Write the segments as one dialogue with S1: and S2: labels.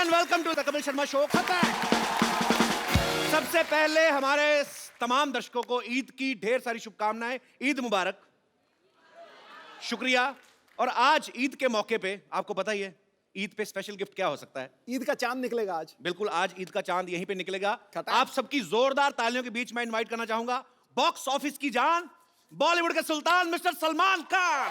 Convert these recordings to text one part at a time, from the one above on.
S1: And welcome to the Kapil Sharma show. सबसे पहले हमारे तमाम दर्शकों को ईद की ढेर सारी शुभकामनाएं। ईद मुबारक, शुक्रिया। और आज ईद के मौके पे आपको पता ही है ईद पे स्पेशल गिफ्ट क्या हो सकता है।
S2: ईद का चांद निकलेगा आज।
S1: बिल्कुल, आज ईद का चांद यहीं पे निकलेगा।
S2: खता।
S1: आप सबकी जोरदार तालियों के बीच में इनवाइट करना चाहूंगा बॉक्स ऑफिस की जान, बॉलीवुड के सुल्तान mister Salman Khan.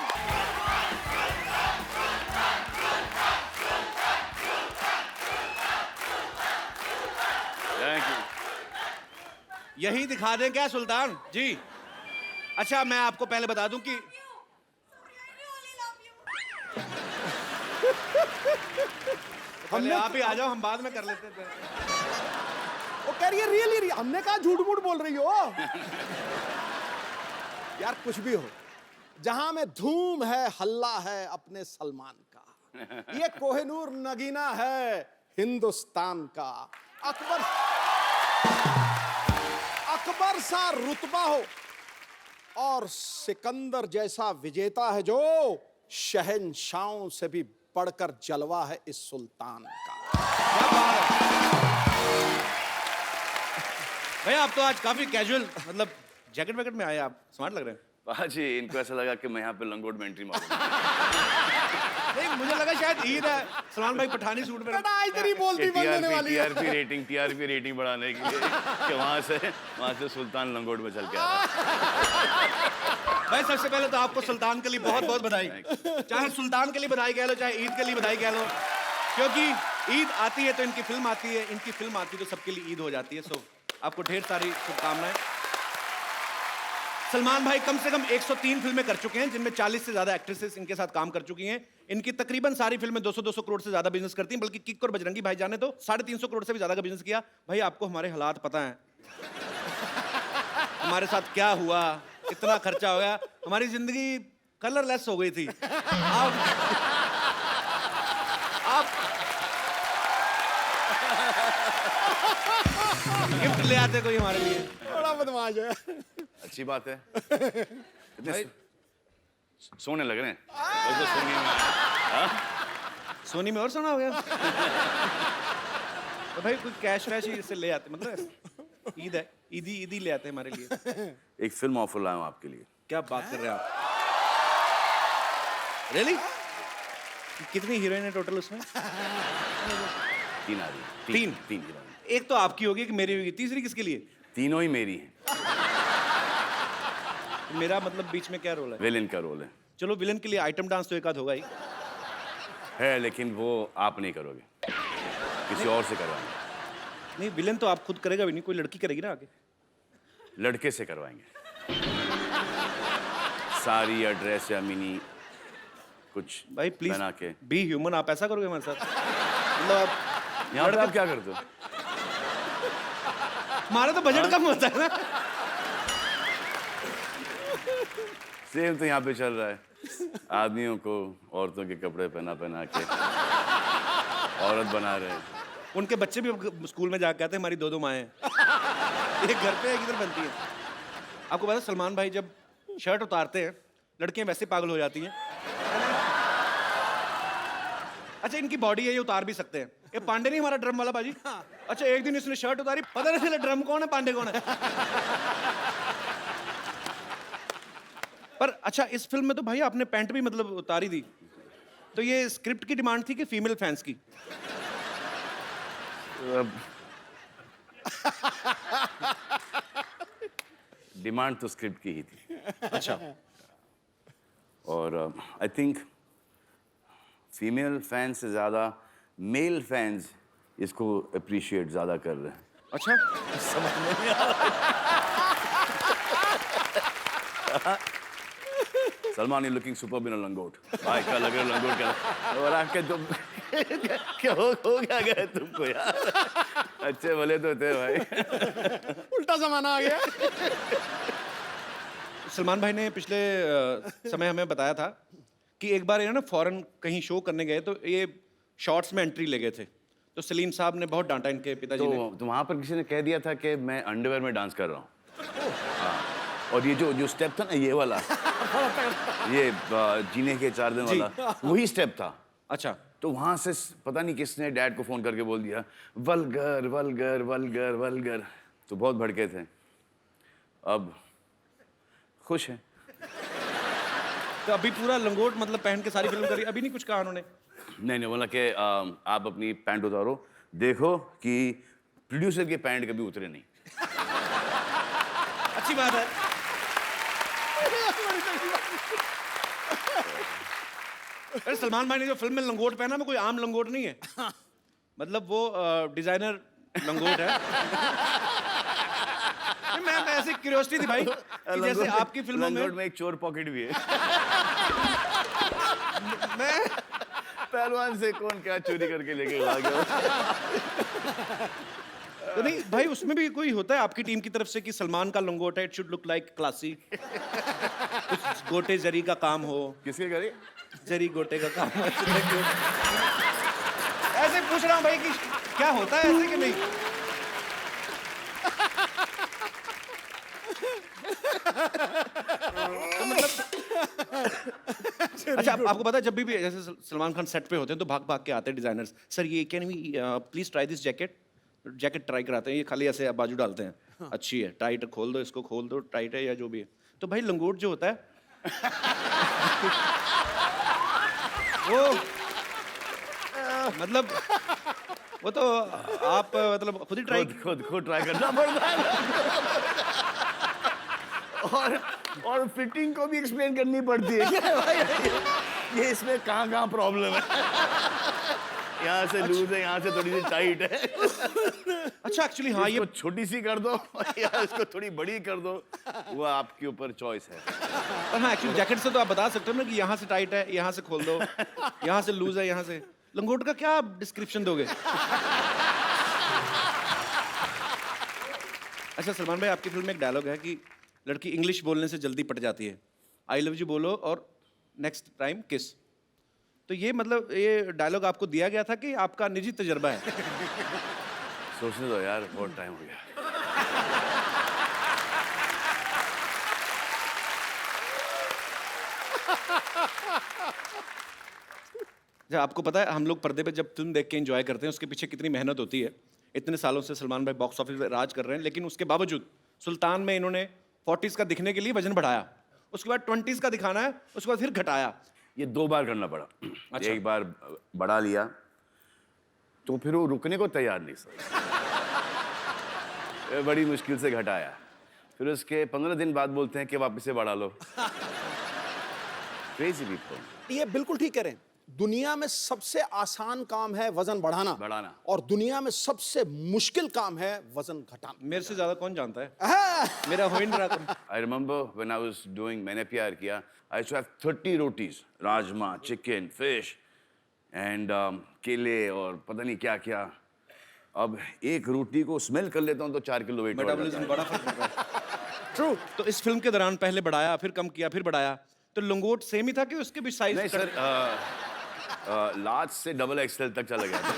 S3: Thank you.
S1: यही दिखा दें क्या सुल्तान जी? अच्छा, मैं आपको पहले बता दूं कि पहले आप ही आ जाओ, हम बाद में कर लेते थे।
S2: वो कह रही है रियली, हमने कहा झूठ मूठ बोल रही हो। यार कुछ भी हो, जहां में धूम है हल्ला है अपने सलमान का। ये कोहिनूर नगीना है हिंदुस्तान का। अकबर सा रुतबा हो और सिकंदर जैसा विजेता है जो शहंशाहों से भी बढ़कर जलवा है इस सुल्तान का।
S1: क्या बात है भैया, आप तो आज काफी कैजुअल, मतलब जैकेट वैकेट में आए, आप स्मार्ट लग रहे हैं।
S3: बाजी, इनको ऐसा लगा कि मैं यहाँ पे लंगोट में एंट्री मारूंगा।
S1: नहीं, मुझे लगा शायद ईद है, सलमान भाई पठानी सूट में।
S2: आज तेरी बोलती बंद होने वाली है।
S3: टीआरपी रेटिंग बढ़ाने के लिए कि वहाँ से सुल्तान लंगोट में चल के आ रहा है।
S1: भाई सबसे पहले तो आपको सुल्तान के लिए बहुत बहुत बधाई। चाहे सुल्तान के लिए बधाई कह लो, चाहे ईद के लिए बधाई कह लो, क्योंकि ईद आती है तो इनकी फिल्म आती है, इनकी फिल्म आती है तो सबके लिए ईद हो जाती है। सो आपको ढेर सारी शुभकामनाएं। सलमान भाई कम से कम 103 फिल्में कर चुके हैं, जिनमें 40 से ज्यादा एक्ट्रेसेस इनके साथ काम कर चुकी हैं। इनकी तकरीबन सारी फिल्में 200-200 करोड़ से ज्यादा बिजनेस करती हैं, बल्कि किक और बजरंगी भाईजान ने तो 350 करोड़ से भी ज्यादा का बिजनेस किया। भाई आपको हमारे हालात पता हैं, हमारे साथ क्या हुआ, कितना खर्चा हो गया, हमारी जिंदगी कलरलेस हो गई थी। आप गिफ्ट ले आते कोई हमारे लिए।
S2: बड़ा बदमाश है।
S3: अच्छी बात है। इतने सोने लग रहे हैं। तो सोनी में
S1: सोनी में और सोना हो गया। तो भाई कोई कैश वैश ही इससे ले आते, मतलब ईद है, ईदी ले आते हमारे लिए।
S3: एक फिल्म ऑफर लाया हूँ आपके लिए।
S1: क्या बात कर रहे हैं आप? रियली? कितनी हीरोइन है टोटल उसमें?
S3: 3 आ रही।
S1: तीन
S3: हीरोइन।
S1: एक तो आपकी होगी, एक मेरी होगी, तीसरी किसके लिए?
S3: तीनों ही मेरी हैं।
S1: मेरा मतलब बीच में क्या रोल है?
S3: विलेन का रोल है।
S1: चलो, विलन के लिए आइटम डांस तो एक आध होगा ही
S3: है, लेकिन वो आप नहीं करोगे, किसी और से करवाएंगे।
S1: नहीं, विलन तो आप खुद करेगा भी नहीं, कोई लड़की करेगी ना आगे।
S3: लड़के से करवाएंगे। साड़ी या ड्रेस या मिनी कुछ
S1: भाई प्लीज
S3: बना के।
S1: Be human. आप ऐसा करोगे हमारे साथ? मतलब आप
S3: यहाँ पे आप क्या करते हो?
S1: हमारा तो बजट कम होता है ना।
S3: सेम तो यहाँ पे चल रहा है। आदमियों को औरतों के कपड़े पहना के औरत बना रहे हैं।
S1: उनके बच्चे भी स्कूल में जाकर कहते हैं हमारी 2-2 माएँ हैं। एक घर पे एक इधर बनती है। आपको पता है सलमान भाई जब शर्ट उतारते हैं लड़कियां वैसे पागल हो जाती हैं। अच्छा, इनकी बॉडी है, ये उतार भी सकते हैं। ये पांडे नहीं हमारा ड्रम वाला बाजी? अच्छा, एक दिन इसने शर्ट उतारी, पता नहीं चला ड्रम कौन है पांडे कौन है। पर अच्छा, इस फिल्म में तो भाई आपने पैंट भी मतलब उतारी दी, तो ये स्क्रिप्ट की डिमांड थी कि फीमेल फैंस की?
S3: डिमांड तो स्क्रिप्ट की ही थी।
S1: अच्छा।
S3: और आई थिंक फीमेल फैंस से ज़्यादा मेल फैंस इसको अप्रिशिएट ज़्यादा कर रहे हैं।
S1: अच्छा, समझ में नहीं आ रहा।
S3: Salman is looking super in a लंगोट। भाई क्या लग रहा है लंगोट क्या? और आके तुम क्या हो क्या गए तुमको यार? अच्छे भले तो थे भाई।
S2: उल्टा जमाना आ गया।
S1: सलमान भाई ने पिछले समय हमें बताया था कि एक बार ये ना फॉरेन कहीं शो करने गए तो ये शॉर्ट्स में एंट्री ले गए थे, तो सलीम साहब ने बहुत डांटा इनके पिताजी ने।
S3: तो वहाँ पर किसी ने कह दिया था कि मैं अंडरवेयर में डांस कर रहा हूँ। हाँ, और ये जो स्टेप था ना, ये वाला, ये जीने के 4 दिन वाला, वही स्टेप था।
S1: अच्छा,
S3: तो वहां से पता नहीं किसने डैड को फोन करके बोल दिया वल्गर वल्गर वल्गर वल्गर, तो बहुत भड़के थे। अब खुश हैं।
S1: तो अभी पूरा लंगोट मतलब पहन के सारी फिल्म करी, अभी नहीं कुछ कहा उन्होंने?
S3: नहीं बोला कि आप अपनी पैंट उतारो, देखो कि प्रोड्यूसर के पैंट कभी उतरे नहीं।
S1: अच्छी बात है। अरे सलमान भाई ने जो फिल्म में लंगोट पहना वो कोई आम लंगोट नहीं है, मतलब वो डिजाइनर लंगोट है। मैं ऐसे क्यूरियोसिटी थी भाई कि जैसे आपकी फिल्मों में
S3: एक चोर पॉकेट भी है।
S1: मैं
S3: पहलवान से कौन क्या चोरी करके लेके भाग गया।
S1: तो नहीं भाई, उसमें भी कोई होता है आपकी टीम की तरफ से कि सलमान का लंगोट है, it should look like classy, कुछ गोटे जरी का काम हो।
S3: किसके करे?
S1: जरी गोटे का काम हो। ऐसे पूछ रहा हूँ भाई कि क्या होता है ऐसे कि नहीं? तो मतलब अच्छा, आपको पता है जब भी जैसे सलमान खान सेट पे होते हैं तो भाग भाग के आते हैं डिजाइनर्स, सर ये can we please try this jacket. Jacket try कराते हैं, ये खाली ऐसे बाजू डालते हैं, अच्छी है, टाइट है, खोल दो इसको, खोल दो, टाइट है या जो भी है। तो भाई लंगोट जो होता है वो मतलब वो तो आप मतलब खुद ही ट्राई
S3: खुद ट्राई करना पड़ता है। और फिटिंग को भी एक्सप्लेन करनी पड़ती है कि भाई ये इसमें कहाँ प्रॉब्लम है। यहाँ से लूज है, यहाँ से थोड़ी सी टाइट है।
S1: अच्छा एक्चुअली हाँ, ये
S3: छोटी सी कर दो या इसको थोड़ी बड़ी कर दो, वो आपके ऊपर चॉइस है।
S1: पर हाँ एक्चुअली जैकेट से तो आप बता सकते हो ना कि यहाँ से टाइट है, यहाँ से खोल दो, यहाँ से लूज है, यहाँ से। लंगोट का क्या डिस्क्रिप्शन दोगे? अच्छा सलमान भाई, आपकी फिल्म में एक डायलॉग है कि लड़की इंग्लिश बोलने से जल्दी पट जाती है, आई लव यू बोलो और नेक्स्ट टाइम किस। तो ये मतलब ये डायलॉग आपको दिया गया था कि आपका निजी तजर्बा है?
S3: सोचने दो यार, बहुत टाइम हो गया।
S1: अच्छा आपको पता है हम लोग पर्दे पे जब फिल्म देख के एंजॉय करते हैं उसके पीछे कितनी मेहनत होती है। इतने सालों से सलमान भाई बॉक्स ऑफिस पे राज कर रहे हैं, लेकिन उसके बावजूद सुल्तान में इन्होंने 40s का दिखने के लिए वजन बढ़ाया, उसके बाद 20s का दिखाना है, उसके बाद फिर घटाया।
S3: ये 2 बार करना पड़ा।
S1: अच्छा।
S3: एक बार बढ़ा लिया तो फिर वो रुकने को तैयार नहीं सर। बड़ी मुश्किल से घटाया, फिर उसके 15 दिन बाद बोलते हैं कि वापस से बढ़ा लो। Crazy people.
S2: ये बिल्कुल ठीक कह रहे हैं। दुनिया में सबसे आसान काम है वजन बढ़ाना, और दुनिया में सबसे मुश्किल काम है वजन घटाना।
S1: मेरे से ज्यादा कौन जानता है? मेरा हो ही नहीं रहा था।
S3: I remember when I was doing मैंने प्यार किया, I used to have 30 rotis, rajma, chicken, fish and केले और पता नहीं क्या क्या। अब एक रोटी को स्मेल कर लेता हूँ तो 4 किलो वेट बढ़ जाता
S1: मेटाबॉलिज्म
S3: है।
S1: बड़ा फर्क पड़ रहा है। ट्रू। तो इस फिल्म के दौरान पहले बढ़ाया, फिर कम किया, फिर बढ़ाया, तो लंगोट सेम ही था कि उसके भी साइज?
S3: नहीं सर, लार्ज से डबल एक्सएल तक चला गया था।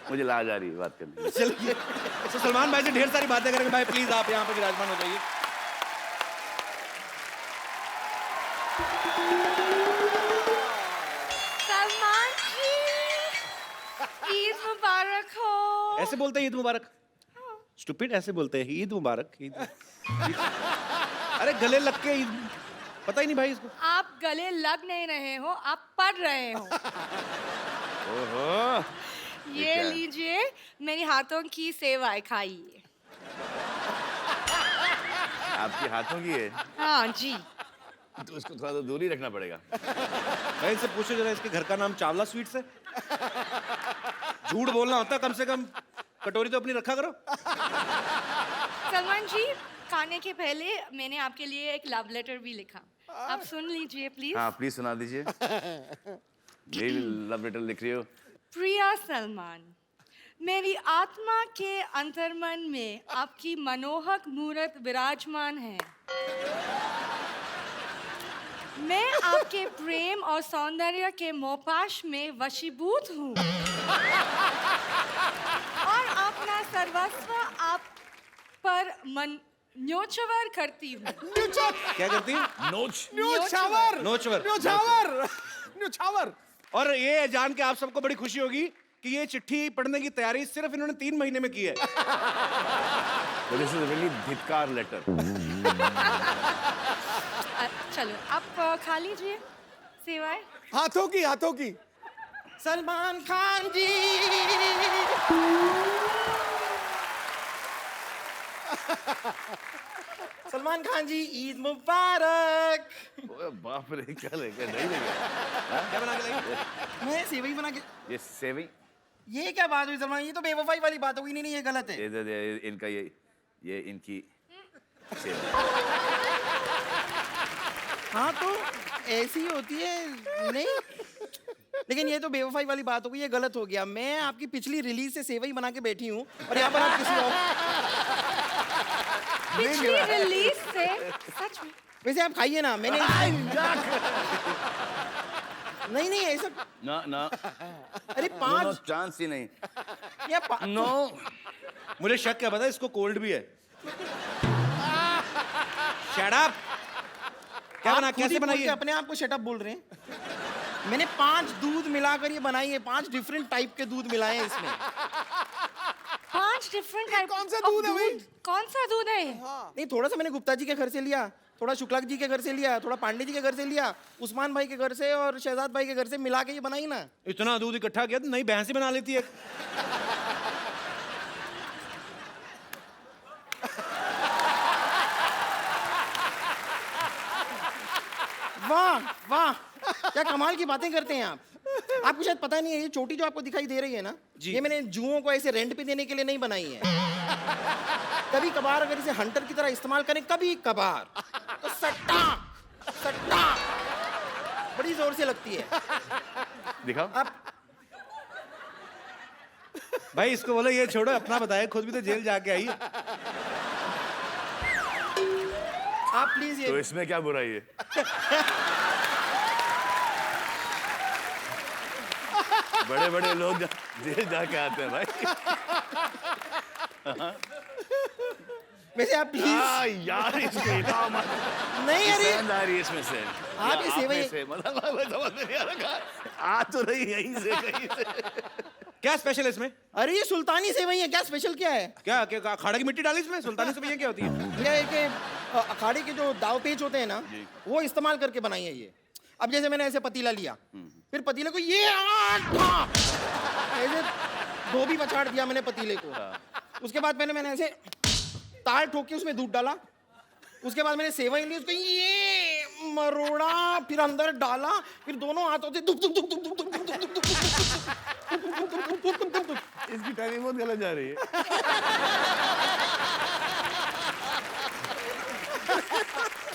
S3: मुझे लाज आ रही है बात करने में।
S1: चलिए, तो सलमान भाई से ढेर सारी बातें करेंगे। भाई प्लीज आप यहाँ पे विराजमान हो जाइए।
S4: सलमान जी, ईद मुबारक हो।
S1: ऐसे बोलते हैं ईद मुबारक? स्टूपिड, ऐसे बोलते हैं ईद मुबारक। अरे गले लग के ईद, पता ही नहीं भाई इसको।
S4: आप गले लग नहीं रहे हो, आप पढ़ रहे हो।
S3: ओहो,
S4: ये
S3: क्या है?
S4: लीजिए मेरी हाथों की सेवाएं खाइए।
S3: आपके हाथों की है
S4: हाँ जी।
S3: तो उसको थोड़ा तो दूर ही रखना पड़ेगा।
S1: भाई इनसे पूछो जरा, इसके घर का नाम चावला स्वीट्स है? झूठ बोलना होता कम से कम, कटोरी तो अपनी रखा करो।
S4: सलमान जी, खाने के पहले मैंने आपके लिए एक लव लेटर भी लिखा, आप सुन लीजिए प्लीज।
S3: हाँ प्लीज सुना दीजिए। मेरी लव लेटर लिख रही हो?
S4: प्रिया सलमान, मेरी आत्मा के अंतर्मन में आपकी मनोहक मूरत विराजमान है। मैं आपके प्रेम और सौंदर्य के मोहपाश में वशीभूत हूँ और अपना सर्वस्व आप पर मन न्योछावर करती हूँ।
S1: क्या करती है?
S3: नोच।
S2: न्योछावर।
S1: नोचवर।
S2: न्योछावर। न्योछावर।
S1: और ये जान के आप सबको बड़ी खुशी होगी कि ये चिट्ठी पढ़ने की तैयारी सिर्फ इन्होंने 3 महीने में की है।
S3: दिस इज रियली धिक्कार लेटर।
S4: चलो आप खा लीजिए सेवाएं।
S2: हाथों की, हाथों की।
S5: सलमान खान जी। सलमान खान जी, ईद मुबारक।
S3: ओए बाप रे, क्या लेके नहीं लेके
S1: क्या बना के लाई?
S5: मैं सेवई बना के।
S3: ये सेविंग
S5: ये क्या बात हुई सलमान? ये तो बेवफाई वाली बात होगी। नहीं नहीं, ये गलत है।
S3: ये इनका ये इनकी सेविंग।
S5: हाँ तो ऐसी ही होती है। नहीं, लेकिन ये तो बेवफाई वाली बात हो गई, ये गलत हो गया। मैं आपकी पिछली रिलीज से सेवई बना के बैठी हूँ और यहाँ पर आप किसी और।
S4: पिछली रिलीज से सच में।
S5: वैसे आप खाइए ना, मैंने नहीं नहीं ऐसा।
S3: ना ना,
S5: अरे
S3: नो
S5: 5
S3: चांस ही नहीं।
S5: या
S3: नो,
S1: मुझे शक क्या पता इसको कोल्ड भी है। Shut up. क्या बना, कैसे बनाई है?
S5: अपने आप को शटअप बोल रहे हैं। मैंने 5 दूध मिलाकर ये बनाई है। 5 डिफरेंट टाइप के दूध मिलाए हैं इसमें।
S4: 5 डिफरेंट टाइप।
S2: कौन सा दूध है भाई?
S4: कौन सा दूध है?
S5: नहीं, थोड़ा सा मैंने गुप्ता जी के घर से लिया, थोड़ा शुक्ला जी के घर से लिया, थोड़ा पांडे जी के घर से लिया, उस्मान भाई के घर से और शहजाद भाई के घर से मिला के ये बनाई ना।
S1: इतना दूध इकट्ठा किया तो नई भैंस ही बना लेती है।
S5: वाह वाह, क्या कमाल की बातें करते हैं आप। आपको शायद पता नहीं है, ये चोटी जो आपको दिखाई दे रही है ना, ये मैंने जुओं को ऐसे रेंट पे देने के लिए नहीं बनाई है। कभी कभार अगर इसे हंटर की तरह इस्तेमाल करें, कभी कभार, तो सट्टा सट्टा बड़ी जोर से लगती है।
S3: दिखाओ।
S5: आप
S1: भाई इसको बोलो ये छोड़ो, अपना बताए, खुद भी तो जेल जाके आई है।
S5: आप प्लीज
S3: तो
S5: ये
S3: इसमें क्या बुराई है? बड़े बड़े लोग जेल जाके आते हैं भाई।
S5: वैसे आप प्लीज
S3: यार इसको हिलाओ मत।
S5: नहीं, अरे
S3: पसंद आ रही है इसमें से।
S5: आप ये सेवई
S3: से मतलब समझ में नहीं आ रहा, आ तो रही यहीं से कहीं से।
S1: क्या स्पेशल है इसमें?
S5: अरे ये सुल्तानी सेवई है, क्या स्पेशल क्या है?
S1: क्या क्या अखाड़े की मिट्टी डाली इसमें? सुल्तानी सेवइयां क्या होती है?
S5: भैया ये कि अखाड़े के जो दाव पेच होते हैं ना, वो इस्तेमाल करके बनाई है ये। अब जैसे मैंने ऐसे पतीला लिया, फिर पतीले को ये ऐसे धोबी पछाड़ दिया मैंने पतीले को। उसके बाद मैंने ऐसे ताल ठोक के उसमें दूध डाला। उसके बाद मैंने सेवई ली, उसको ये मरोड़ा, फिर अंदर डाला, फिर दोनों हाथों से दुक दुक दुक दुक दुक दुक दुक दुक दुक।
S3: इसकी टाइमिंग बहुत गलत जा रही है।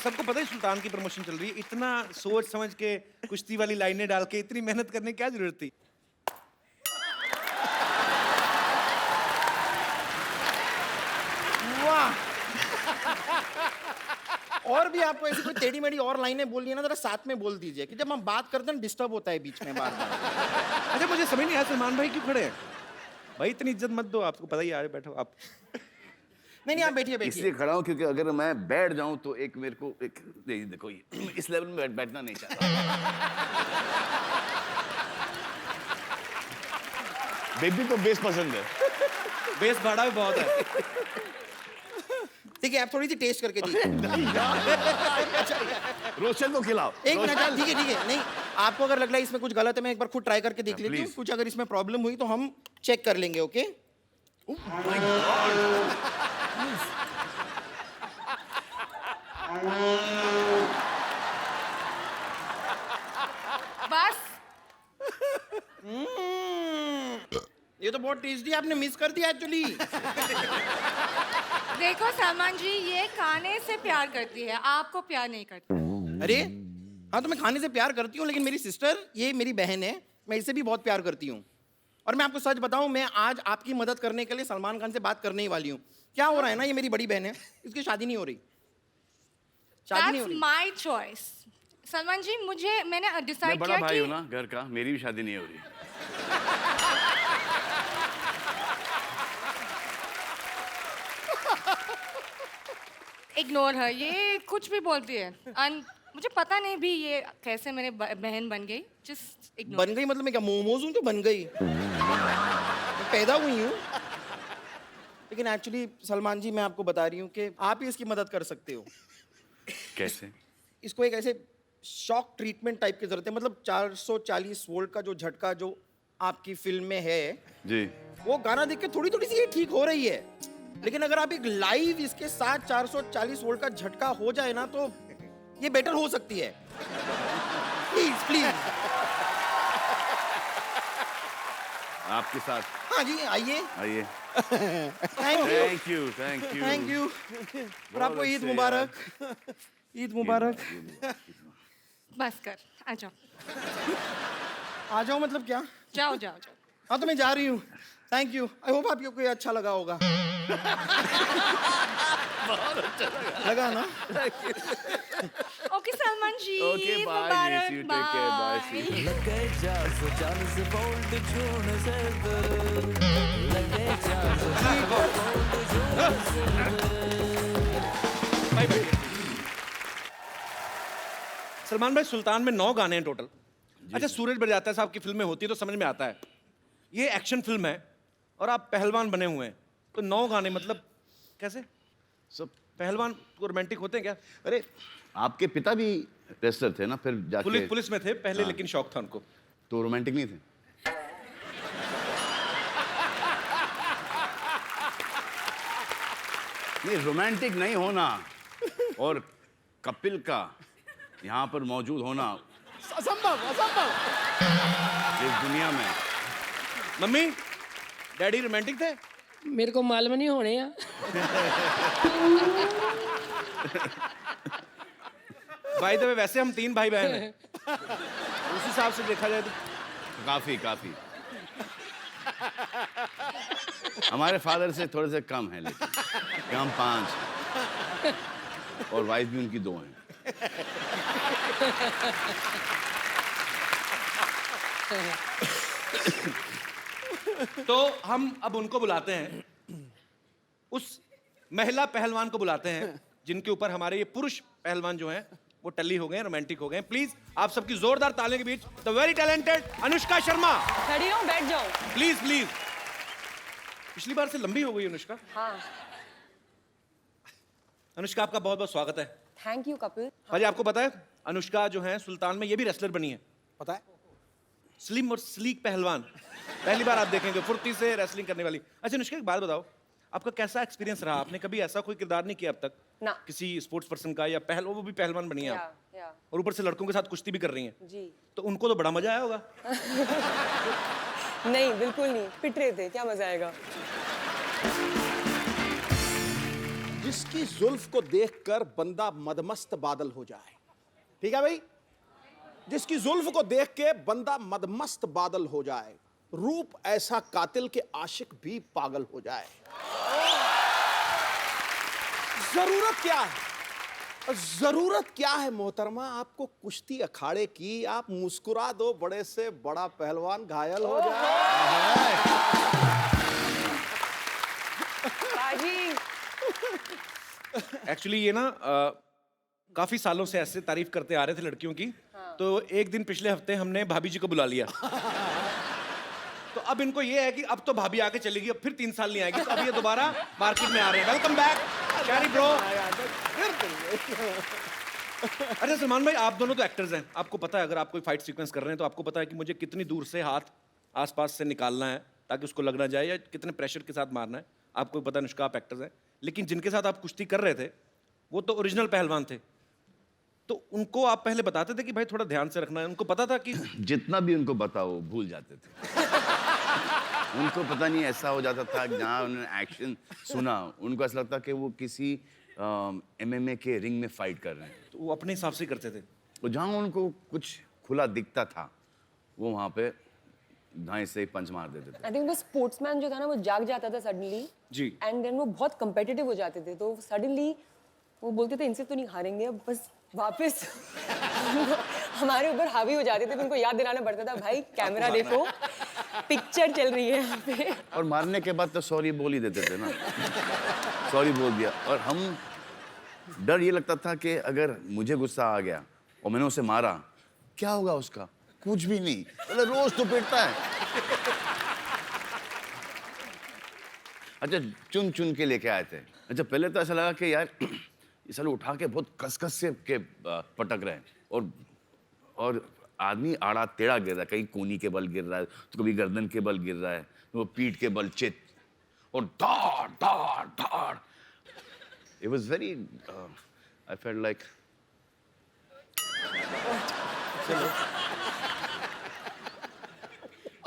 S1: सबको पता है सुल्तान की प्रमोशन चल रही है। इतना सोच समझ के कुश्ती वाली लाइनें डाल के इतनी मेहनत करने की क्या जरूरत थी?
S5: वाह। और भी आपको ऐसी कोई टेढ़ी मेढ़ी और लाइनें बोलनी है ना, जरा साथ में बोल दीजिए कि जब हम बात करते हैं डिस्टर्ब होता है बीच में बार बार।
S1: अच्छा मुझे समझ नहीं आया सलमान भाई क्यों खड़े हैं? भाई इतनी इज्जत मत दो, आपको पता ही है। बैठो आप।
S5: नहीं आप बैठिए
S3: इसलिए
S5: बैठिए।
S3: खड़ा हूं क्योंकि अगर मैं बैठ जाऊं तो एक मेरे को एक देखो ये इस लेवल में बैठना नहीं चाहता। बेबी को बेस पसंद है।
S1: बेस भाड़ा भी बहुत है।
S5: ठीक है, आप थोड़ी सी टेस्ट करके दीजिए।
S3: रोशन को खिलाओ।
S5: एक मिनट, ठीक है नहीं, आपको अगर लग रहा है इसमें कुछ गलत है, मैं एक बार खुद ट्राई करके देख लेती हूँ।
S3: please.
S5: कुछ अगर इसमें प्रॉब्लम हुई तो हम चेक कर लेंगे। ओके
S4: बस
S5: ये तो बहुत टेस्टी आपने मिस कर दिया एक्चुअली।
S4: देखो सलमान जी, ये खाने से प्यार करती है, आपको प्यार नहीं करती।
S5: अरे हाँ, तो मैं खाने से प्यार करती हूँ, लेकिन मेरी सिस्टर, ये मेरी बहन है, मैं इससे भी बहुत प्यार करती हूँ। और मैं आपको सच बताऊं, मैं आज आपकी मदद करने के लिए सलमान खान से बात करने ही वाली हूँ। क्या हो रहा है ना, ये मेरी बड़ी बहन है, इसकी शादी नहीं हो रही। शादी नहीं हो
S4: That's
S5: रही।
S4: my choice. सलमान जी, मैंने
S3: मैं
S4: डिसाइड
S3: बड़ा
S4: किया
S3: भाई हूं
S4: कि
S3: ना घर का, मेरी भी शादी नहीं हो रही।
S4: इग्नोर है, ये कुछ भी बोलती है। मुझे पता नहीं भी ये कैसे मेरे बहन बन गई, जस्ट इग्नोर।
S5: बन गई मतलब मैं क्या मोमोज हूँ तो बन गई? मैं पैदा हुई हूँ। लेकिन एक्चुअली सलमान जी, मैं आपको बता रही हूँ कि आप ही इसकी मदद कर सकते हो।
S3: कैसे?
S5: इसको एक ऐसे शॉक ट्रीटमेंट टाइप की जरूरत है। मतलब 440 वोल्ट का जो झटका जो आपकी फिल्म में है,
S3: जी।
S5: वो गाना देख के थोड़ी थोड़ी सी ये ठीक हो रही है, लेकिन अगर आप एक लाइव इसके साथ 440 वोल्ट का झटका हो जाए ना, तो ये बेटर हो सकती है। Please please.
S3: आपके साथ।
S5: हाँ जी, आइए।
S3: आइए।
S5: Thank you
S3: thank you.
S5: Thank you. और आपको ईद मुबारक। ईद मुबारक।
S4: बस कर, आ जाओ।
S5: आ जाओ मतलब क्या?
S4: जाओ जाओ जाओ।
S5: हाँ तो मैं जा रही हूँ। Thank you. आई होप आपको ये अच्छा लगा होगा। लगा ना?
S4: Okay Salman ji,
S3: Okay,
S4: Eid
S3: bye,
S4: मुबारक,
S3: miss you. Take care. Bye. See you.
S6: लगे 440 वोल्ट जून से लगे 440 वोल्ट जून से।
S1: सलमान भाई, सुल्तान में 9 गाने हैं टोटल। अच्छा, सूरज बरजाता है साहब की फिल्में होती है तो समझ में आता है, ये एक्शन फिल्म है और आप पहलवान बने हुए हैं, तो 9 गाने मतलब कैसे?
S3: सब
S1: पहलवान को रोमांटिक होते हैं क्या?
S3: अरे आपके पिता भी रेसलर थे ना, फिर जाके
S1: पुलिस में थे पहले,
S3: हाँ।
S1: लेकिन शौक था उनको।
S3: तो रोमांटिक नहीं थे? नहीं, रोमांटिक नहीं होना और कपिल का यहाँ पर मौजूद होना
S2: असंभव असंभव।
S3: इस दुनिया में।
S1: मम्मी डैडी रोमांटिक थे?
S7: मेरे को मालूम नहीं होने या
S1: भाई तो वैसे हम 3 भाई बहन हैं, उस हिसाब से देखा जाए तो
S3: काफी काफी हमारे फादर से थोड़े से कम है, लेकिन कि हम 5 हैं और वाइफ भी उनकी 2 हैं।
S1: तो हम अब उनको बुलाते हैं, उस महिला पहलवान को बुलाते हैं जिनके ऊपर हमारे ये पुरुष पहलवान जो हैं वो टल्ली हो गए हैं, रोमांटिक हो गए हैं। प्लीज आप सबकी जोरदार तालियों के बीच the very talented Anushka Sharma.
S7: खड़ी हो, बैठ जाओ।
S1: Please please. पिछली बार से लंबी हो गई अनुष्का।
S7: हाँ,
S1: अनुष्का, आपका बहुत बहुत स्वागत है।
S7: Thank you Kapil.
S1: भाई आपको पता है अनुष्का जो है सुल्तान में ये भी रेसलर बनी है।
S2: पता है?
S1: स्लिम और स्लीक पहलवान, पहली बार आप देखेंगे फुर्ती से रेसलिंग करने वाली। अच्छा अनुष्का, एक बात बताओ, आपका कैसा एक्सपीरियंस रहा? आपने कभी ऐसा कोई किरदार नहीं किया अब तक
S7: ना।
S1: किसी स्पोर्ट्स पर्सन का, या वो भी पहलवान बनी है आप,
S7: या
S1: और ऊपर से लड़कों के साथ कुश्ती भी कर रही हैं,
S7: जी।
S1: तो उनको तो बड़ा मजा आया होगा।
S7: नहीं, बिल्कुल नहीं, पिट रहे थे, क्या मजा आएगा।
S2: जिसकी जुल्फ को देखकर बंदा मदमस्त बादल हो जाए, ठीक है भाई? जिसकी जुल्फ को देख के बंदा मदमस्त बादल हो जाए, रूप ऐसा कातिल के आशिक भी पागल हो जाए। जरूरत क्या है? जरूरत क्या है मोहतरमा आपको कुश्ती अखाड़े की? आप मुस्कुरा दो, बड़े से बड़ा पहलवान घायल हो जाए।
S7: बाजी।
S1: एक्चुअली ये ना काफी सालों से ऐसे तारीफ करते आ रहे थे लड़कियों की, तो एक दिन पिछले हफ्ते हमने भाभी जी को बुला लिया। तो अब इनको ये है कि अब तो भाभी आके चलेगी, अब फिर 3 साल नहीं आएगी, तो अब ये दोबारा मार्केट में आ रहे हैं। वेलकम बैक शैरी ब्रो। अच्छा सलमान भाई, आप दोनों तो एक्टर्स हैं, आपको पता है अगर आप कोई फाइट सीक्वेंस कर रहे हैं तो आपको पता है कि मुझे कितनी दूर से हाथ आसपास से निकालना है ताकि उसको लग ना जाए, या कितने प्रेशर के साथ मारना है, आपको पता है। अनुष्का, आप एक्टर्स हैं, लेकिन जिनके साथ आप कुश्ती कर रहे थे वो तो ओरिजिनल पहलवान थे, तो उनको आप पहले बताते थे कि भाई थोड़ा ध्यान से रखना है? उनको पता था कि
S3: जितना भी उनको बताओ भूल जाते थे। उनको पता नहीं ऐसा हो जाता था, जहाँ उन्होंने एक्शन सुना उनको ऐसा लगता कि वो किसी MMA के रिंग में फाइट कर रहे हैं।
S1: तो वो अपने हिसाब से करते थे।
S3: तो जहाँ उनको कुछ खुला दिखता था वो वहाँ पे दाएं से पंच मार देते थे।
S7: आई थिंक वो स्पोर्ट्समैन जो था ना, वो जाग जाता था सडनली
S1: जी।
S7: एंड देन वो बहुत कंपेटिटिव हो जाते थे, तो सडनली वो बोलते थे इनसे तो नहीं हारेंगे, अब बस वापस हमारे ऊपर हावी हो जाते थे। तो उनको याद दिलाना पड़ता था, भाई कैमरा देखो, पिक्चर चल रही है यहाँ पे।
S3: और मारने के बाद तो सॉरी बोल ही देते थे ना। सॉरी बोल दिया। और हम डर ये लगता था कि अगर मुझे गुस्सा आ गया और मैंने उसे मारा, क्या होगा उसका? कुछ भी नहीं, मतलब रोज तो पीटता है। अच्छा, चुन चुन के लेके आए थे। अच्छा, पहले तो ऐसा लगा कि यार ये साले उठा के बहुत कस से पटक रहे हैं, और आदमी आड़ा टेढ़ा गिर रहा है, कहीं कोनी के बल गिर रहा है, तो कभी गर्दन के बल गिर रहा है, तो वो पीठ के बल चित, और धाड़ धाड़ धाड़। It was very, I felt like,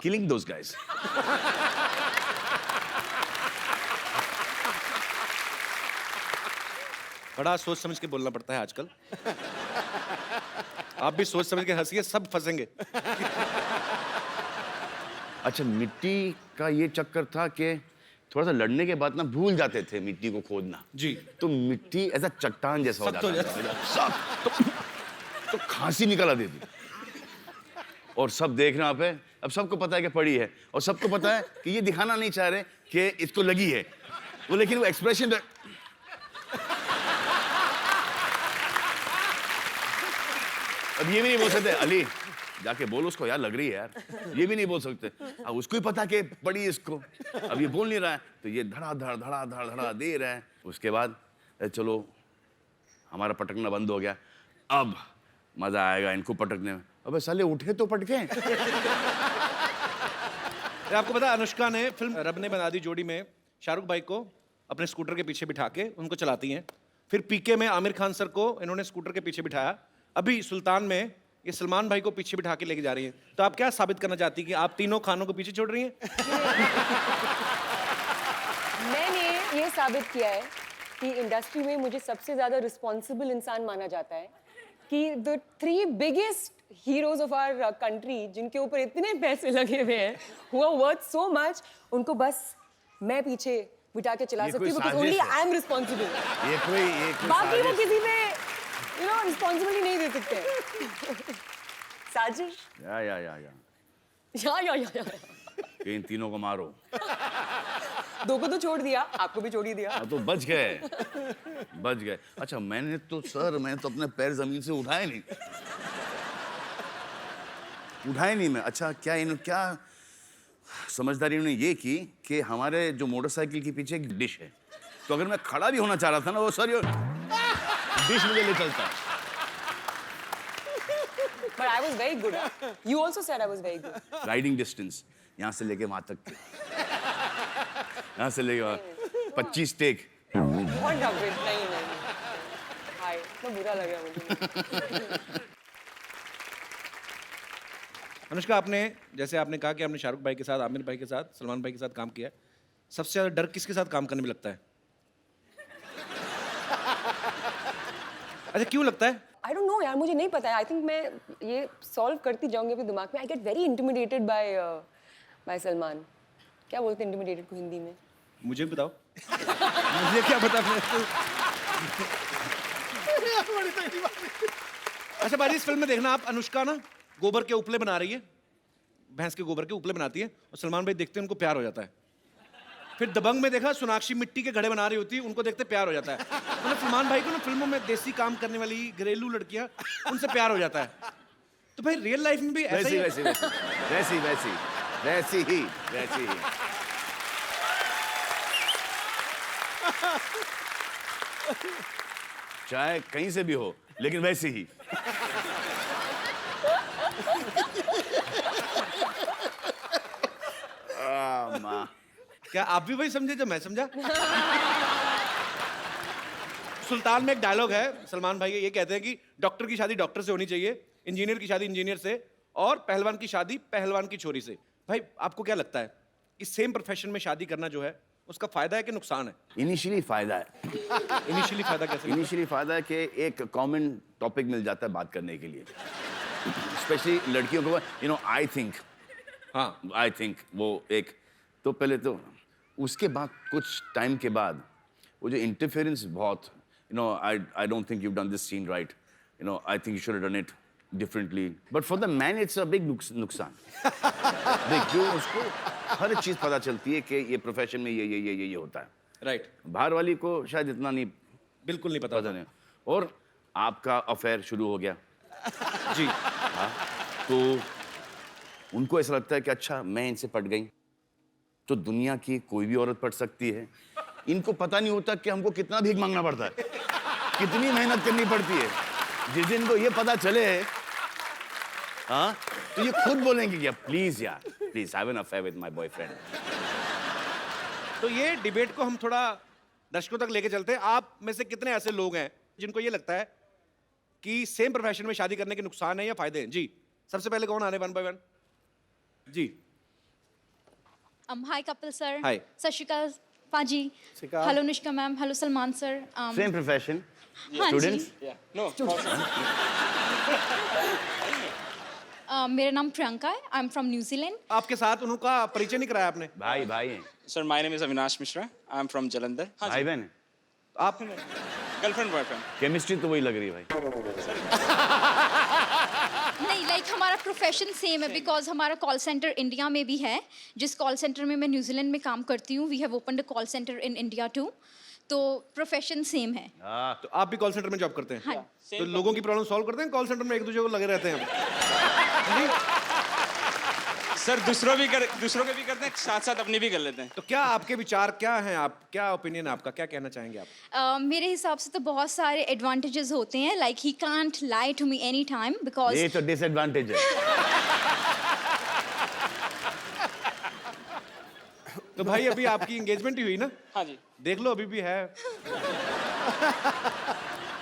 S3: killing those guys.
S1: बड़ा सोच समझ के बोलना पड़ता है आजकल। आप भी सोच समझ के हंसिए, सब फंसेंगे।
S3: अच्छा, मिट्टी का ये चक्कर था कि थोड़ा सा लड़ने के बाद ना भूल जाते थे मिट्टी को खोदना।
S1: जी।
S3: तो मिट्टी ऐसा चट्टान जैसा हो
S1: सख्त हो
S3: जाता था। सख्त, तो खांसी निकल आती थी। और सब देख रहे हैं पे, अब सबको पता है कि पड़ी है, और सबको पता है कि ये दिखाना नहीं चाह रहे कि इसको लगी है, वो लेकिन वो एक्सप्रेशन, अब ये भी नहीं बोल सकते अली जाके बोल उसको यार लग रही है यार, ये भी नहीं बोल सकते। अब उसको ही पता कि पड़ी इसको, अब ये बोल नहीं रहा है, तो ये धड़ा धड़ धड़ा धड़ धड़ा दे रहा है। उसके बाद चलो हमारा पटकना बंद हो गया, अब मजा आएगा इनको पटकने में। अबे साले उठे तो पटके।
S1: आपको पता है अनुष्का ने फिल्म रब ने बना दी जोड़ी में शाहरुख भाई को अपने स्कूटर के पीछे बिठा के उनको चलाती हैं। फिर पीके में आमिर खान सर को इन्होंने स्कूटर के पीछे बिठाया। अभी सुल्तान में ये सलमान भाई को पीछे बिठा के लेके जा रही हैं। तो आप क्या साबित करना चाहती हैं कि आप तीनों खानों को पीछे छोड़ रही हैं?
S7: मैंने ये साबित किया है कि इंडस्ट्री में मुझे सबसे ज्यादा रिस्पॉन्सिबल इंसान माना जाता है, कि the 3 biggest heroes of our country, जिनके ऊपर इतने पैसे लगे हुए हैं, who are worth so much, उनको बस मैं पीछे बिठा के चला
S3: ये
S7: सकती हूँ,
S3: कोई
S7: बिकॉज ओनली
S3: साजिश है।
S7: I am responsible.
S3: ये कोई
S7: बाकी वो
S3: साजिश।
S7: किसी पे रिस्पॉन्सिबिलिटी नहीं दे सकते। साजिश।
S3: या
S7: या
S3: कि इन तीनों को मारो।
S7: 2 को तो छोड़ दिया, आपको भी छोड़ ही दिया।
S3: हाँ, तो बच गए। अच्छा, मैंने तो अपने पैर जमीन से उठाए नहीं मैं। अच्छा, क्या समझदारी उन्होंने ये की कि हमारे जो मोटरसाइकिल के पीछे एक डिश है, तो अगर मैं खड़ा भी होना चाह रहा था ना, वो सर डिश मुझे ले चलता।
S7: But I was very good. You also said I was very good.
S3: Riding distance यहाँ से लेके वहां तक, यहाँ से लेके 25 टेक।
S7: What a bit, नहीं। हाय, तो बुरा लग रहा है मुझे।
S1: अनुष्का, आपने जैसे आपने कहा कि आपने शाहरुख भाई के साथ, आमिर भाई के साथ, सलमान भाई के साथ काम किया है, सबसे ज्यादा डर किसके साथ काम करने में लगता है? अच्छा, क्यों लगता है?
S7: I don't know यार, मुझे नहीं पता है। I think मैं ये सॉल्व करती जाऊंगी अपने दिमाग में। I get very intimidated by Salman. क्या बोलते हैं intimidated को हिंदी में?
S1: मुझे भी बताओ। मुझे क्या पता। अच्छा बाजी, इस फिल्म में देखना आप, अनुष्का ना गोबर के उपले बना रही है, भैंस के गोबर के उपले बनाती है, और सलमान भाई देखते हैं उनको प्यार हो जाता है। फिर दबंग में देखा सोनाक्षी मिट्टी के घड़े बना रही होती है, उनको देखते प्यार हो जाता है। मतलब सलमान भाई को ना फिल्मों में देसी काम करने वाली घरेलू लड़कियां, उनसे प्यार हो जाता है। तो भाई रियल लाइफ में भी ऐसा ही है?
S3: वैसी ही। चाहे कहीं से भी हो, लेकिन वैसे ही। माँ,
S1: क्या आप भी वही समझे जो मैं समझा? सुल्तान में एक डायलॉग है सलमान भाई, ये कहते हैं कि डॉक्टर की शादी डॉक्टर से होनी चाहिए, इंजीनियर की शादी इंजीनियर से, और पहलवान की शादी पहलवान की छोरी से। भाई आपको क्या लगता है, इस सेम प्रोफेशन में शादी करना जो है उसका फायदा है कि नुकसान है?
S3: इनिशियली फायदा है।
S1: इनिशियली फायदा कैसे?
S3: इनिशियली फायदा है कि एक कॉमन टॉपिक मिल जाता है बात करने के लिए, स्पेशली लड़कियों को। आई थिंक वो एक, तो पहले तो उसके बाद कुछ टाइम के बाद वो जो इंटरफेरेंस बहुत, I don't think you done this scene right, I think you should have done it differently, but for the man it's a big नुकसान। देख, जो उसको हर चीज पता चलती है कि ये प्रोफेशन में ये होता है,
S1: राइट।
S3: बाहर वाली को शायद इतना नहीं,
S1: बिल्कुल नहीं पता
S3: नहीं। और आपका अफेयर शुरू हो गया,
S1: जी।
S3: तो उनको ऐसा लगता है कि अच्छा मैं इनसे पट गई तो दुनिया की कोई भी औरत पट सकती है। इनको पता नहीं होता कि हमको कितना भीख मांगना पड़ता है, कितनी मेहनत करनी पड़ती है। जिस दिन को ये पता चले, हाँ, तो ये खुद बोलेंगे कि प्लीज यार, please have an affair with my boyfriend.
S1: तो ये डिबेट को हम थोड़ा दर्शकों तक लेके चलते हैं। आप में से कितने ऐसे लोग हैं जिनको ये लगता है कि सेम प्रोफेशन में शादी करने के नुकसान है या फायदे हैं? जी, सबसे पहले कौन आ रहे हैं 1 by 1? जी।
S8: Hi Kapil sir.
S1: Hi.
S8: सत श्री अकाल पाजी।
S2: अकाल।
S8: Hello Anushka ma'am, hello Salman sir.
S3: Same profession,
S8: हाँ जी।
S3: स्टूडेंट्स।
S8: मेरा नाम प्रियंका है, आई एम फ्रॉम न्यूजीलैंड।
S1: आपके साथ उनका परिचय नहीं कराया आपने?
S3: भाई भाई हैं,
S9: Sir, my name is Avinash Mishra. I'm from Jalandhar.
S3: भाई बहन हैं।
S1: आप
S9: Girlfriend, boyfriend.
S3: केमिस्ट्री तो वही लग रही है भाई।
S8: नहीं, लाइक हमारा प्रोफेशन सेम है बिकॉज हमारा कॉल सेंटर इंडिया में भी है। जिस कॉल सेंटर में मैं न्यूजीलैंड में काम करती हूँ, we have opened a call centre in India too. तो प्रोफेशन सेम है।
S1: तो आप भी कॉल सेंटर में जॉब करते हैं?
S8: हाँ।
S1: तो लोगों की प्रॉब्लम सॉल्व करते हैं कॉल सेंटर में, एक दूसरे को लगे रहते हैं?
S9: सर दूसरों के भी करते हैं, साथ साथ अपनी भी कर लेते हैं।
S1: तो क्या आपके विचार क्या हैं? आप क्या ओपिनियन है आपका, क्या कहना चाहेंगे आप?
S8: मेरे हिसाब से तो बहुत सारे एडवांटेजेस होते हैं, like he can't lie to me any time because
S3: ये तो डिसएडवांटेज है।
S1: तो भाई अभी आपकी एंगेजमेंट ही हुई ना?
S9: हाँ जी।
S1: देख लो अभी भी है।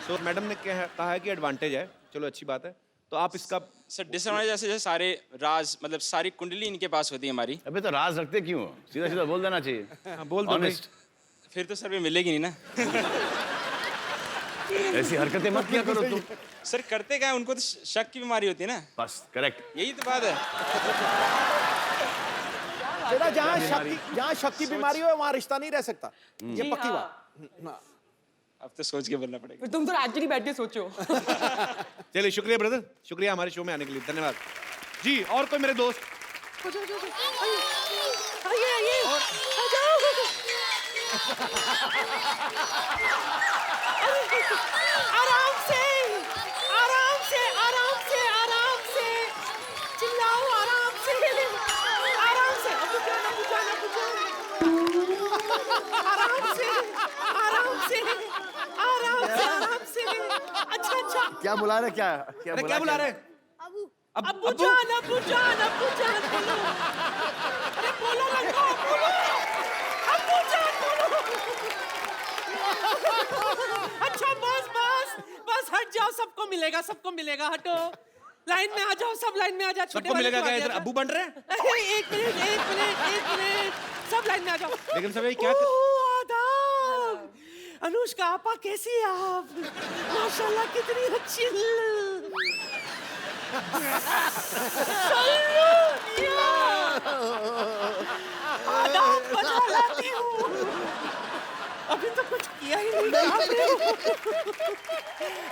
S1: सो मैडम ने कहा है कि एडवांटेज है, चलो अच्छी बात है। तो आप इसका
S9: सर डिसएडवांटेज ऐसे सारे राज, मतलब सारी कुंडली इनके पास होती है हमारी।
S3: अबे तो राज रखते क्यों? सीधा सीधा बोल देना चाहिए।
S1: हाँ, बोल दो भाई।
S3: ऑनेस्ट।
S9: फिर तो सर भी मिलेगी नहीं ना।
S3: ऐसी हरकतें मत किया करो तुम।
S9: सर करते क्या है, उनको तो शक की बीमारी होती है ना।
S3: बस करेक्ट।
S9: यही तो बात है।
S2: बेटा जहाँ शक की बीमारी हो वहाँ रिश्ता नहीं रह सकता, ये पक्की बात।
S9: अब तो सोच के बोलना पड़ेगा।
S7: फिर तुम तो एक्चुअली बैठ के सोचो।
S1: चलिए शुक्रिया ब्रदर, शुक्रिया हमारे शो में आने के लिए, धन्यवाद जी। और कोई मेरे दोस्त?
S5: आराम से आराम से आराम से आराम से चिल्लाओ, आराम से आराम से आराम से आराम से आराम से आराम से। अच्छा अच्छा,
S3: क्या बुला रहे? क्या
S1: अरे क्या बुला रहे हैं?
S5: अब्बू जान अब्बू जान अब्बू जान बोलो। अरे बोलो रखो, बोलो अब्बू जान बोलो। अच्छा बस बस बस हट जाओ, सबको मिलेगा, सबको मिलेगा, हटो। लाइन में आ जाओ, सब लाइन में आ जाओ। छोटे
S1: सबको
S5: वाले
S1: मिलेगा
S5: को
S1: क्या?
S5: आगे
S1: इधर
S5: आ जाओ।
S1: अब्बू बन रहे हैं?
S5: एक मिनट एक मिनट एक मिनट, सब लाइन में आ जाओ।
S1: लेकिन सब ये क्या
S5: आदाब, अनुष्का आपा कैसी हैं आप? माशाल्लाह कितनी अच्छी। आदाब बजा लाती हूँ। अभी तो कुछ किया ही नहीं आपने।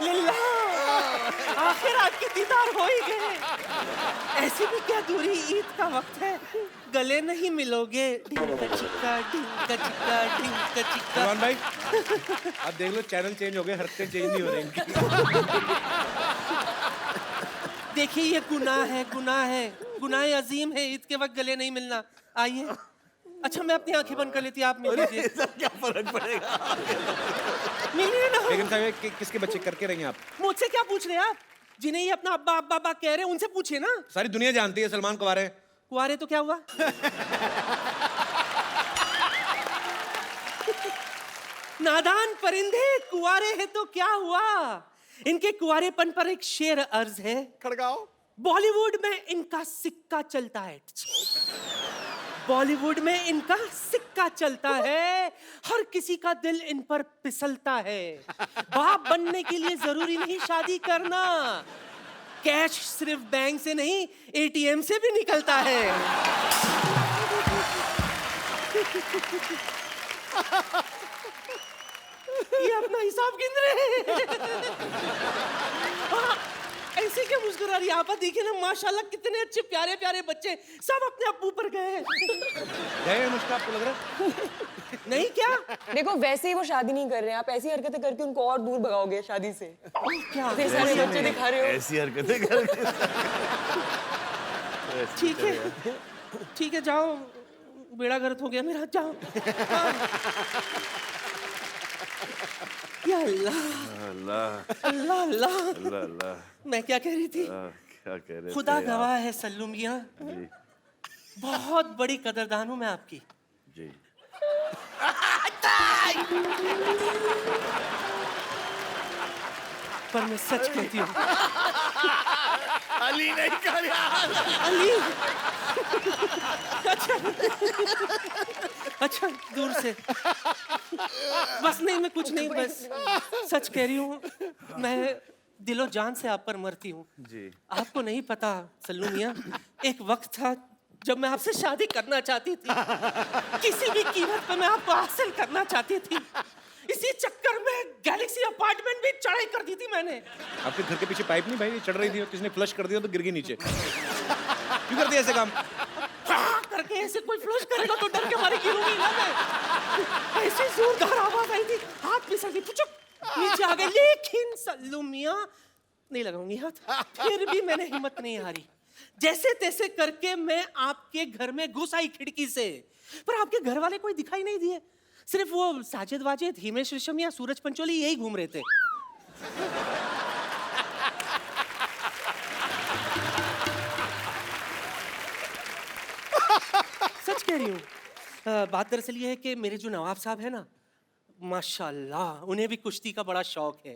S5: लिल्ला, आखिर आपके दीदार हो ही गए। ऐसी भी क्या दूरी, ईद का वक्त है, गले नहीं मिलोगे। ढिंका चिक्का ढिंका चिक्का ढिंका चिक्का।
S1: सलमान भाई आप देख लो, चैनल चेंज हो गए, हरकतें चेंज नहीं हो रही इनकी।
S5: देखिए ये गुनाह है, गुनाह है, गुनाह अजीम है, ईद के वक्त गले नहीं मिलना। आइए। अच्छा मैं अपनी आंखें बंद कर लेती, आप मिल लीजिए।
S3: क्या फर्क पड़ेगा?
S5: मिलिए ना।
S1: लेकिन साहब किसके बच्चे करके रहेंगे आप?
S5: मुझसे क्या पूछ रहे हैं आप? जिन्हें ये अपना अब्बा अब्बा अब्बा कह रहे हैं उनसे पूछिए ना।
S1: सारी दुनिया जानती है सलमान कुंवारे हैं।
S5: कुआरे तो क्या हुआ? नादान परिंदे, कुआरे हैं तो क्या हुआ? इनके कुआरेपन पर एक शेर अर्ज है।
S2: खड़गाओ।
S5: बॉलीवुड में इनका सिक्का चलता है, बॉलीवुड में इनका सिक्का चलता है, हर किसी का दिल इन पर फिसलता है। बाप बनने के लिए जरूरी नहीं शादी करना, कैश सिर्फ बैंक से नहीं एटीएम से भी निकलता है। ये अपना हिसाब गिन रहे हैं।
S10: ऐसे क्या मुस्कुरा रही है आप? देखिए ना माशाल्लाह कितने अच्छे प्यारे प्यारे बच्चे सब अपने अब्बू पर गए हैं।
S1: गए मुझको आपको लग रहा है?
S10: नहीं क्या?
S7: देखो वैसे ही वो शादी नहीं कर रहे हैं, आप ऐसी हरकतें करके उनको और दूर भगाओगे शादी से।
S10: क्या?
S7: इतने सारे बच्चे दिखा रहे हो।
S3: ऐसी हरकतें करके
S10: ठीक है, ठीक है, जाओ, बेड़ा गर्क हो गया मेरा, जाओ। हाँ। या अल्लाह
S3: अल्लाह
S10: अल्लाह अल्लाह,
S3: अल्लाह अल्लाह।
S10: मैं क्या कह रही थी?
S3: क्या कह रहे
S10: खुदा
S3: थे
S10: गवाह है सल्लू मियां,
S3: जी
S10: बहुत बड़ी कदरदान हूं मैं आपकी।
S3: जी।
S10: पर मैं सच कहती हूँ
S3: अली नहीं कर यार।
S10: अली। अच्छा अच्छा, दूर से बस नहीं, मैं कुछ नहीं, बस सच कह रही हूँ, मैं दिलो जान से आप पर मरती हूँ।
S3: जी।
S10: आपको नहीं पता सल्लू मियां, एक वक्त था जब मैं आपसे शादी करना चाहती थी, किसी भी कीमत पे मैं आपको हासिल करना चाहती थी। इसी चक्कर में गैलेक्सी अपार्टमेंट भी चढ़ाई कर दी थी मैंने।
S1: आपके घर के पीछे पाइप नहीं भाई चढ़ रही थी, किसने फ्लश कर दिया तो गिर गई नीचे। क्यों कर दिया ऐसे काम?
S10: करके ऐसे कोई फ्लश करेगा तो डर के मारे गिरूंगी ना मैं। ऐसी जोरदार आवाज आई थी, हाथ फिसल गई, पुचुक नीचे आ गए। लेकिन सल्लू मियां, नहीं लगाऊंगी हाथ, फिर भी मैंने हिम्मत नहीं हारी। जैसे तैसे करके मैं आपके घर में घुस आई खिड़की से, पर आपके घर वाले कोई दिखाई नहीं दिए। सिर्फ वो साजिद वाजिद, हिमेश रेशमिया, सूरज पंचोली यही घूम रहे थे। सच कह रही हूँ। बात दरअसल ये है कि मेरे जो नवाब साहब है ना, माशाल्लाह, उन्हें भी कुश्ती का बड़ा शौक है।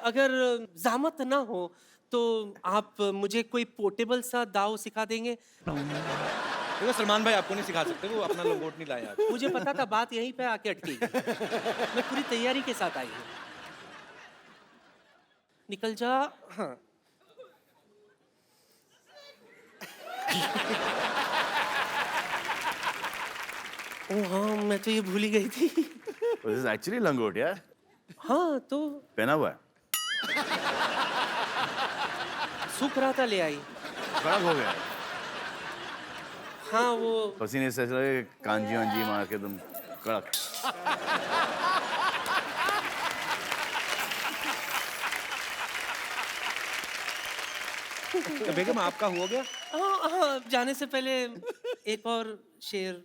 S10: अगर ज़हमत ना हो तो आप मुझे कोई पोर्टेबल सा दाव सिखा देंगे?
S1: देखो सलमान भाई आपको नहीं सिखा सकते, वो अपना लंगोट नहीं लाए आप।
S10: मुझे पता था बात यहीं पे आके अटकी। मैं पूरी तैयारी के साथ आई हूँ। निकल जा। हाँ। ओ हाँ, मैं तो ये भूल ही गई थी।
S3: This is actually लंगोट यार।
S10: हाँ तो
S3: पहना हुआ है।
S10: सूख रहा था, ले आई।
S3: खराब हो गया।
S10: हाँ वो
S3: पसीने से ऐसा लगे कांजी वांजी मार के तुम कड़क।
S1: तो बेगम आपका हो गया?
S10: हाँ हाँ, जाने से पहले एक और शेर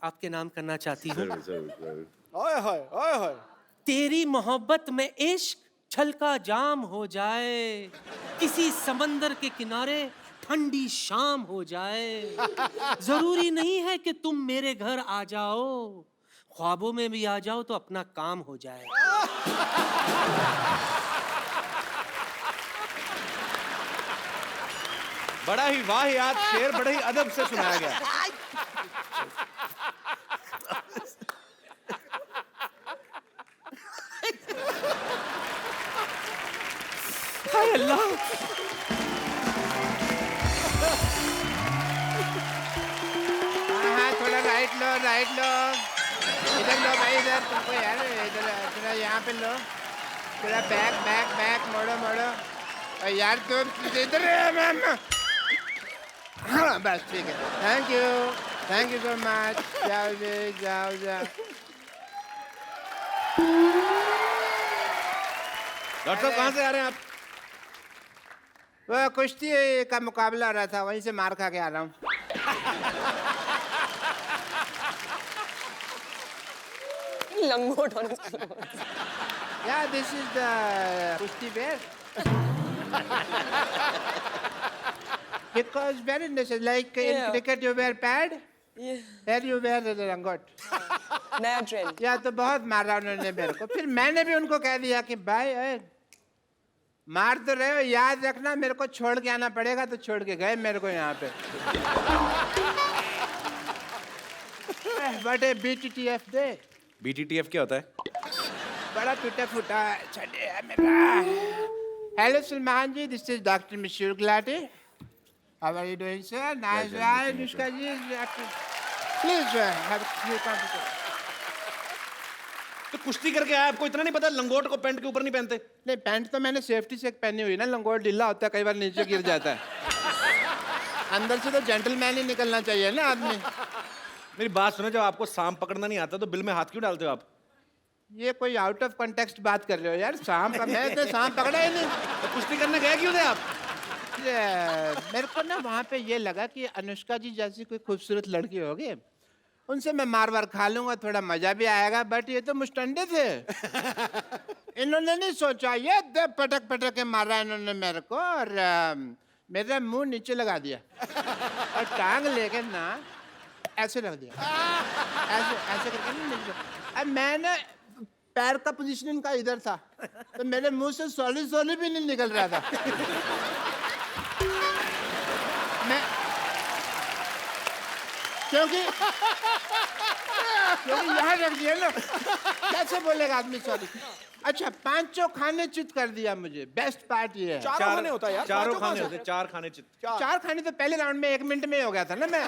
S10: आपके नाम करना चाहती हूँ।
S2: ओए होए ओए होए।
S10: तेरी मोहब्बत में इश्क छलका जाम हो जाए, किसी समंदर के किनारे ठंडी शाम हो जाए। जरूरी नहीं है कि तुम मेरे घर आ जाओ, ख्वाबों में भी आ जाओ तो अपना काम हो जाए।
S1: बड़ा ही वाहियात शेर बड़े ही अदब से सुनाया गया।
S10: हाय अल्लाह।
S11: हाँ, थोड़ा राइट लो, राइट लो। इधर लो भाई, इधर तुमको यार, इधर थोड़ा यहाँ पे लो। थोड़ा बैक बैक बैक मोड़ो मोड़ो। और यार तुम इधर मैम। हाँ बस ठीक है, थैंक यू सो मच। जाओ जी, जाओ जाओ।
S1: डॉक्टर साहब कहाँ से आ रहे हैं आप?
S11: वो कुश्ती का मुकाबला हो रहा था, वहीं से मार खा के आ रहा हूँ।
S7: लंगोट होने से।
S11: Yeah, this is the kushti bear. Because very necessary. Like in
S7: Yeah.
S11: cricket you wear pad, here you wear the rangot.
S7: नया ट्रेंड।
S11: या तो बहुत मारा उन्होंने मेरे को। फिर मैंने भी उनको कह दिया कि भाई मार तो रहे हो, याद रखना मेरे को छोड़ के आना पड़ेगा। तो छोड़ के गए मेरे को यहाँ पे। What a BTTF day.
S1: BTTF क्या होता है?
S11: बड़ा टूटा फूटा छड़े है मेरा। Hello Salman ji, this is Dr. Mishur Gulati. How are you doing, sir? Nice, right, Anushka ji. Please, have a few conversation.
S1: तो कुश्ती करके आया, आपको इतना नहीं पता लंगोट को पैंट के ऊपर नहीं पहनते?
S11: नहीं, पैंट तो मैंने सेफ्टी से पहनी हुई ना, लंगोट ढीला होता है, कई बार नीचे गिर जाता है। अंदर से तो जेंटलमैन ही निकलना चाहिए ना आदमी।
S1: मेरी बात सुनो, जब आपको सांप पकड़ना नहीं आता तो बिल में हाथ क्यों डालते हो आप?
S11: ये कोई आउट ऑफ कॉन्टेक्स्ट बात कर रहे हो यार, सांप का मैं तो सांप पकड़ा ही नहीं।
S1: तो कुश्ती करने गए क्यों थे आप?
S11: मेरे को ना वहाँ पे ये लगा कि अनुष्का जी जैसी कोई खूबसूरत लड़की होगी, उनसे मैं मार वार खा लूंगा, थोड़ा मजा भी आएगा। बट ये तो मुस्टंडे थे। इन्होंने नहीं सोचा, ये पटक पटक के मारा इन्होंने मेरे को, और मेरा मुंह नीचे लगा दिया और टांग लेके ना ऐसे रख दिया, ऐसे ऐसे करके ना नीचे। अब मैं ना पैर का पोजीशन इनका इधर था, तो मेरे मुंह से सॉली सॉली भी नहीं निकल रहा था। मैं क्योंकि यहाँ रख दिया ना, कैसे बोलेगा आदमी सॉरी। अच्छा, पांचों खाने चित कर दिया मुझे। बेस्ट पार्ट ये है,
S2: चारों खाने होता है यार,
S1: चारों
S2: पांचों
S1: खाने
S2: कहाँ
S1: होते, चार खाने चित।
S11: चार खाने तो पहले राउंड में 1 मिनट में ही हो गया था ना मैं।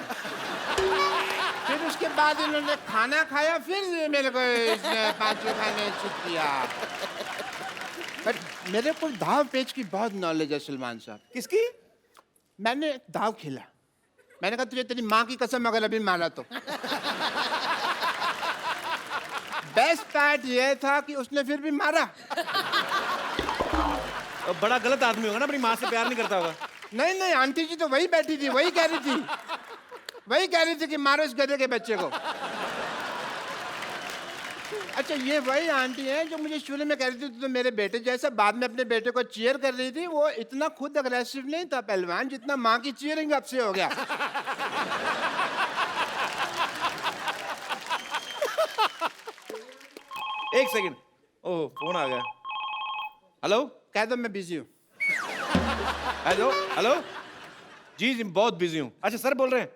S11: फिर उसके बाद इन्होंने खाना खाया, फिर मेरे को इसने पांचों खाने चित किया। बट मेरे को दाव पेच की बहुत नॉलेज है सलमान साहब।
S2: किसकी?
S11: मैंने दाव खेला, मैंने कहा तुझे तेरी माँ की कसम अगर अभी मारा तो। बेस्ट पार्ट ये था कि उसने फिर भी मारा।
S1: बड़ा गलत आदमी होगा ना, अपनी माँ से प्यार नहीं करता होगा।
S11: नहीं नहीं, आंटी जी तो वही बैठी थी, वही कह रही थी कि मारो इस गधे के बच्चे को। अच्छा, ये वही आंटी है जो मुझे शुरू में कह रही थी तो मेरे बेटे जैसा, बाद में अपने बेटे को चीयर कर रही थी। वो इतना खुद अग्रेसिव नहीं था पहलवान, जितना माँ की चीयरिंग अब से हो गया।
S1: एक सेकंड, ओह फोन आ गया। हेलो,
S11: कह दो मैं बिजी हूँ।
S1: हेलो हेलो, जी जी बहुत बिजी हूँ। अच्छा सर बोल रहे हैं?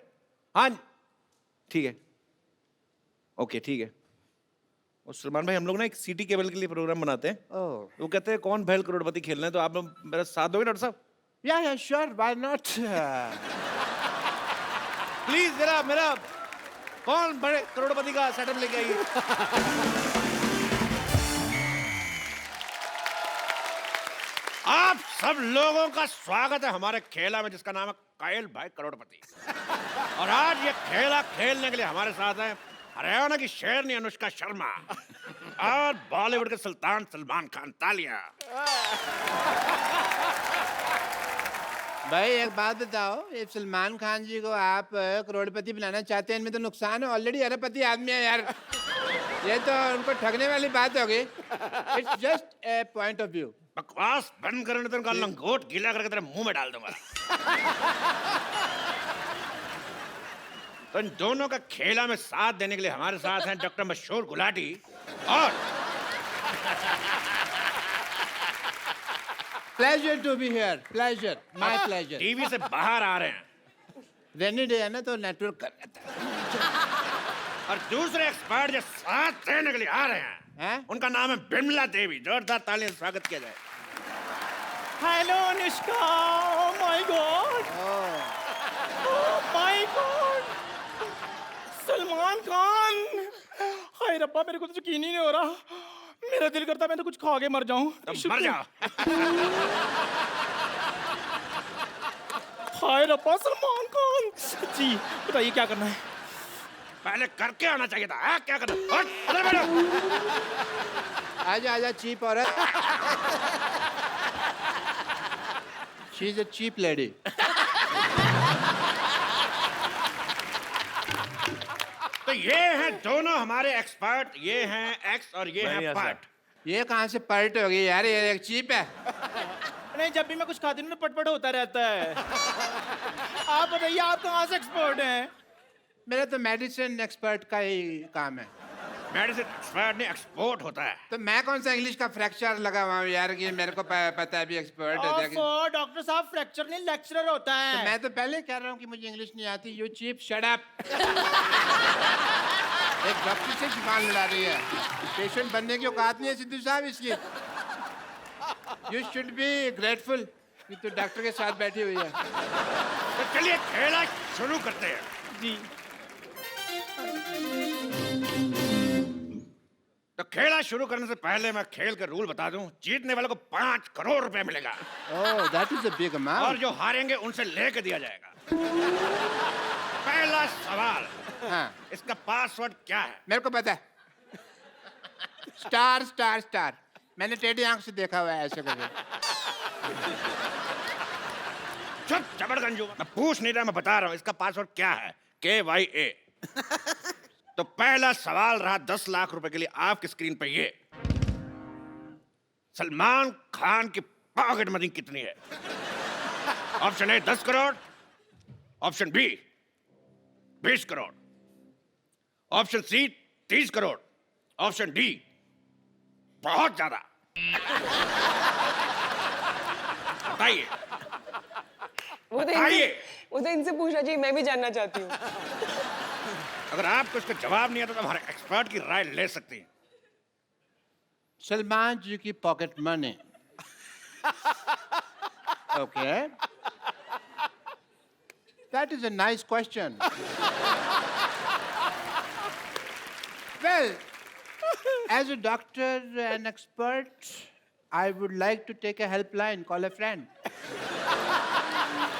S1: हाँ ठीक है, ओके ठीक है। और सलमान भाई, हम लोग ना एक सिटी केबल के लिए प्रोग्राम बनाते हैं। वो कहते हैं कौन भैल करोड़पति खेलना है, तो आप लोग मेरा साथ दोगे डॉक्टर साहब?
S11: या श्योर, व्हाई नॉट।
S1: प्लीज जरा मेरा कौन बड़े करोड़पति का सेटअप लेके आइए। आप सब लोगों का स्वागत है हमारे खेला में, जिसका नाम है कायल भाई करोड़पति। और आज ये खेला खेलने के लिए हमारे साथ है हरियाणा की शेरनी अनुष्का शर्मा और बॉलीवुड के सुल्तान सलमान खान। तालियां।
S11: भाई एक बात बताओ, ये सलमान खान जी को आप करोड़पति बनाना चाहते हैं, इनमें तो नुकसान है, ऑलरेडी अरबपति आदमी है यार। ये तो उनको ठगने वाली बात होगी। It's just a point of view.
S1: बकवास बंद करने तो उनका लंगोट गीला करके तेरे मुंह में डाल दूंगा। तो इन दोनों का खेला में साथ देने के लिए हमारे साथ हैं डॉक्टर मशहूर गुलाटी और
S11: pleasure to be here, pleasure, my pleasure.
S1: TV से बाहर आ रहे हैं।
S11: रेनी डे है ना, तो नेटवर्क कर रहा था।
S1: और दूसरे एक्सपर्ट जो साथ देने के लिए आ रहे हैं, उनका नाम है बिमला देवी। जोरदार तालियों से स्वागत किया जाए।
S10: Hello Anushka, oh my god, oh my god, Salman Khan. Hi रब्बा, मेरे को तो यकीन ही नहीं हो रहा। मेरा दिल करता मैं तो कुछ खा के मर जाऊं।
S1: मर जाओ।
S10: हाय रब्बा, सलमान खान जी, बताइए क्या करना है?
S1: पहले करके आना चाहिए था। क्या करना? उधर बैठो।
S11: आजा आजा चीप औरत। She is a cheap lady.
S1: तो ये हैं दोनों हमारे एक्सपर्ट, ये हैं एक्स और ये हैं पार्ट।
S11: ये कहाँ से पर्ट हो गई यार, ये एक चीप है।
S10: नहीं, जब भी मैं कुछ खाती हूँ ना पटपट होता रहता है। आप बताइए, आप कहाँ से एक्सपर्ट हैं?
S11: मेरा तो मेडिसिन एक्सपर्ट का ही काम है।
S1: मेडिसिन एक्सपर्ट नहीं, एक्सपोर्ट होता है।
S11: तो मैं कौन सा इंग्लिश का फ्रैक्चर लगा हुआ हूँ यार, कि मेरे को पता है भी एक्सपर्ट है।
S10: डॉक्टर साहब, फ्रैक्चर नहीं लेक्चरर होता है।
S11: तो मैं तो पहले कह रहा हूँ कि मुझे इंग्लिश नहीं आती। You cheap, shut up. एक डॉक्टर से जुबान लड़ा रही है, पेशेंट बनने की औकात नहीं है सिद्धू साहब इसकी। यू शुड बी ग्रेटफुल कि तू डॉक्टर के साथ बैठी हुई है।
S1: तो चलिए खेला शुरू करते हैं।
S10: जी।
S1: तो खेला शुरू करने से पहले मैं खेल के रूल बता दूं, जीतने वाले को 5 करोड़ रुपए मिलेगा
S11: Oh, that is a big amount.
S1: और जो हारेंगे उनसे लेके दिया जाएगा। पहला सवाल,
S11: हाँ,
S1: इसका पासवर्ड क्या है?
S11: मेरे को पता है। Star star star. मैंने टेढ़ी आंख से देखा हुआ है ऐसे करके।
S1: चुप जबरगंजू, मैं पूछ नहीं रहा, मैं बता रहा हूं इसका पासवर्ड क्या है। KYA। तो पहला सवाल रहा 10 लाख रुपए के लिए आपकी स्क्रीन पे ये, सलमान खान की पॉकेट मनी कितनी है? Option A 10 crore, option B 20 crore, option C 30 crore, option D बहुत ज्यादा। बताइए
S7: वो तो इनसे पूछना चाहिए, मैं भी जानना चाहती हूँ।
S1: अगर आपको इसका जवाब नहीं आता तो हमारे एक्सपर्ट की राय ले सकती हैं।
S11: सलमान जी की pocket money. Okay. That is a nice question. Well, as a doctor and expert, I would like to take a helpline, call a friend.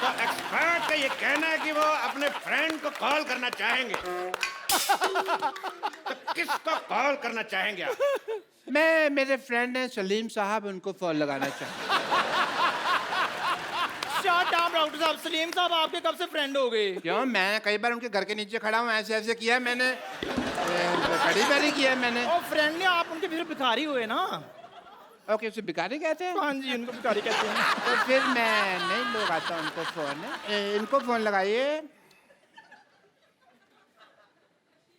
S1: तो एक्सपर्ट का ये कहना है कि वो अपने फ्रेंड को कॉल करना चाहेंगे। तो किसको कॉल करना चाहेंगे आप?
S11: मैं, मेरे फ्रेंड हैं सलीम साहब, उनको फोन लगाना चाहूँ।
S5: शट अप डॉक्टर साहब, सलीम साहब आपके कब से फ्रेंड हो गए?
S11: क्यों, मैं कई बार उनके घर के नीचे खड़ा हूँ, ऐसे ऐसे किया मैंने, बड़ी बारी किया मैंने।
S5: और फ्रेंडली आप उनके फिर भिखारी हुए ना?
S11: ओके, उसे भिखारी कहते हैं?
S5: हाँ जी, उनको भिखारी कहते हैं।
S11: तो फिर मैं नहीं लगाता उनको फोन। इनको फोन लगाइए,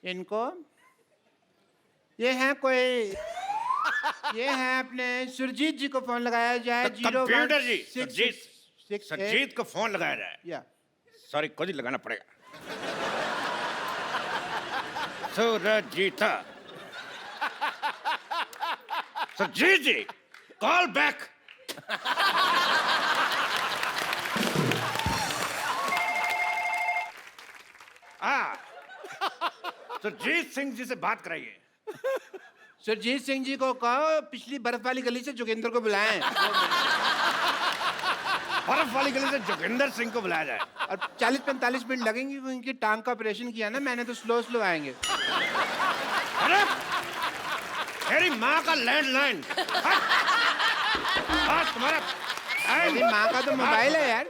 S11: इनको। ये हैं कोई, ये हैं अपने सुरजीत जी को फोन लगाया जाए।
S1: कंप्यूटर जी, सुरजीत को फोन लगाया जाए।
S11: या
S1: सॉरी, खुद ही लगाना पड़ेगा। सुरजीत, सुरजीत जी, कॉल बैक। सुरजीत सिंह जी से बात कराइए।
S11: सुरजीत सिंह जी को कहो पिछली बर्फ वाली गली से जोगिंदर को बुलाएं।
S1: बर्फ वाली गली से जोगिंदर सिंह को बुलाया जाए।
S11: और 40-45 मिनट लगेंगे, उनकी टांग का ऑपरेशन किया ना मैंने, तो स्लो स्लो आएंगे।
S1: अरे तेरी माँ का लैंडलाइन। तुम्हारा
S11: मेरी माँ का तो मोबाइल है यार।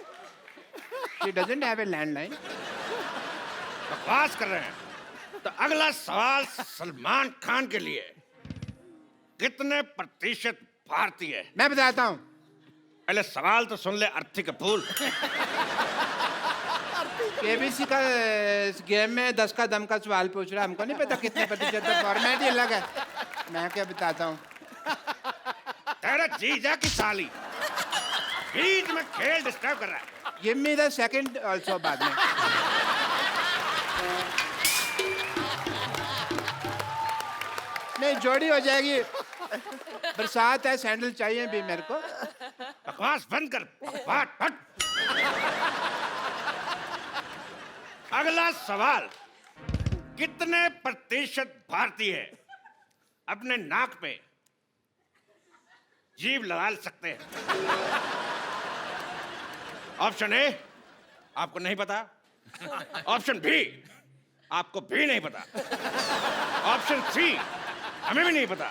S11: She doesn't have a landline.
S1: बकवास कर रहे हैं। तो अगला सवाल सलमान खान के लिए, कितने प्रतिशत भारतीय है?
S11: मैं बताता हूँ।
S1: पहले सवाल तो सुन ले, अर्थी कपूर।
S11: केबीसी का इस गेम में 10 का दम का सवाल पूछ रहा, हमको नहीं पता कितने प्रतिशत है, फॉर्मेट ही अलग है। मैं क्या बताता हूँ।
S1: तेरा जीजा की साली बीच में खेल डिस्टर्ब कर रहा है।
S11: Give me the second also बाद में। नहीं, जोड़ी हो जाएगी। बरसात है, सैंडल चाहिए भी मेरे को।
S1: बकवास बंद कर, बकवास हट। अगला सवाल, कितने प्रतिशत भारतीय अपने नाक पे जीभ लगा सकते हैं? ऑप्शन ए आपको नहीं पता, ऑप्शन बी आपको भी नहीं पता, ऑप्शन सी हमें भी नहीं पता,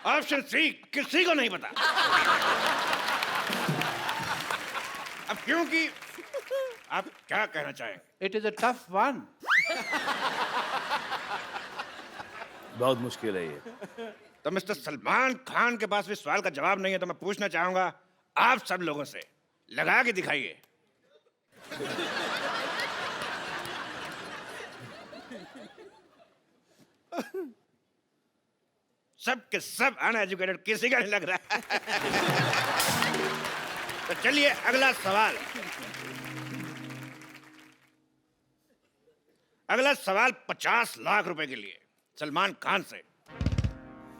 S1: ऑप्शन सी किसी को नहीं पता। अब क्योंकि आप क्या कहना चाहें?
S11: It is a tough one.
S3: बहुत मुश्किल है ये।
S1: तो मिस्टर सलमान खान के पास भी सवाल का जवाब नहीं है, तो मैं पूछना चाहूंगा आप सब लोगों से, लगा के दिखाइए। सब के सब अनएजुकेटेड, किसी का नहीं लग रहा है। तो चलिए अगला सवाल। अगला सवाल 50 लाख रुपए के लिए सलमान खान से।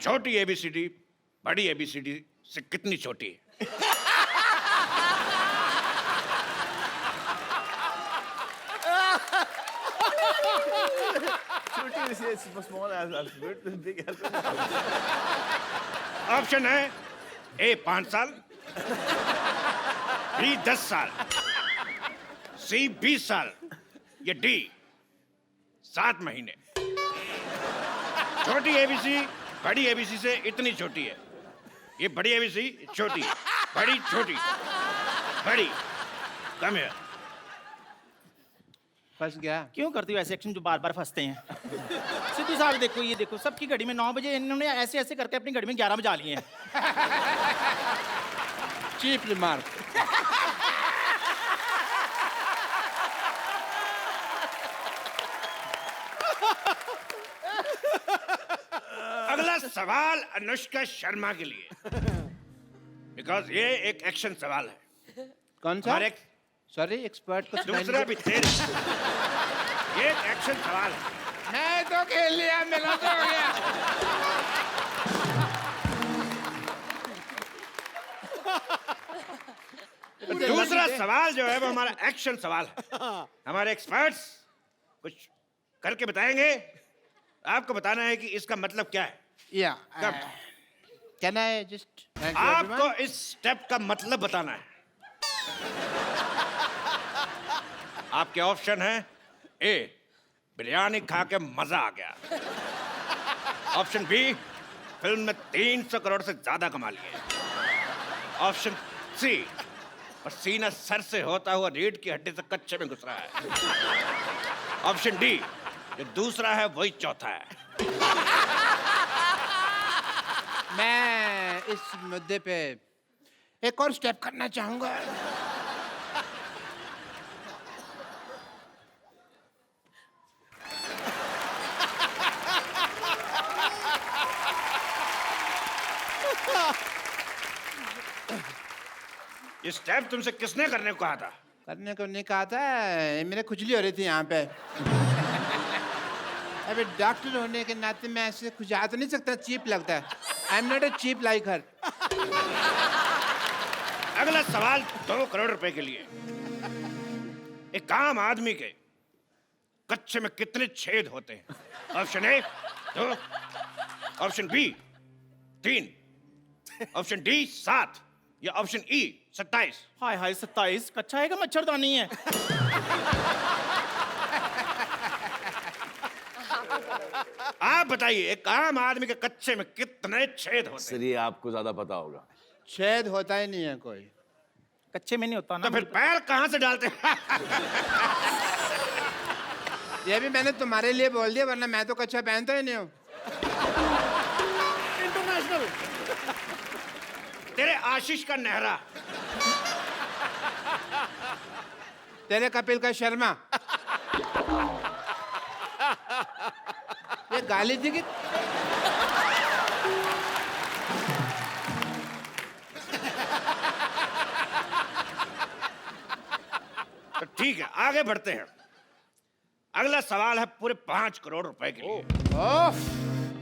S1: छोटी एबीसीडी बड़ी एबीसीडी से कितनी छोटी है?
S3: छोटी सी it's small as big as
S1: option है ए 5 साल, बी 10 साल, सी 20 साल, या डी 7 महीने। छोटी एबीसी बड़ी एबीसी से इतनी छोटी है, ये बड़ी एबीसी छोटी, बड़ी छोटी, बड़ी कम है।
S11: फंस गया।
S5: क्यों करती हो ऐसे एक्शन जो बार बार फंसते हैं? सिद्धू साहब देखो, ये देखो, सबकी घड़ी में 9 बजे, इन्होंने ऐसे ऐसे करके अपनी घड़ी में 11 बजा लिए हैं।
S11: Cheap remark.
S1: अगला सवाल अनुष्का शर्मा के लिए, बिकॉज ये एक एक्शन सवाल है।
S11: कौन सा?
S1: हमारे
S11: सॉरी, एक्सपर्ट को
S1: दूसरा भी तेरे, ये एक एक्शन सवाल है।
S11: मैं तो खेल लिया, मेरा तो हो गया।
S1: दूसरा सवाल जो है वो हमारा एक्शन सवाल है। हमारे एक्सपर्ट्स कुछ करके बताएंगे, आपको बताना है कि इसका मतलब क्या है।
S11: या कैन आई जस्ट
S1: आपको इस स्टेप का मतलब बताना है। आपके ऑप्शन है ए बिरयानी खा के मजा आ गया, ऑप्शन बी फिल्म में 300 करोड़ से ज्यादा कमा लिए, ऑप्शन सी पसीना सर से होता हुआ रीढ़ की हड्डी से कच्चे में घुस रहा है, ऑप्शन डी जो दूसरा है वही चौथा है।
S11: मैं इस मुद्दे पे एक और स्टेप करना चाहूंगा।
S1: ये स्टेप तुमसे किसने करने को कहा था?
S11: करने को नहीं कहा था, मेरे खुजली हो रही थी यहाँ पे। अबे डॉक्टर होने के नाते मैं ऐसे खुजा तो नहीं सकता, चीप लगता है। I am not a cheap like her.
S1: अगला सवाल 2 करोड़ रुपए के लिए। एक आम आदमी के कच्चे में कितने छेद होते हैं? Option A 2, option B 3, option D 7, या ऑप्शन ई 27।
S5: हाय हाय 27, कच्चा है कि मच्छरदानी है?
S1: आप बताइए एक आम आदमी के कच्चे में कितने छेद होते हैं?
S3: सर ये आपको ज्यादा पता होगा।
S11: छेद होता ही नहीं है कोई।
S5: कच्चे में नहीं होता ना।
S1: तो फिर पैर कहां से डालते हैं?
S11: ये भी मैंने तुम्हारे लिए बोल दिया, वरना मैं तो कच्चा पहनता ही नहीं हूँ।
S2: इंटरनेशनल।
S1: तेरे आशीष का नेहरा,
S11: तेरे कपिल का शर्मा। ये गाली थी कि
S1: तो ठीक है आगे बढ़ते हैं। अगला सवाल है पूरे 5 करोड़ रुपए के लिए।
S11: ओह,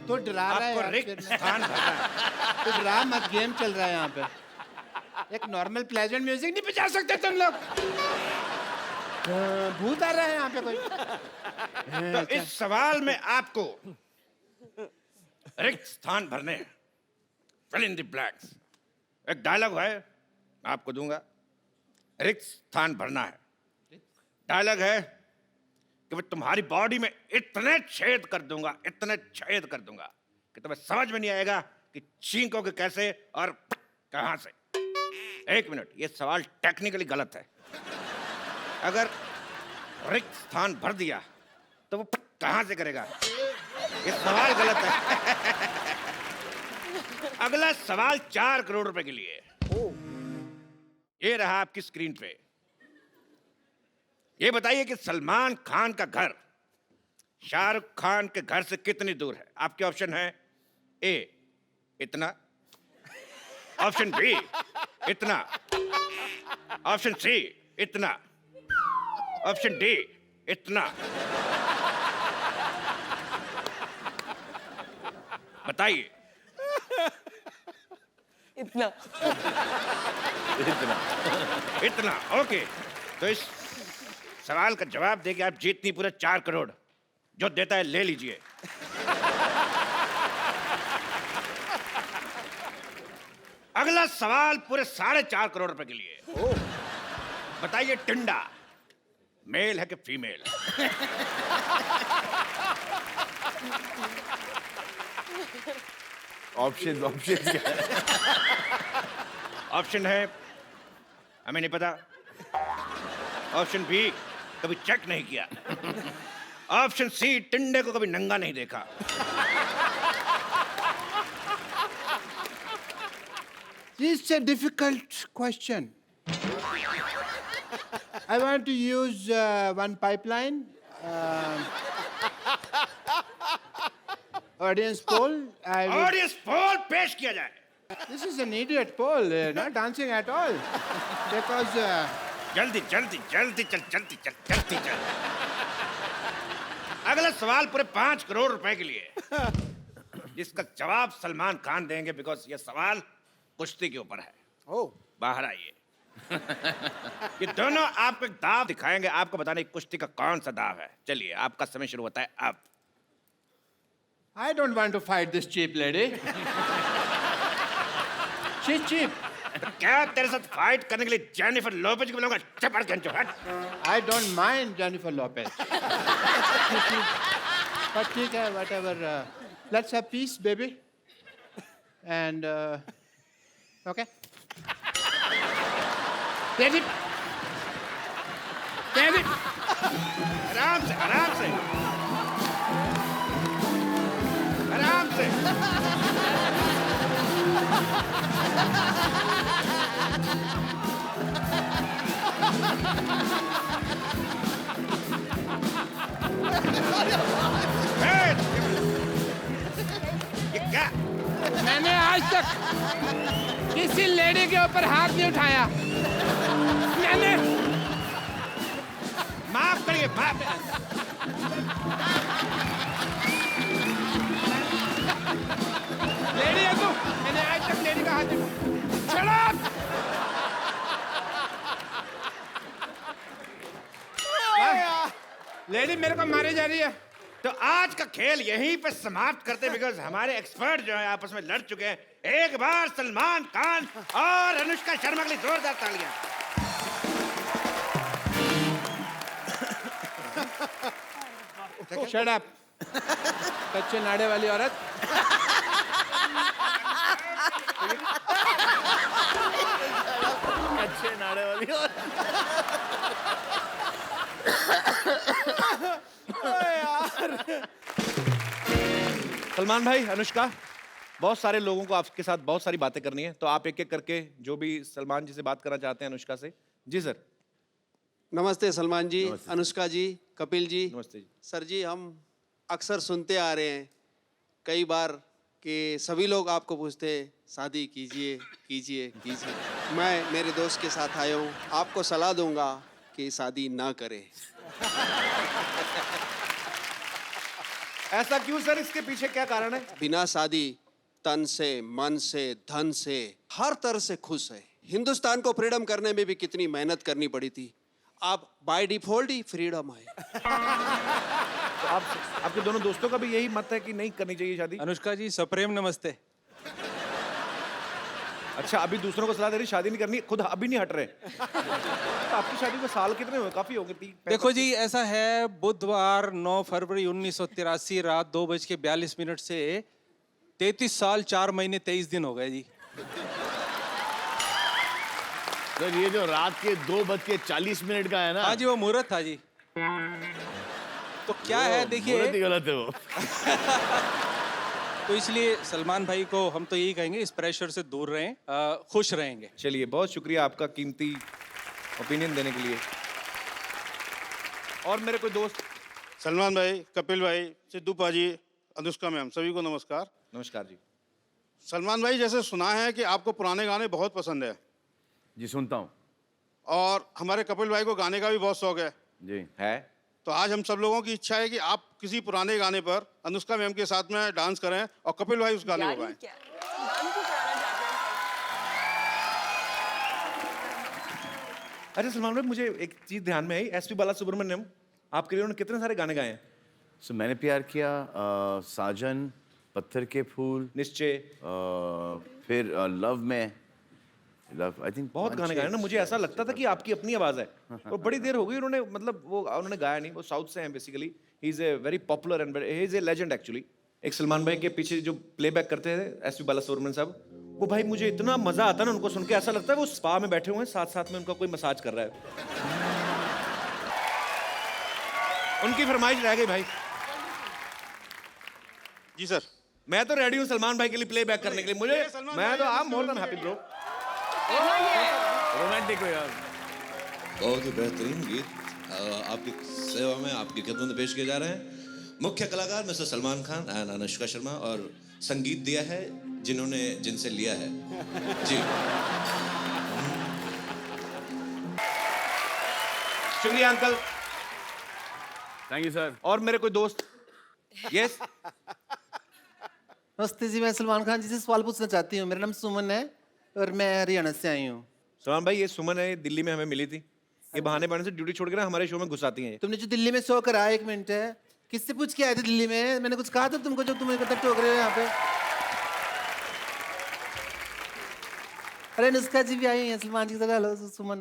S11: तो डरा रहा है
S1: आपको
S11: यार,
S1: रिक्त स्थान भरना है।
S11: तो डरा मत, गेम चल रहा है यहाँ पे। एक नॉर्मल प्लेजेंट म्यूजिक नहीं बजा सकते तुम लोग? भूत आ रहा है यहाँ पे कोई।
S1: तो इस सवाल में आपको रिक्त स्थान भरने हैं। Fill in the blanks. एक डायलॉग है मैं आपको दूंगा, रिक्त स्थान भरना है। डायलॉग है कि मैं तुम्हारी बॉडी में इतने छेद कर दूंगा, इतने छेद कर दूंगा कि तुम्हें समझ में नहीं आएगा कि छींकोगे कैसे और कहां से। 1 मिनट, ये सवाल टेक्निकली गलत है। अगर रिक्त स्थान भर दिया तो वो कहां से करेगा? ये सवाल गलत है। अगला सवाल 4 करोड़ रुपए के लिए। ये रहा आपकी स्क्रीन पे। ये बताइए कि सलमान खान का घर शाहरुख खान के घर से कितनी दूर है? आपके ऑप्शन है ए इतना, ऑप्शन बी इतना, ऑप्शन सी इतना, ऑप्शन डी इतना। बताइए।
S7: इतना।
S1: इतना, ओके। तो इस सवाल का जवाब देके आप जीतनी पूरे 4 करोड़। जो देता है ले लीजिए। अगला सवाल पूरे 4.5 करोड़ रुपए के लिए। बताइए टिंडा मेल है कि फीमेल?
S3: ऑप्शन ऑप्शन क्या है?
S1: ऑप्शन है हमें नहीं पता, ऑप्शन बी कभी चेक नहीं किया, ऑप्शन सी टिंडे को कभी नंगा नहीं देखा।
S11: It's a difficult question. I want to use one pipeline. Audience poll.
S1: Audience poll पेश किया जाए।
S11: This is an idiot poll, not dancing at all. Because
S1: जल्दी जल्दी जल्दी चल जल्दी चल जल्दी चल। अगला सवाल पूरे 5 करोड़ रुपए के लिए, जिसका जवाब सलमान खान देंगे, बिकॉज ये सवाल कुश्ती के ऊपर है। बाहर आइए। ये दोनों आपको एक दाव दिखाएंगे, आपको बताने की कुश्ती का कौन सा दाव है। चलिए आपका समय शुरू होता है अब।
S11: I don't want to fight this cheap lady. She's cheap.
S1: क्या तेरे साथ फाइट करने के लिए जेनिफर लोपेज को बुलाऊंगा? चपड़ घंचो हट।
S11: I don't mind Jennifer Lopez. But ठीक है, whatever. Let's have peace, baby. And okay. David. David.
S1: आराम से आराम से आराम से। ये क्या?
S11: मैंने आज तक किसी लेडी के ऊपर हाथ नहीं उठाया। मैंने
S1: माफ करिए, माफ।
S11: लेडी है तू। मैंने आज तक लेडी का हाथ नहीं उठाया। Shut up! लेडी मेरे को मारी जा रही है।
S1: तो आज का खेल यहीं पे समाप्त करते हैं, बिकॉज हमारे एक्सपर्ट जो है आपस में लड़ चुके हैं। एक बार सलमान खान और अनुष्का शर्मा के लिए जोरदार तालियां।
S11: Shut up. कच्चे नाड़े वाली औरत।
S3: अच्छे नाड़े वाली और
S1: सलमान भाई, अनुष्का, बहुत सारे लोगों को आपके साथ बहुत सारी बातें करनी है, तो आप एक एक करके जो भी सलमान जी से बात करना चाहते हैं अनुष्का से। जी सर।
S12: नमस्ते सलमान जी, अनुष्का जी, कपिल जी।
S1: नमस्ते जी।
S12: सर जी, हम अक्सर सुनते आ रहे हैं कई बार कि सभी लोग आपको पूछते हैं शादी कीजिए कीजिए कीजिए। मैं मेरे दोस्त के साथ आया हूँ, आपको सलाह दूंगा कि शादी ना करें।
S1: ऐसा क्यों सर? इसके पीछे क्या कारण है?
S12: बिना शादी तन से, मन से, धन से, हर तरह से खुश है। हिंदुस्तान को फ्रीडम करने में भी कितनी मेहनत करनी पड़ी थी, अब बाय डिफॉल्ट ही फ्रीडम है।
S1: तो आपके दोनों दोस्तों का भी यही मत है कि नहीं करनी चाहिए शादी?
S13: अनुष्का जी, सप्रेम नमस्ते।
S1: अच्छा, अभी दूसरों को सलाह दे रही शादी नहीं करनी, खुद अभी नहीं हट रहे। तो आपकी शादी को साल कितने हुए? काफी हो गए।
S13: देखो जी, ऐसा है, बुधवार 9 फरवरी 1983 रात 2:42 से 33 साल 4 महीने 23 दिन हो गए जी।
S3: सर ये जो रात के 2:40 का है ना?
S13: हाँ जी, वो मुहूर्त था जी। तो क्या है, देखिए,
S3: मुहूर्त ही गलत है वो।
S13: तो इसलिए सलमान भाई को हम तो यही कहेंगे, इस प्रेशर से दूर रहें, खुश रहेंगे।
S1: चलिए, बहुत शुक्रिया आपका कीमती ओपिनियन देने के लिए। और मेरे कोई दोस्त?
S14: सलमान भाई, कपिल भाई, सिद्धू पाजी, अनुष्का मैम, सभी को नमस्कार।
S1: नमस्कार जी।
S14: सलमान भाई, जैसे सुना है कि आपको पुराने गाने बहुत पसंद है।
S3: जी, सुनता हूँ।
S14: और हमारे कपिल भाई को गाने का भी बहुत शौक है।
S3: जी
S1: है।
S14: तो आज हम सब लोगों की इच्छा है कि आप किसी पुराने गाने पर अनुष्का मैम के साथ में डांस करें और कपिल भाई उस गाने को गाएं।
S1: अच्छा सलमान भाई, मुझे एक चीज ध्यान में आई, एसपी बालासुब्रमण्यम, आपके लिए उन्होंने कितने सारे गाने गाए हैं?
S3: सो मैंने प्यार किया, साजन, पत्थर के फूल,
S1: निश्चय,
S3: फिर लव में, Love, I think
S1: बहुत गाने गाए ना, मुझे ऐसा लगता था कि आपकी अपनी आवाज है। और बड़ी देर हो गई उन्होंने, मतलब वो उन्होंने गाया नहीं, वो साउथ से हैं basically. He is a very popular and he is a legend actually. एक सलमान भाई के पीछे जो प्लेबैक करते थे एस.पी. बालासुब्रमण्यम साहब, वो भाई मुझे इतना मजा आता है ना उनको सुन के, ऐसा लगता है वो स्पा में बैठे हुए हैं, साथ साथ में उनका कोई मसाज कर रहा है। उनकी फरमाइश रह गई भाई।
S14: जी सर।
S1: मैं तो रेडी हूँ सलमान भाई के लिए प्लेबैक करने के लिए। मुझे मैं तो I am more than happy bro.
S3: Romantic हो यार।
S15: बहुत ही बेहतरीन गीत आपकी सेवा में, आपकी खिदमत में पेश किए जा रहे हैं। मुख्य कलाकार मिस्टर सलमान खान एंड अनुष्का शर्मा, और संगीत दिया है जिन्होंने जिनसे लिया है। जी
S1: शुक्रिया अंकल।
S3: Thank you sir.
S1: और मेरे कोई दोस्त? यस।
S16: नमस्ते जी, मैं सलमान खान जी से सवाल पूछना चाहती हूँ। मेरा नाम सुमन है और मैं हरियाणा से आई हूँ।
S1: सलमान भाई, ये सुमन है, दिल्ली में हमें मिली थी। ये बहाने बहाने से ड्यूटी छोड़ के ना हमारे शो में घुस आती हैं।
S16: तुमने जो दिल्ली में शो कराया, 1 मिनट है, किससे पूछ के आए थे दिल्ली में? मैंने कुछ कहा था तुमको जो तुम इकट्ठा टोक रहे हो यहाँ पे? अरे अनुष्का जी भी आई हैं सलमान जी के साथ। हेलो सुमन।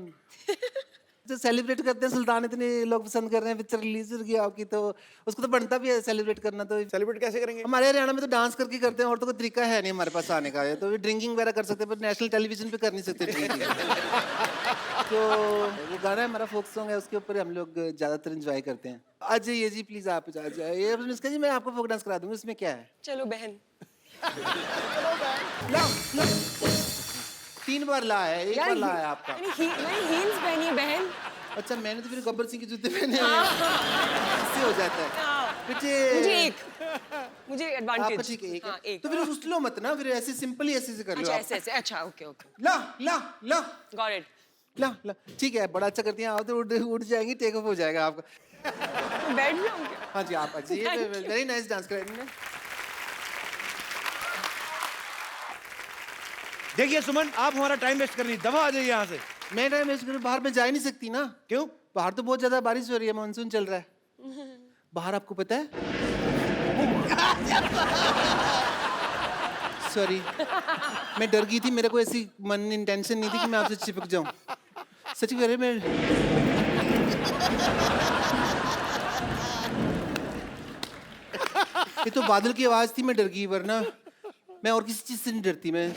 S16: जो सेलिब्रेट करते हैं सुल्तान, इतने लोग पसंद कर रहे हैं, पिक्चर रिलीज हो गई आपकी, तो उसको तो बनता भी है सेलिब्रेट करना। तो
S2: सेलिब्रेट कैसे करेंगे?
S16: हमारे हरियाणा में तो डांस करके करते हैं, और तो कोई तरीका है नहीं हमारे पास आने का। तो ड्रिंकिंग वगैरह कर सकते हैं, पर नेशनल टेलीविजन पे कर नहीं सकते ड्रिंकिंग। तो वो गाना है हमारा, फोक सॉन्ग है, उसके ऊपर हम लोग ज्यादातर एंजॉय करते हैं। आ जाइए जी प्लीज, आप आ जाइए। अनुष्का जी मैं आपको फोक डांस करा दूंगी, इसमें क्या है?
S7: चलो बहन।
S16: 3 बार ला है, 1 बार ला है आपका।
S7: मैंने हील्स पहनी है बहन।
S16: अच्छा, मैंने तो फिर गब्बर सिंह के जूते पहने हैं। इससे हो जाता है।
S7: मुझे एडवांटेज।
S16: आपका ठीक है, एक है। तो फिर उस लो मत ना, फिर ऐसे सिंपल ही ऐसे से कर लो।
S7: अच्छा
S16: आप।
S7: ऐसे। अच्छा ओके।
S16: ला ला ला।
S7: Got it.
S16: ला ला, ठीक है, बड़ा अच्छा करती हैं आप। तो उड़ जाएंगी, टेक ऑफ हो जाएगा आपका।
S7: बैठ जाऊंगी।
S16: हाँ जी, आप अच्छी, वेरी नाइस डांस करेंगे।
S1: देखिए सुमन, आप हमारा टाइम वेस्ट कर रही, दबा आ जाइए यहाँ से।
S16: मैं टाइम वेस्ट करूँ? बाहर में जा ही नहीं सकती ना।
S1: क्यों?
S16: बाहर तो बहुत ज्यादा बारिश हो रही है, मानसून चल रहा है बाहर, आपको पता है? सॉरी, मैं डर गई थी, मेरे को ऐसी मन इंटेंशन नहीं थी कि मैं आपसे चिपक जाऊं। सच कह रहे मैं ये तो बादल की आवाज थी, मैं डर गई, वरना मैं और किसी चीज से नहीं डरती। मैं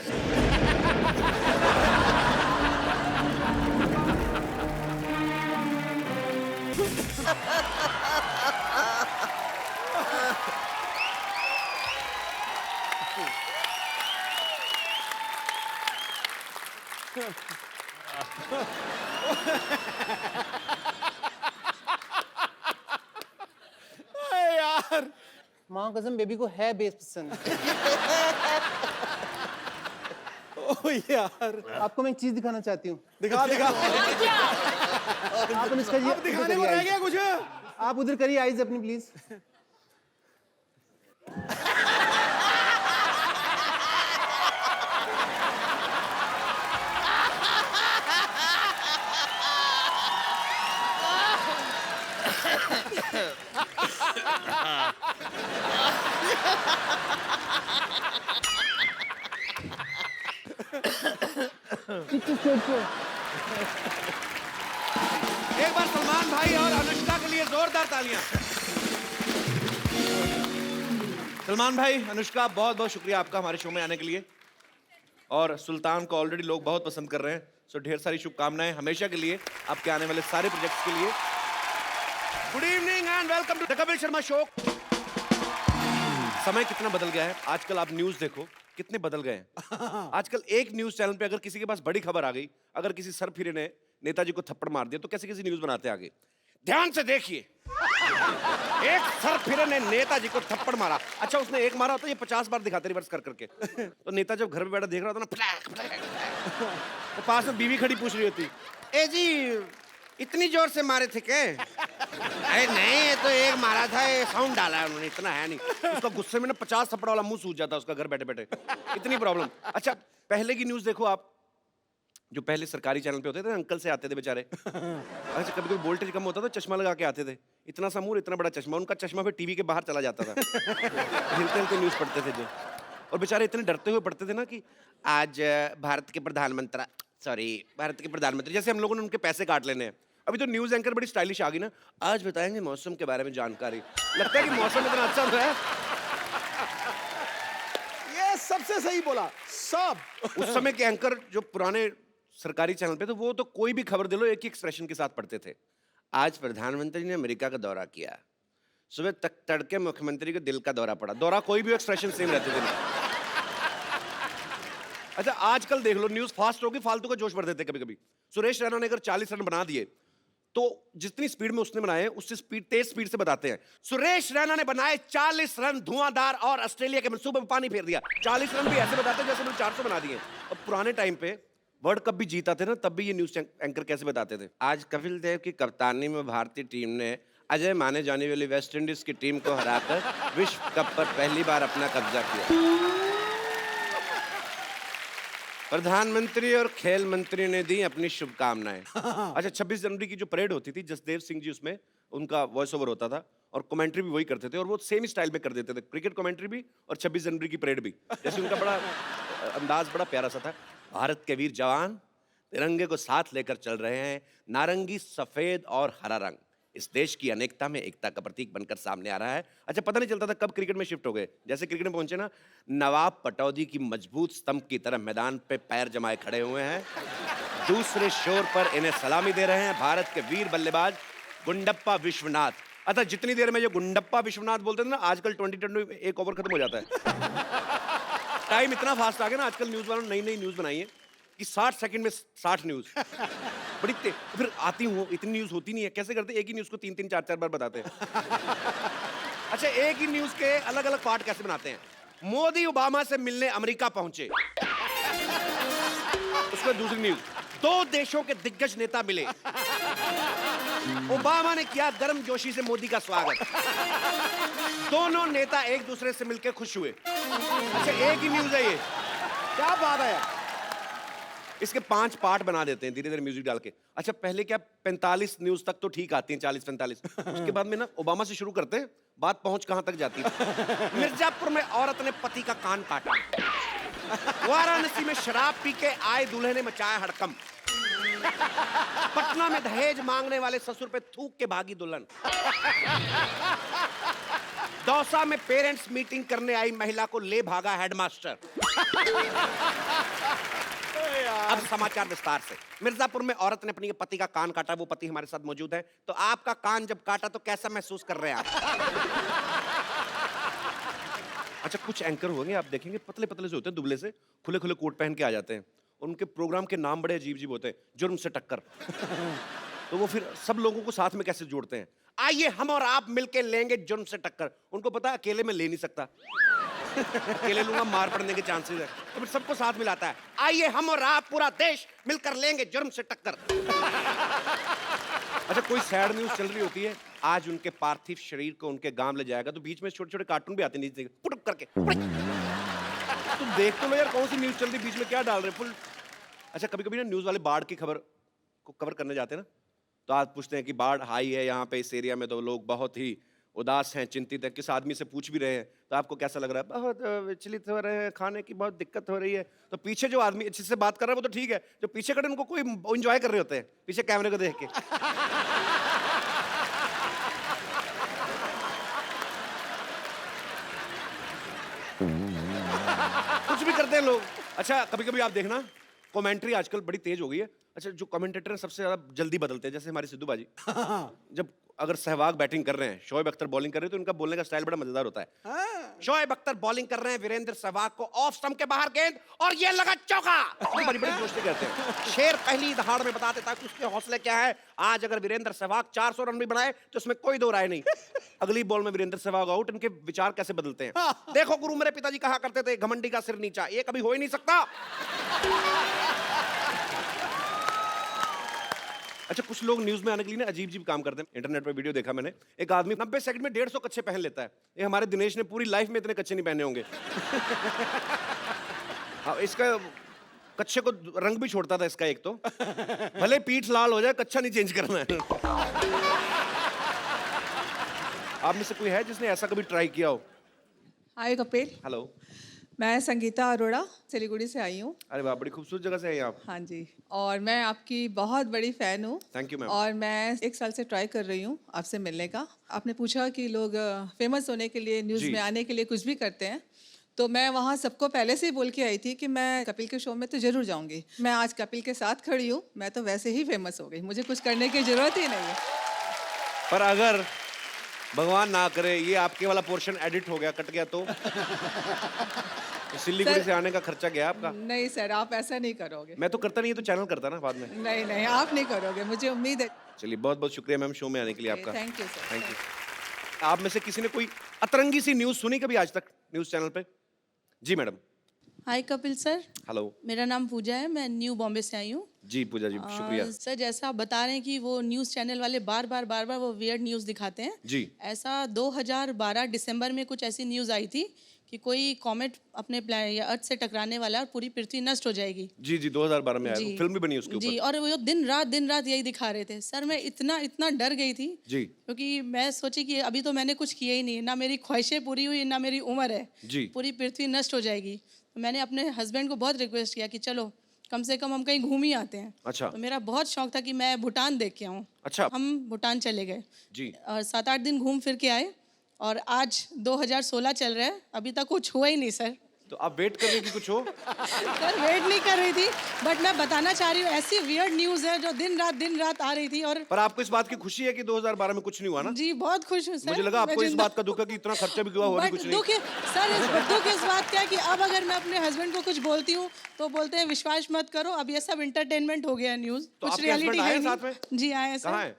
S2: यार,
S16: माँ कसम बेबी को है बेस पसंद।
S2: ओ यार,
S16: आपको मैं एक चीज दिखाना चाहती हूँ।
S2: दिखा।
S16: आप इसका
S2: अब दिखाने को रह गया कुछ?
S16: आप उधर करिए आइज अपनी प्लीज।
S1: एक बार सलमान भाई और अनुष्का के लिए जोरदार तालियां। सलमान भाई, अनुष्का, बहुत बहुत शुक्रिया आपका हमारे शो में आने के लिए। और सुल्तान को ऑलरेडी लोग बहुत पसंद कर रहे हैं, सो ढेर सारी शुभकामनाएं हमेशा के लिए आपके आने वाले सारे प्रोजेक्ट्स के लिए। Good evening and welcome to the Kapil Sharma show. समय कितना बदल गया है आजकल, आप न्यूज देखो कितने बदल गए हैं। आजकल एक न्यूज चैनल पे अगर किसी के पास बड़ी खबर आ गई, अगर किसी सरफिरे ने नेताजी को थप्पड़ मार दिया, तो कैसे कैसी न्यूज बनाते आगे। ध्यान से देखिए, एक सरफिरे ने नेताजी को थप्पड़ मारा। अच्छा, उसने एक मारा होता, ये 50 बार दिखाते रिवर्स कर करके। तो नेता जब घर में बैठा देख रहा होता ना, तो पास में बीवी खड़ी पूछ रही होती, ए जी इतनी जोर से मारे थे क्या? अरे नहीं, ये तो एक मारा था, ये साउंड डाला है उन्होंने, इतना है नहीं। उसका गुस्से में ना 50 थप्पड़ वाला मुंह सूज जाता उसका घर बैठे बैठे, इतनी प्रॉब्लम। अच्छा, पहले की न्यूज देखो आप, जो पहले सरकारी चैनल पे होते थे, अंकल से आते थे बेचारे। अच्छा, कभी कभी वोल्टेज कम होता था, चश्मा लगा के आते थे, इतना सा मुंह, इतना बड़ा चश्मा, उनका चश्मा फिर टीवी के बाहर चला जाता था। हिलते हिलते न्यूज पढ़ते थे जो, और बेचारे इतने डरते हुए पढ़ते थे ना कि आज भारत के प्रधानमंत्री सॉरी भारत के प्रधानमंत्री, जैसे हम लोगों ने उनके पैसे काट लेने हैं। अभी तो न्यूज एंकर बड़ी स्टाइलिश आ गई ना, आज बताएंगे मौसम के बारे में जानकारी। लगता है कि मौसम इतना अच्छा हो रहा है।
S2: ये सबसे सही बोला सब।
S1: उस समय के एंकर जो पुराने सरकारी चैनल पे थे, वो तो कोई भी खबर दे लो एक ही एक्सप्रेशन के साथ पढ़ते थे। आज प्रधानमंत्री ने अमेरिका का दौरा किया, सुबह तक तड़के मुख्यमंत्री को दिल का दौरा पड़ा। दौरा कोई भी एक्सप्रेशन सेम रहते थे। अच्छा आजकल देख लो, न्यूज फास्ट होगी, फालतू का जोश भर देते कभी कभी। सुरेश रैना ने अगर 40 रन बना दिए तो जितनी स्पीड में उसने बनाए उससे तेज स्पीड से बताते हैं। सुरेश रैना ने बनाए 40 रन धुआंधार और ऑस्ट्रेलिया के मंसूबे में पानी फेर दिया। 40 रन भी ऐसे बताते जैसे उन्होंने 400 बना दिए। अब पुराने टाइम पे वर्ल्ड कप भी जीता थे ना, तब भी ये न्यूज एंकर कैसे बताते थे। आज कपिल देव की कप्तानी में भारतीय टीम ने अजय माने जाने वाली वेस्ट इंडीज की टीम को हराकर विश्व कप पर पहली बार अपना कब्जा किया। प्रधानमंत्री और खेल मंत्री ने दी अपनी शुभकामनाएं। अच्छा 26 जनवरी की जो परेड होती थी, जसदेव सिंह जी उसमें उनका वॉइस ओवर होता था और कमेंट्री भी वही करते थे, और वो सेम स्टाइल में कर देते थे, क्रिकेट कमेंट्री भी और 26 जनवरी की परेड भी। जैसे उनका बड़ा अंदाज बड़ा प्यारा सा था। भारत के वीर जवान तिरंगे को साथ लेकर चल रहे हैं, नारंगी, सफेद और हरा रंग इस देश की अनेकता में एकता का प्रतीक बनकर सामने आ रहा है। अच्छा पता नहीं चलता था कब क्रिकेट में शिफ्ट हो गए। जैसे क्रिकेट में पहुंचे ना, नवाब पटौदी की मजबूत स्तंभ की तरह मैदान पे पैर जमाए खड़े हुए हैं। दूसरे शोर पर इन्हें सलामी दे रहे हैं भारत के वीर बल्लेबाज गुंडप्पा विश्वनाथ। अच्छा जितनी देर में ये गुंडप्पा विश्वनाथ बोलते थे ना, आजकल 20 में एक ओवर खत्म हो जाता है। टाइम इतना फास्ट आ गया ना, आजकल न्यूज वालों ने नई नई न्यूज बनाई है कि 60 सेकंड में 60 न्यूज बड़ी फिर आती हूँ, इतनी न्यूज होती नहीं है। कैसे करते, एक ही न्यूज को 3-3 4-4 बार बताते हैं। अच्छा एक ही न्यूज के अलग अलग पार्ट कैसे बनाते हैं। मोदी ओबामा से मिलने अमेरिका पहुंचे, उसमें दूसरी न्यूज, 2 देशों के दिग्गज नेता मिले, ओबामा ने किया गर्मजोशी से मोदी का स्वागत, दोनों नेता एक दूसरे से मिलकर खुश हुए। अच्छा एक ही न्यूज है ये,
S2: क्या बात है।
S1: इसके 5 पार्ट बना देते हैं धीरे धीरे म्यूजिक डाल के। अच्छा पहले क्या 45 न्यूज तक तो ठीक आती हैं, 40-45, उसके बाद में ना ओबामा से शुरू करते हैं, बात पहुंच कहां तक जाती है। मिर्जापुर में औरत ने पति का कान काटा, वाराणसी में शराब पी के आए दूल्हे ने मचाया हड़कंप, पटना में दहेज मांगने वाले ससुर पे थूक के भागी दुल्हन, दौसा में पेरेंट्स मीटिंग करने आई महिला को ले भागा हेडमास्टर। अब समाचार विस्तार से। मिर्जापुर में औरत ने अपने पति का कान काटा, वो पति हमारे साथ मौजूद है। तो आपका कान जब काटा तो कैसा महसूस कर रहे हैं आप? अच्छा कुछ एंकर होंगे आप देखेंगे, पतले पतले से होते हैं, दुबले से, खुले खुले कोट पहन के आ जाते हैं। उनके प्रोग्राम के नाम बड़े अजीब अजीब होते हैं, जुर्म से टक्कर। तो वो फिर सब लोगों को साथ में कैसे जोड़ते हैं, आइए हम और आप मिलके लेंगे जुर्म से टक्कर। उनको पता है अकेले में ले नहीं सकता, अकेले लूंगा मार पड़ने के चांसेस है, तो फिर सबको साथ मिलाता है, आइए हम और आप पूरा देश मिलकर लेंगे जुर्म से टक्कर। अच्छा कोई सैड न्यूज चल रही होती है, आज उनके पार्थिव शरीर को उनके गांव ले जाएगा, तो बीच में छोटे छोटे कार्टून भी आते हैं नीचे पुटुक करके। तुम देख तो लो यार कौन सी न्यूज चल रही, बीच में क्या डाल रहे फुल। अच्छा कभी कभी ना न्यूज वाले बाढ़ की खबर को कवर करने जाते हैं ना, तो आज पूछते हैं कि बाढ़ आई है यहाँ पे इस एरिया में, तो लोग बहुत ही उदास हैं, चिंतित है। किस आदमी से पूछ भी रहे हैं तो आपको कैसा लग रहा है, बहुत विचलित हो रहे हैं, खाने की बहुत दिक्कत हो रही है। तो पीछे जो आदमी जिससे बात कर रहा है वो तो ठीक है, जो पीछे खड़े उनको कोई एंजॉय कर रहे होते हैं पीछे कैमरे को देख के। कुछ भी करते हैं लोग। अच्छा कभी कभी आप देखना कमेंट्री आजकल बड़ी तेज हो गई है। अच्छा जो कमेंटेटर हैं सबसे ज्यादा जल्दी बदलते हैं, जैसे हमारी सिद्धू बाजी। जब अगर सहवाग बैटिंग कर रहे हैं, शोएब अख्तर बॉलिंग कर रहे हैं, तो उनका बोलने का स्टाइल बड़ा मजेदार होता है। शोएब अख्तर बॉलिंग कर रहे हैं, वीरेंद्र सहवाग को ऑफ स्टंप के बाहर गेंद और ये लगा चौका। बड़ी बड़ी जोश से कहते हैं। शेर पहली दहाड़ में बता देता कि उसके हौसले क्या है। आज अगर वीरेंद्र सहवाग 400 रन भी बनाए तो उसमें कोई दो राय नहीं, अगली बॉल में वीरेंद्र सहवाग आउट। इनके विचार कैसे बदलते हैं। देखो गुरु मेरे पिताजी कहा करते थे, घमंडी का सिर नीचा, ये कभी हो ही नहीं सकता। अच्छा कुछ लोग न्यूज में आने के लिए ना अजीब अजीब काम करते हैं। इंटरनेट पे वीडियो देखा मैंने, एक आदमी 90 सेकंड में 150 कच्चे पहन लेता है। ये हमारे दिनेश ने पूरी लाइफ में इतने कच्चे नहीं पहने होंगे। हाँ, इसका कच्चे को रंग भी छोड़ता था इसका एक तो, भले पीठ लाल हो जाए कच्चा नहीं चेंज करना है। आप में से कोई है जिसने ऐसा कभी ट्राई किया हो?
S17: हाय कपिल,
S1: हेलो।
S17: मैं संगीता अरोड़ा सिलीगुड़ी से आई हूँ।
S1: अरे वाह, बड़ी खूबसूरत जगह से हैं आप।
S17: हाँ जी, और मैं आपकी बहुत बड़ी फ़ैन हूँ।
S1: Thank you ma'am.
S17: और मैं 1 साल से ट्राई कर रही हूँ आपसे मिलने का। आपने पूछा कि लोग फेमस होने के लिए, न्यूज़
S1: जी।
S17: में आने के लिए कुछ भी करते हैं, तो मैं वहाँ सबको पहले से ही बोल के आई थी कि मैं कपिल के शो में तो ज़रूर जाऊँगी। मैं आज कपिल के साथ खड़ी हूँ, मैं तो वैसे ही फेमस हो गई, मुझे कुछ करने की ज़रूरत ही नहीं है।
S1: पर अगर भगवान ना करे ये आपके वाला पोर्शन एडिट हो गया, कट गया तो सिलीगुड़ी
S17: सर-
S1: से आने का खर्चा गया आपका।
S17: नहीं सर, आप ऐसा नहीं करोगे।
S1: मैं तो करता नहीं, ये तो चैनल करता ना बाद में।
S17: नहीं नहीं, आप नहीं करोगे, मुझे उम्मीद है।
S1: चलिए, बहुत बहुत शुक्रिया मैम शो में आने के लिए आपका।
S17: Thank you sir.
S1: Thank you. आप में से किसी ने कोई अतरंगी सी न्यूज़ सुनी कभी आज तक न्यूज़ चैनल पे? जी मैडम।
S18: हाय कपिल सर,
S1: हेलो।
S18: मेरा नाम पूजा है, मैं न्यू बॉम्बे से आई हूँ।
S1: जी पूजा जी, शुक्रिया।
S18: सर, जैसा आप बता रहे हैं कि वो न्यूज़ चैनल वाले बार बार वो वियर्ड न्यूज़ दिखाते हैं,
S1: जी।
S18: ऐसा 2012 दिसंबर में कुछ ऐसी न्यूज़ आई थी कि कोई कॉमेट अपने या अर्थ से टकराने वाला है और पूरी पृथ्वी नष्ट हो जाएगी।
S1: जी जी, 2012 में आया,
S18: जी।
S1: फिल्म भी बनी उसके
S18: जी,
S1: ऊपर।
S18: और वो दिन रात यही दिखा रहे थे। सर, मैं इतना डर गई थी
S1: जी
S18: क्योंकि मैं सोची कि अभी तो मैंने कुछ किया ही नहीं, ना मेरी ख्वाहिशें पूरी हुई, ना मेरी उम्र है,
S1: जी।
S18: पूरी पृथ्वी नष्ट हो जाएगी। तो मैंने अपने हस्बैंड को बहुत रिक्वेस्ट किया कि चलो कम से कम हम कहीं घूम ही आते हैं।
S1: अच्छा।
S18: तो मेरा बहुत शौक था कि मैं भूटान देख के आऊँ।
S1: अच्छा।
S18: हम भूटान चले गए
S1: जी।
S18: और 7-8 दिन घूम फिर के आए और आज 2016 चल रहा है, अभी तक कुछ हुआ ही नहीं सर।
S1: तो आप वेट कर रही कि कुछ हो?
S18: सर, वेट नहीं कर रही थी, बट मैं बताना चाह रही हूँ ऐसी वियर्ड न्यूज़ है जो दिन रात आ रही थी। और
S1: पर आपको इस बात की खुशी है कि 2012 में कुछ नहीं हुआ ना?
S18: जी, बहुत खुश हूँ सर।
S1: मुझे लगा आपको
S18: मैं
S1: इस
S18: जिंदा-
S1: बात का दुख है कि इतना खर्चा भी हुआ, हो
S18: बट
S1: कुछ नहीं।
S18: दुख इस बात का है कि अब अगर मैं अपने हस्बैंड को कुछ बोलती हूँ तो बोलते हैं विश्वास मत करो, अब ये सब एंटरटेनमेंट हो गया न्यूज़,
S1: तो
S18: कुछ
S1: आपके
S18: रियलिटी
S1: husband आए
S18: है
S1: साथ
S18: नहीं।
S1: में?
S18: जी आए हैं
S1: कहाँ
S18: सर।
S1: है?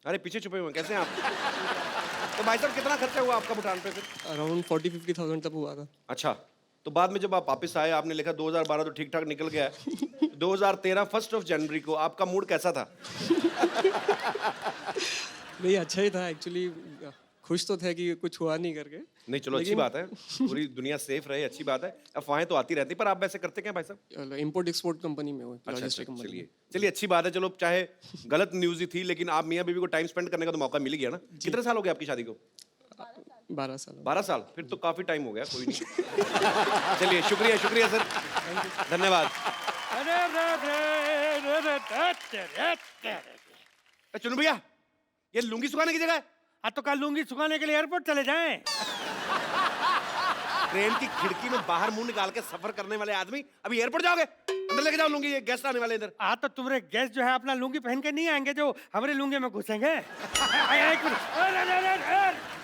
S1: अरे पीछे छुपे हुए हैं, कैसे हैं आप? तो भाई साहब कितना खर्चा हुआ आपका भूटान पे फिर?
S19: अराउंड 40-50,000 तक हुआ था।
S1: अच्छा, तो बाद में जब आप वापस आए, आपने लिखा 2012 तो ठीक ठाक निकल गया है। 2013 1 जनवरी को आपका मूड कैसा था?
S19: नहीं, अच्छा ही था एक्चुअली, खुश तो थे कि कुछ हुआ नहीं करके।
S1: नहीं चलो, अच्छी बात है, पूरी दुनिया सेफ रहे, अच्छी बात है। अफवाहें तो आती रहती, पर आप वैसे करते क्या भाई साहब?
S19: इंपोर्ट एक्सपोर्ट कंपनी में हूँ,
S1: अच्छा,
S19: लॉजिस्टिक
S1: अच्छा,
S19: कंपनी।
S1: चलिए अच्छी बात है। चलो, चाहे गलत न्यूज़ ही थी, लेकिन आप मियाँ बीवी को टाइम स्पेंड करने का तो मौका मिल गया ना। कितने साल हो गए आपकी शादी को?
S19: 12 साल।
S1: 12 साल, फिर तो काफी टाइम हो गया, कोई नहीं। चलिए, शुक्रिया सर, धन्यवाद। चुनू भैया, ये लुंगी सुखाने की जगह है?
S20: तो कल लुंगी सुखाने के लिए एयरपोर्ट चले जाएं।
S1: ट्रेन की खिड़की में बाहर मुंह निकाल के सफर करने वाले आदमी अभी एयरपोर्ट जाओगे? अंदर लेके जाओ लुंगी, ये गेस्ट आने वाले इधर।
S20: तो तुम्हारे गेस्ट जो है अपना लुंगी पहन के नहीं आएंगे जो हमारे लुंगी में घुसेंगे।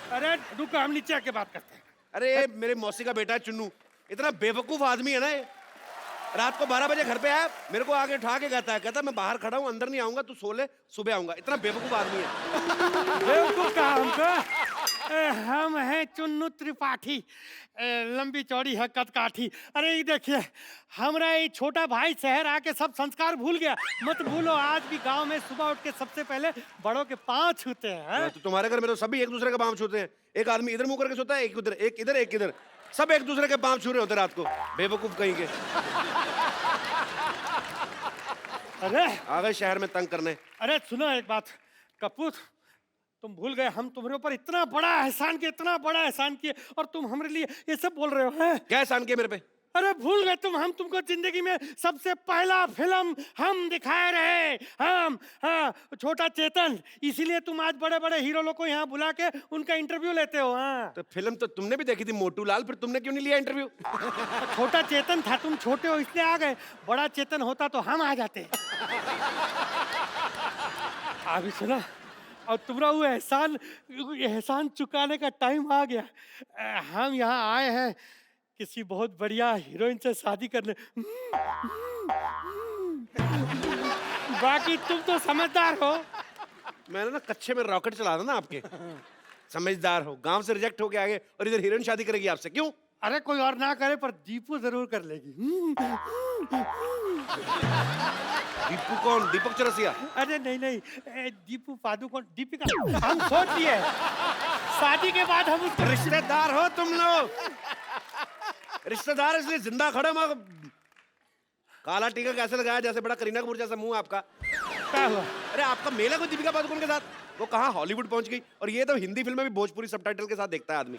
S20: अरे रुको, हम नीचे आके बात करते हैं।
S1: अरे मेरे मौसी का बेटा है चुन्नू, इतना बेवकूफ आदमी है ना ये। रात को 12 बजे घर पे आया, मेरे को आगे उठा के कहता मैं बाहर खड़ा हूँ, अंदर नहीं आऊंगा, तू सो ले, सुबह आऊंगा। इतना बेवकूफ आदमी है।
S20: बेवकूफ कहा हमको? हम हैं चुन्नू त्रिपाठी, लंबी चौड़ी है कदकाठी। अरे ये देखिए, हमारा ये छोटा भाई शहर आके सब संस्कार भूल गया। मत भूलो, आज भी गांव में सुबह उठ के सबसे पहले बड़ों के पांव छूते हैं।
S1: तो तुम्हारे घर में तो सभी एक दूसरे के पांव छूते हैं। एक आदमी इधर मुंह करके सोता है, एक उधर, एक इधर, एक इधर, सब एक दूसरे के पांव छू रहे होते रात को, बेवकूफ कहीं के।
S20: अरे
S1: आ गए शहर में तंग करने।
S20: अरे सुनो एक बात कपूर, तुम भूल गए हम तुम्हारे ऊपर इतना बड़ा एहसान किए और तुम हमारे लिए ये सब बोल रहे हो हैं?
S1: क्या एहसान किया मेरे पे?
S20: अरे भूल गए तुम, हम तुमको जिंदगी में सबसे पहला फिल्म हम दिखाए रहे, हम, हाँ, छोटा चेतन। इसीलिए तुम आज बड़े बड़े हीरो लोग को यहाँ बुला के उनका इंटरव्यू लेते हो। हाँ,
S1: तो फिल्म तो तुमने भी देखी थी मोटू लाल, फिर तुमने क्यों नहीं लिया इंटरव्यू?
S20: छोटा चेतन था, तुम छोटे हो इसलिए आ गए। बड़ा चेतन होता तो हम आ जाते। अभी सुना, और तुम्हारा वो एहसान चुकाने का टाइम आ गया। हम यहाँ आए हैं किसी बहुत बढ़िया हीरोइन से शादी करने। बाकी तुम तो समझदार हो।
S1: मैंने ना कच्चे में रॉकेट चला था ना आपके। समझदार हो, गांव से रिजेक्ट होके आगे और इधर हीरोइन शादी करेगी आपसे, क्यों?
S20: अरे कोई और ना करे पर दीपू जरूर कर लेगी।
S1: दीपू कौन? दीपक चौरसिया?
S20: अरे नहीं, दीपू पादुकोण, दीपिका। हम सोच लिए शादी के बाद हम उसको।
S1: रिश्तेदार हो तुम लोग, रिश्तेदार इसलिए जिंदा खड़े। काला टीका कैसे लगाया, जैसे बड़ा करीना कपूर जैसा मुंह आपका।
S20: क्या हुआ?
S1: अरे आपका मेल है कोई दीपिका पादुकोण के साथ? वो कहाँ हॉलीवुड पहुंच गई, और ये तो हिंदी फिल्म में भी भोजपुरी सबटाइटल के साथ देखता है आदमी।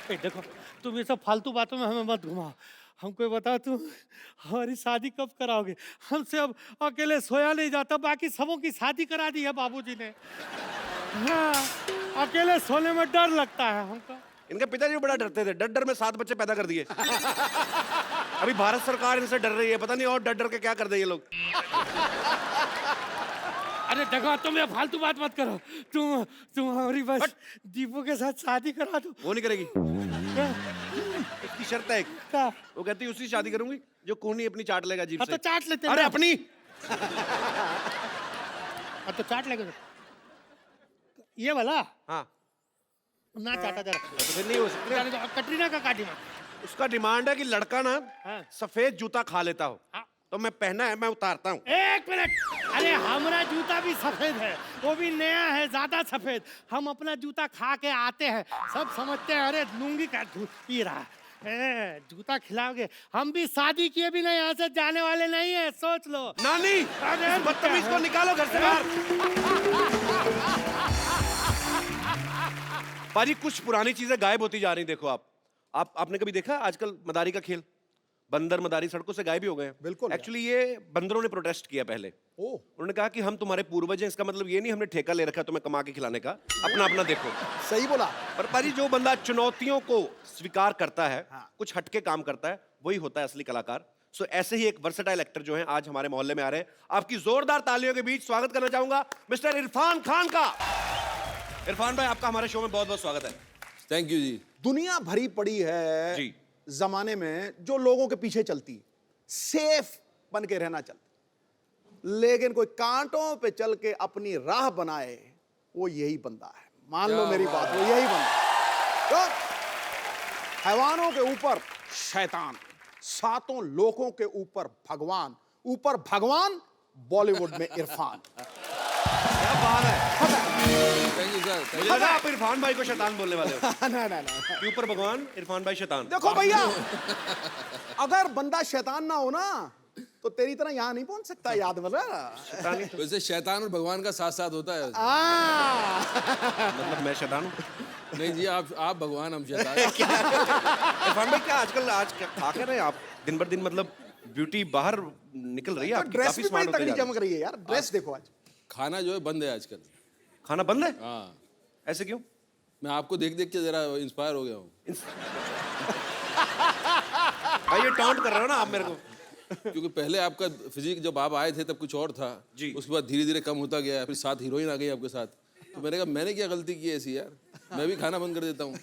S20: ए, देखो तुम ये सब फालतू बातों में हमें मत घुमाओ। हमको ये बताओ तुम हमारी शादी कब कराओगे? हमसे अब अकेले सोया नहीं जाता, बाकी सबों की शादी करा दी है बाबूजी ने। हाँ, अकेले सोने में डर लगता है हमको।
S1: इनके पिताजी भी बड़ा डरते थे, डर डर में 7 बच्चे पैदा कर दिए। अभी भारत सरकार इनसे डर रही है, पता नहीं और डर डर के क्या कर दे ये लोग।
S20: अरे देखो तुम ये फालतू बात मत करो। तुम हमारी बस दीपू के साथ शादी करा दो।
S1: वो नहीं करेगी, इसकी शर्त है एक। वो कहती है उसी से शादी करूंगी जो कोहनी अपनी चाट लेगा जीभ से।
S20: तो चाट लेते हैं।
S1: अरे अपनी
S20: तो चाट लेगा ये वाला।
S1: हाँ
S20: ना चाटा जरा।
S1: तो फिर नहीं हो सकती।
S20: कटरीना का का डिमांड?
S1: उसका डिमांड है कि लड़का ना सफेद जूता खा लेता हो। तो मैं पहना है, मैं उतारता हूँ।
S20: एक मिनट, अरे हमारा जूता भी सफेद है, वो भी नया है, ज्यादा सफेद। हम अपना जूता खा के आते हैं, सब समझते हैं अरे लूंगी का पी रहा है। जूता खिलाओगे? हम भी शादी किए बिना यहाँ से जाने वाले नहीं है, सोच लो।
S1: नानी,
S20: अरे
S1: बदतमीज को निकालो घर से बाहर। पाजी कुछ पुरानी चीजें गायब होती जा रही। देखो आपने कभी देखा आजकल मदारी का खेल? बंदर मदारी सड़कों से गायब ही हो गए हैं।
S2: बिल्कुल।
S1: एक्चुअली ये बंदरों ने प्रोटेस्ट किया पहले। उन्होंने कहा कि हम तुम्हारे पूर्वज हैं, इसका मतलब ये नहीं हमने ठेका ले रखा तुम्हें कमा के खिलाने का, अपना अपना देखो।
S2: सही बोला।
S1: पर पाजी जो बंदा चुनौतियों को स्वीकार करता है, कुछ हटके काम करता है, वही होता है असली कलाकार। सो ऐसे ही एक वर्सेटाइल एक्टर जो है आज हमारे मोहल्ले में आ रहे हैं। आपकी जोरदार तालियों के बीच स्वागत करना चाहूंगा मिस्टर इरफान खान का। इरफान भाई, आपका हमारे शो में बहुत बहुत स्वागत है।
S2: थैंक यू जी। दुनिया भरी पड़ी है जी जमाने में जो लोगों के पीछे चलती है, सेफ बन के रहना चाहती, लेकिन कोई कांटों पे चल के अपनी राह बनाए, वो यही बंदा है। मान लो मेरी बात, वो यही बंदा है। तो हैवानों के ऊपर शैतान, 7 लोगों के ऊपर भगवान, ऊपर भगवान, बॉलीवुड में इरफान।
S1: क्या बात है। मुझे लगा आप इरफान भाई को शैतान बोलने वाले हो।
S2: ना
S1: ऊपर भगवान, इरफान भाई शैतान।
S2: देखो भैया, अगर बंदा शैतान ना हो ना तो तेरी तरह यहाँ नहीं पहुंच सकता। याद
S21: वैसे शैतान और भगवान का साथ साथ होता है।
S1: मतलब मैं शैतान हूँ?
S21: नहीं जी, आप भगवान, हम शैतान।
S1: इरफान भाई, क्या आजकल खा कर रहे हैं आप? दिन भर दिन मतलब ब्यूटी बाहर निकल रही है आपकी,
S2: ड्रेस
S1: काफी
S2: भी बड़ी
S1: स्मार्ट होते
S2: तगड़ी
S1: जा रहे
S2: चमक रही है यार। ड्रेस देखो आज।
S21: खाना जो है बंद है आजकल।
S1: खाना बंद है?
S21: हाँ।
S1: ऐसे क्यों?
S21: मैं आपको देख देख के जरा इंस्पायर हो गया हूँ।
S1: भाई ये टॉन्ट कर रहे हो ना आप मेरे को।
S21: क्योंकि पहले आपका फिजिक जब आप आए थे तब कुछ और था जी, उसके बाद धीरे धीरे कम होता गया, फिर 7 हीरोइन आ गई आपके साथ। तो मैंने कहा मैंने क्या गलती की ऐसी यार, मैं भी खाना बंद कर देता हूँ।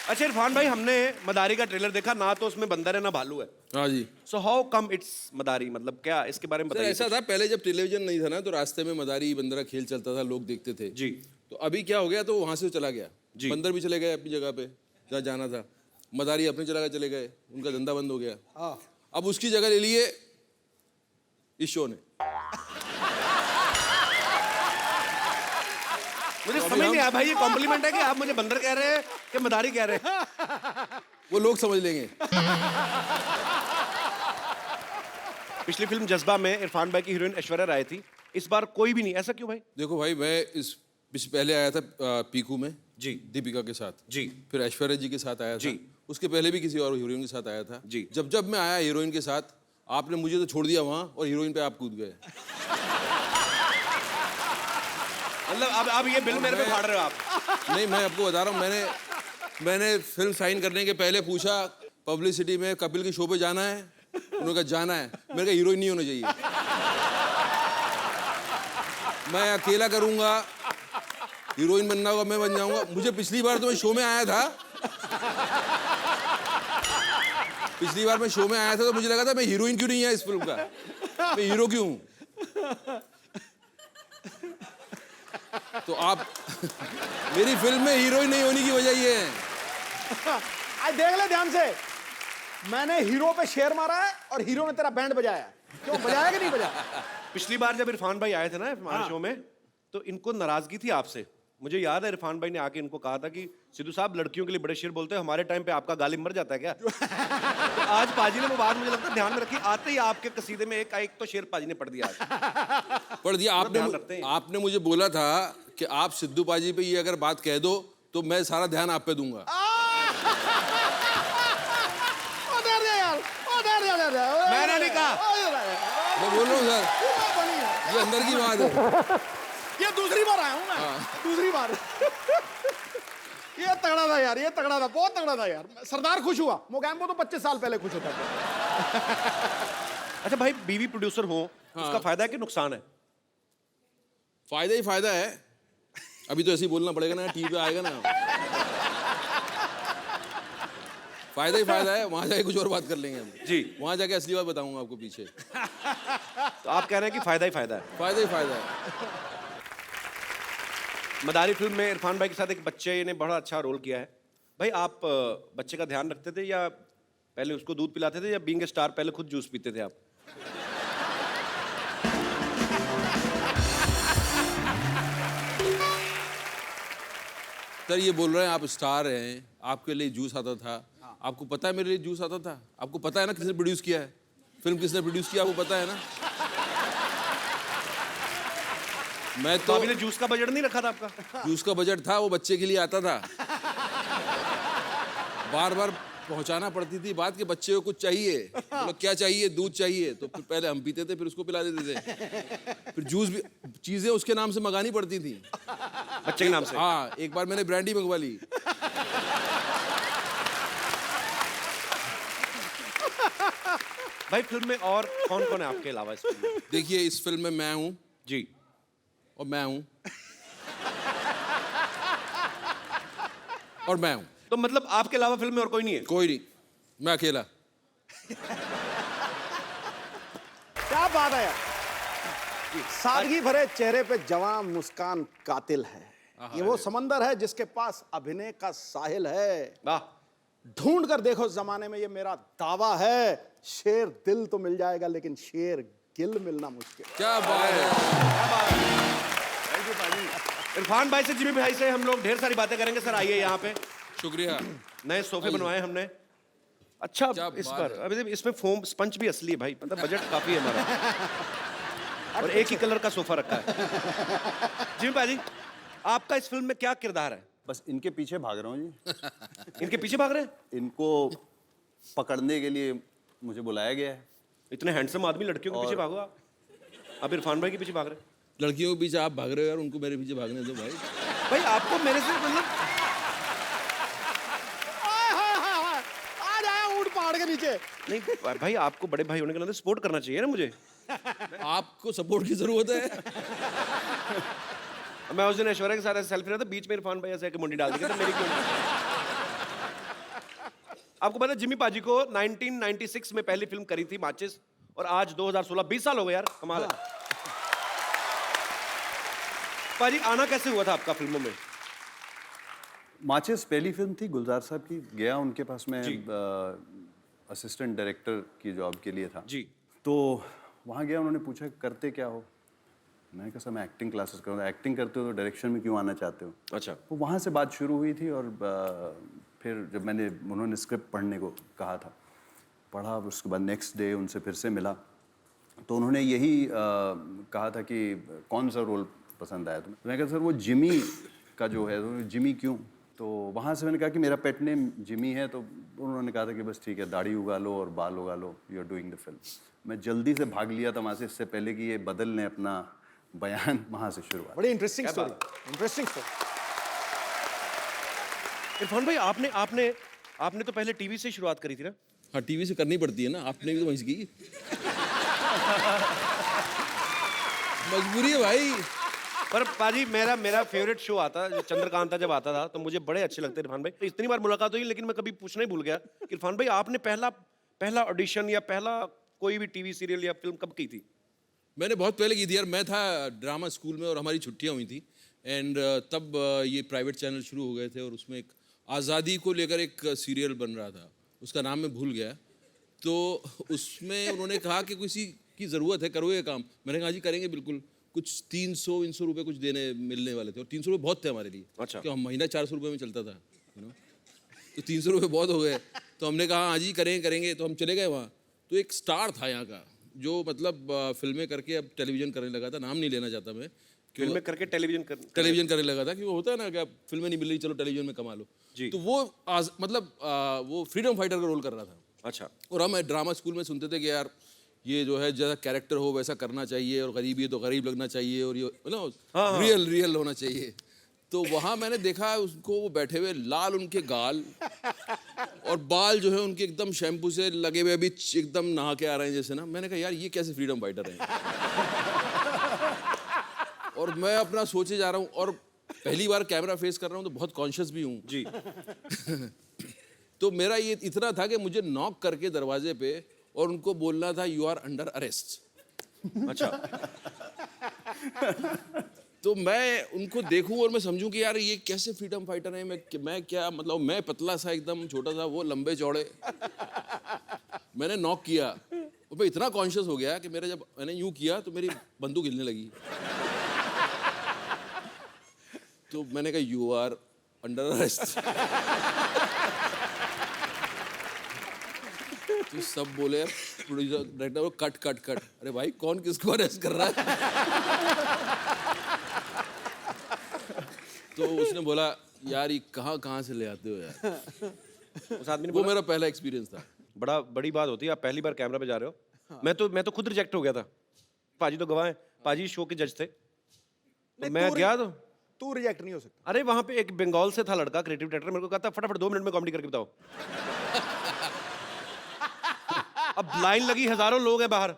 S1: अच्छा इरफान भाई, हमने मदारी का ट्रेलर देखा ना, तो उसमें बंदर है ना भालू है।
S21: हाँ जी।
S1: सो हाउ कम इट्स मदारी, मतलब क्या इसके बारे में बताइए।
S21: ऐसा था पहले जब टेलीविजन नहीं था ना, तो रास्ते में मदारी बंदरा खेल चलता था, लोग देखते थे
S1: जी।
S21: तो अभी क्या हो गया, तो वहां से चला गया जी। बंदर भी चले गए अपनी जगह पे जहाँ जाना था, मदारी अपनी जगह चले गए, उनका धंधा बंद हो गया। अब उसकी जगह ले लिए इस शो ने।
S1: मुझे समझ नहीं आया भाई, ये कॉम्प्लीमेंट है कि आप मुझे बंदर कह रहे हैं कि मदारी कह रहे हैं?
S21: वो लोग समझ लेंगे।
S1: पिछली फिल्म जज्बा में इरफान भाई की हीरोइन ऐश्वर्या राय थी, इस बार कोई भी नहीं, ऐसा क्यों भाई?
S21: देखो भाई, मैं इस पहले आया था पीकू में
S1: जी,
S21: दीपिका के साथ
S1: जी,
S21: फिर ऐश्वर्या जी के साथ आया था, उसके पहले भी किसी और हीरोइन के साथ आया था
S1: जी।
S21: जब मैं आया हीरोइन के साथ, आपने मुझे तो छोड़ दिया वहां और हीरोइन पे आप कूद गए।
S1: मतलब अब ये बिल मेरे पे फाड़ रहे हो आप?
S21: नहीं, मैं आपको बता रहा हूँ, मैंने फिल्म साइन करने के पहले पूछा पब्लिसिटी में, कपिल के शो पे जाना है? उन्होंने कहा जाना है। मेरे कहा हीरोइन नहीं होना चाहिए, मैं अकेला करूंगा, हीरोइन बनना होगा मैं बन जाऊंगा। मुझे पिछली बार तो मैं शो में आया था, पिछली बार मैं शो में आया था तो मुझे लगा था मैं हीरोइन क्यों नहीं है इस फिल्म का, मैं हीरो क्यों हूं। तो आप मेरी फिल्म में हीरोइन नहीं होने की वजह ये है।
S2: आज देख ले ध्यान से, मैंने हीरो पे शेर मारा है और हीरो ने तेरा बैंड बजाया। क्यों बजाया कि नहीं बजाया?
S1: पिछली बार जब इरफान भाई आए थे ना हमारे शो में, तो इनको नाराजगी थी आपसे। मुझे याद है इरफान भाई ने आके इनको कहा था कि सिद्धू साहब लड़कियों के लिए बड़े शेर बोलते हैं, हमारे टाइम पे आपका गालिब मर जाता है क्या? तो आज पाजी ने वो बात मुझे लगता है ध्यान में रखी, आते ही आपके कसीदे में एक तो शेर पाजी ने पढ़ दिया।
S21: पढ़ दिया आपने मुझे बोला था कि आप सिद्धू पाजी पे ये अगर बात कह दो तो मैं सारा ध्यान आप पे दूंगा।
S1: मैंने नहीं कहा।
S21: मैं बोल रहा हूँ सर, ये अंदर की बात है।
S2: ये दूसरी बार आया हूँ मैं, दूसरी बार। ये तगड़ा था यार, ये तगड़ा था, बहुत तगड़ा था यार। सरदार खुश हुआ, मोगैम्बो तो 25 साल पहले खुश होता था।
S1: अच्छा भाई, बीवी प्रोड्यूसर हो, उसका फायदा है कि नुकसान है?
S21: फायदा ही फायदा है। अभी तो ऐसे ही बोलना पड़ेगा ना, टीवी पे आएगा ना। फायदा ही फायदा है, वहां जाके कुछ और बात कर लेंगे हम।
S1: जी,
S21: वहां जाके असली बात बताऊंगा आपको पीछे।
S1: तो आप कह रहे हैं कि फायदा ही फायदा है?
S21: फायदा ही फायदा है।
S1: मदारी फिल्म में इरफान भाई के साथ एक बच्चे ने बड़ा अच्छा रोल किया है। भाई आप बच्चे का ध्यान रखते थे या पहले उसको दूध पिलाते थे, या बीइंग ए स्टार पहले खुद जूस पीते थे आप?
S21: सर ये बोल रहे हैं आप स्टार हैं, आपके लिए जूस आता था। आपको पता है मेरे लिए जूस आता था? आपको पता है ना किसने प्रोड्यूस किया है? फिल्म किसने प्रोड्यूस किया आपको पता है ना? मैं तो
S1: अभी ने जूस का बजट नहीं रखा था आपका?
S21: जूस का बजट था, वो बच्चे के लिए आता था। बार बार पहुंचाना पड़ती थी बात के बच्चे को कुछ चाहिए, मतलब क्या चाहिए, दूध चाहिए, तो फिर पहले हम पीते थे, फिर उसको पिला देते थे। फिर जूस भी चीजें उसके नाम से मंगानी पड़ती थी,
S1: बच्चे के नाम से।
S21: हाँ, एक बार मैंने ब्रांडी मंगवा ली।
S1: भाई फिल्म में और कौन कौन है आपके अलावा इस फिल्म में?
S21: देखिए इस फिल्म में मैं हूँ
S1: जी,
S21: और मैं हूँ और मैं हूँ।
S1: तो मतलब आपके अलावा फिल्म में और कोई नहीं है?
S21: कोई नहीं, मैं अकेला।
S2: क्या बात है यार। सादगी भरे चेहरे पे जवां मुस्कान कातिल है। ये वो समंदर है जिसके पास अभिनय का साहिल है। ढूंढ कर देखो जमाने में, ये मेरा दावा है। शेर दिल तो मिल जाएगा, लेकिन शेर गिल मिलना मुश्किल।
S21: क्या बात है।
S1: थैंक यू भाई। इरफान भाई से, जिमी भाई से हम लोग ढेर सारी बातें करेंगे। सर आइए यहाँ पे।
S21: शुक्रिया।
S1: नए सोफे बनवाए हमने। अच्छा, इस पर अभी इसमें फोम स्पंज भी असली है भाई, मतलब बजट काफी है हमारा। और एक ही कलर का सोफा रखा है। जिमी भाई, आपका इस फिल्म में क्या किरदार है?
S4: बस इनके पीछे भाग रहा हूँ जी।
S1: इनके पीछे भाग रहे हैं?
S4: इनको पकड़ने के लिए मुझे बुलाया गया है।
S1: इतने हैंडसम आदमी लड़कियों के पीछे भागो आप। अब इरफान भाई के पीछे भाग रहे हैं।
S21: लड़कियों के पीछे आप भाग रहे हो यार, उनको मेरे पीछे भागने दो भाई।
S1: भाई आपको मेरे से मतलब
S2: आ जाए ऊंट पहाड़ के नीचे।
S1: नहीं भाई, आपको बड़े भाई होने के नाते सपोर्ट करना चाहिए ना मुझे।
S21: आपको सपोर्ट की जरूरत है।
S1: मैं उस दिन ऐश्वर्या के साथ ऐसे सेल्फी रहा था, बीच में इरफान भाई ऐसे मुंडी डाल दी, तो मेरी क्यों? आपको पता है जिमी पाजी को 1996 में पहली फिल्म करी थी माचिस, और आज 2016, 20 साल हो गए यार, कमाल है। पाजी आना कैसे हुआ था आपका फिल्मों में?
S4: माचिस पहली फिल्म थी गुलजार साहब की। गया उनके पास में, असिस्टेंट डायरेक्टर की जॉब के लिए था
S1: जी।
S4: तो वहाँ गया, उन्होंने पूछा करते क्या हो। मैंने कहा सर मैं एक्टिंग क्लासेस कर रहा हूँ। एक्टिंग करते हो तो डायरेक्शन में क्यों आना चाहते हो?
S1: अच्छा।
S4: तो वहाँ से बात शुरू हुई थी, और फिर जब उन्होंने स्क्रिप्ट पढ़ने को कहा था, पढ़ा, उसके बाद नेक्स्ट डे उनसे फिर से मिला, तो उन्होंने यही कहा था कि कौन सा रोल पसंद आया तुम्हें? तो मैंने कहा सर वो जिमी का जो है। तो जिमी क्यों? तो वहाँ से मैंने कहा कि मेरा पेट नेम जिमी है। तो उन्होंने कहा था कि बस ठीक है, दाढ़ी उगा लो और बाल उगा लो, you are doing the film. मैं जल्दी से भाग लिया था वहाँ से, इससे पहले कि ये बदल ने अपना बयान। वहाँ से शुरुआत।
S2: बड़ी interesting story, interesting story.
S1: Irfan भाई, आपने तो पहले टीवी से शुरुआत करी थी ना?
S21: हाँ, टीवी से करनी पड़ती है ना, आपने भी तो वहीं की। मजबूरी है भाई।
S1: पर पाजी मेरा फेवरेट शो आता, चंद्रकांता जब आता था, तो मुझे बड़े अच्छे लगते इरफान भाई। तो इतनी बार मुलाकात हुई, लेकिन मैं कभी पूछना ही भूल गया कि इरफान भाई आपने पहला ऑडिशन या पहला कोई भी टीवी सीरियल या फिल्म कब की थी?
S21: मैंने बहुत पहले की थी यार। मैं था ड्रामा स्कूल में और हमारी छुट्टियां हुई थी, एंड तब ये प्राइवेट चैनल शुरू हो गए थे, और उसमें एक आज़ादी को लेकर एक सीरियल बन रहा था, उसका नाम मैं भूल गया। तो उसमें उन्होंने कहा कि किसी की ज़रूरत है, करो ये काम। मैंने कहा जी करेंगे बिल्कुल। कुछ 300 रुपये कुछ मिलने वाले थे, और 300 रुपये बहुत थे हमारे लिए।
S1: अच्छा।
S21: क्यों, हम महीना 400 रुपये में चलता था, तो 300 रुपये बहुत हो गए। तो हमने कहा हाँ जी करेंगे। तो हम चले गए वहाँ। तो एक स्टार था यहाँ का, जो मतलब फिल्में करके अब टेलीविज़न करने लगा था, नाम नहीं लेना चाहता मैं,
S1: फिल्में करके टेलीविजन कर
S21: टेलीविजन करने लगा था कि वो होता है ना कि आप फिल्में नहीं मिल रही चलो टेलीविजन में कमा लो
S1: जी।
S21: तो वो मतलब वो फ्रीडम फाइटर का रोल कर रहा था।
S1: अच्छा।
S21: और हम ड्रामा स्कूल में सुनते थे कि यार ये जो है जैसा कैरेक्टर हो वैसा करना चाहिए और गरीब है तो गरीब लगना चाहिए और ये मतलब रियल होना चाहिए। तो वहाँ मैंने देखा उसको वो बैठे हुए लाल उनके गाल और बाल जो है उनके एकदम शैम्पू से लगे हुए अभी एकदम नहा के आ रहे हैं जैसे ना। मैंने कहा यार ये कैसे फ्रीडम फाइटर है। और मैं अपना सोचे जा रहा हूँ और पहली बार कैमरा फेस कर रहा हूँ तो बहुत कॉन्शियस भी हूँ
S1: जी।
S21: तो मेरा ये इतना था कि मुझे नॉक करके दरवाजे पे और उनको बोलना था यू आर अंडर अरेस्ट।
S1: अच्छा।
S21: तो मैं उनको देखूं और मैं समझूं कि यार ये कैसे फ्रीडम फाइटर है। मैं क्या मतलब मैं पतला सा एकदम छोटा सा वो लंबे चौड़े। मैंने नॉक किया और मैं इतना कॉन्शियस हो गया कि मेरे जब मैंने यूं किया तो मेरी बंदूक हिलने लगी। तो मैंने कहा यू आर अंडर अरेस्ट। तो सब बोले producer director cut cut cut. अरे भाई कौन किसको अरेस्ट कर रहा है। तो उसने बोला यार ये कहाँ से ले आते हो यार।
S1: उस आदमी ने
S21: वो मेरा पहला एक्सपीरियंस था।
S1: बड़ी बात होती है आप पहली बार कैमरा पे जा रहे हो। मैं तो खुद रिजेक्ट हो गया था। पाजी तो गवाह हैं, पाजी शो के जज थे। तो मैं गया तो
S2: तू रिजेक्ट नहीं हो सकता।
S1: अरे वहां पे एक बंगाल से था लड़का क्रिएटिव डायरेक्टर, मेरे को कहता फटाफट 2 मिनट में कॉमेडी करके बताओ। अब लाइन लगी, हजारों लोग हैं बाहर।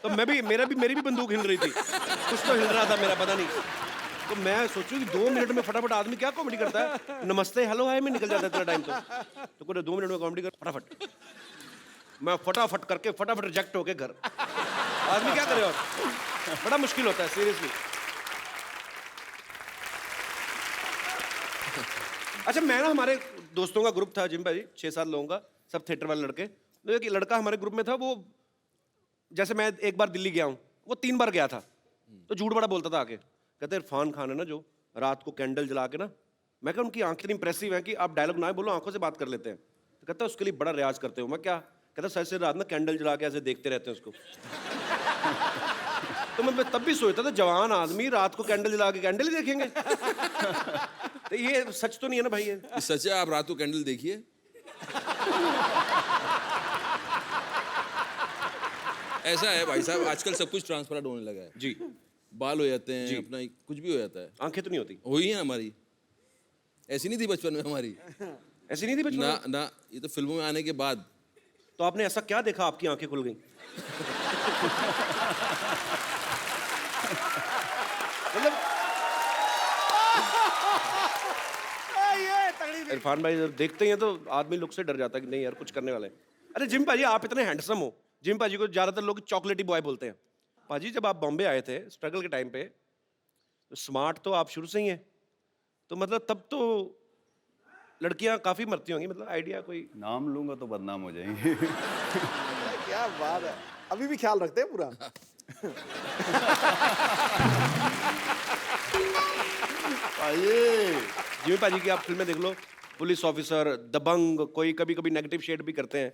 S1: तो मेरी भी बंदूक हिल रही थी, कुछ तो हिल रहा था मेरा पता नहीं। तो मैं सोचूं कि 2 मिनट में फटाफट आदमी क्या कॉमेडी करता है, नमस्ते हेलो हाय में निकल जाता है इतना टाइम। तो पूरे 2 मिनट में कॉमेडी कर फटाफट। मैं फटाफट करके फटाफट रिजेक्ट होके घर। आदमी क्या करे और बड़ा मुश्किल होता है सीरियसली। अच्छा मैं ना हमारे दोस्तों का ग्रुप था जिम भाई 6-7 लोगों का, सब थिएटर वाले लड़के। तो एक लड़का हमारे ग्रुप में था, वो जैसे मैं एक बार दिल्ली गया हूँ, वो 3 बार गया था। तो झूठ बड़ा बोलता था आके, कहते इरफान खान है ना जो रात को कैंडल जला के ना, मैं कहा उनकी आंखें इतनी इंप्रेसिव हैं कि आप डायलॉग ना बोलो आंखों से बात कर लेते हैं। तो कहता है उसके लिए बड़ा रियाज करते हो। मैं क्या कहता सर से रात में कैंडल जला के ऐसे देखते रहते हैं उसको। तो मैं तब भी सोचता था जवान आदमी रात को कैंडल जला के कैंडल ही देखेंगे। तो ये सच तो नहीं है ना भाई। ये
S21: सच है, आप रात को कैंडल देखिए। ऐसा है भाई साहब, आजकल सब कुछ ट्रांसपेरेंट होने लगा है
S1: जी।
S21: बाल हो जाते हैं, अपना कुछ भी हो जाता है।
S1: आंखें तो नहीं होती।
S21: हुई है हमारी, ऐसी नहीं थी बचपन में हमारी।
S1: ऐसी नहीं थी बचपन में
S21: ना, ये तो फिल्मों में आने के बाद।
S1: तो आपने ऐसा क्या देखा आपकी आंखें खुल गई? मतलब इरफान भाई जब देखते हैं तो आदमी लुक से डर जाता है कि नहीं यार कुछ करने वाले हैं। अरे जिम भाजी आप इतने हैंडसम हो, जिम भाजी को ज्यादातर लोग चॉकलेटी बॉय बोलते हैं। भाजी जब आप बॉम्बे आए थे स्ट्रगल के टाइम पे, तो स्मार्ट तो आप शुरू से ही हैं, तो मतलब तब तो लड़कियां काफी मरती होंगी, मतलब आइडिया कोई?
S4: नाम लूंगा तो बदनाम हो जाएंगे।
S2: क्या बात है, अभी भी ख्याल रखते हैं पूरा।
S1: जिमी पाजी की आप फिल्में देख लो, पुलिस ऑफिसर, दबंग, कोई कभी कभी नेगेटिव शेड भी करते हैं,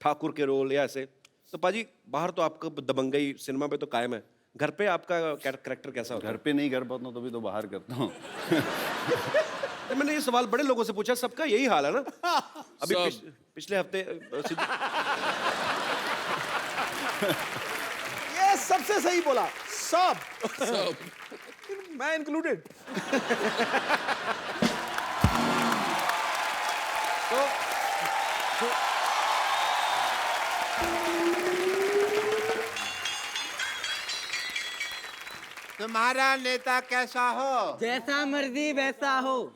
S1: ठाकुर के रोल या ऐसे। तो पाजी बाहर तो आपका दबंगई सिनेमा पे तो कायम है, घर पे आपका कैरेक्टर कैसा होता है?
S4: घर पे नहीं कर पाता हूँ तभी तो बाहर करता हूँ।
S1: मैंने ये सवाल बड़े लोगों से पूछा, सबका यही हाल है ना। अभी पिछले हफ्ते
S2: ये सबसे सही बोला, सब मैं इंक्लूडेड।
S11: तुम्हारा नेता कैसा हो?
S10: जैसा मर्जी वैसा हो।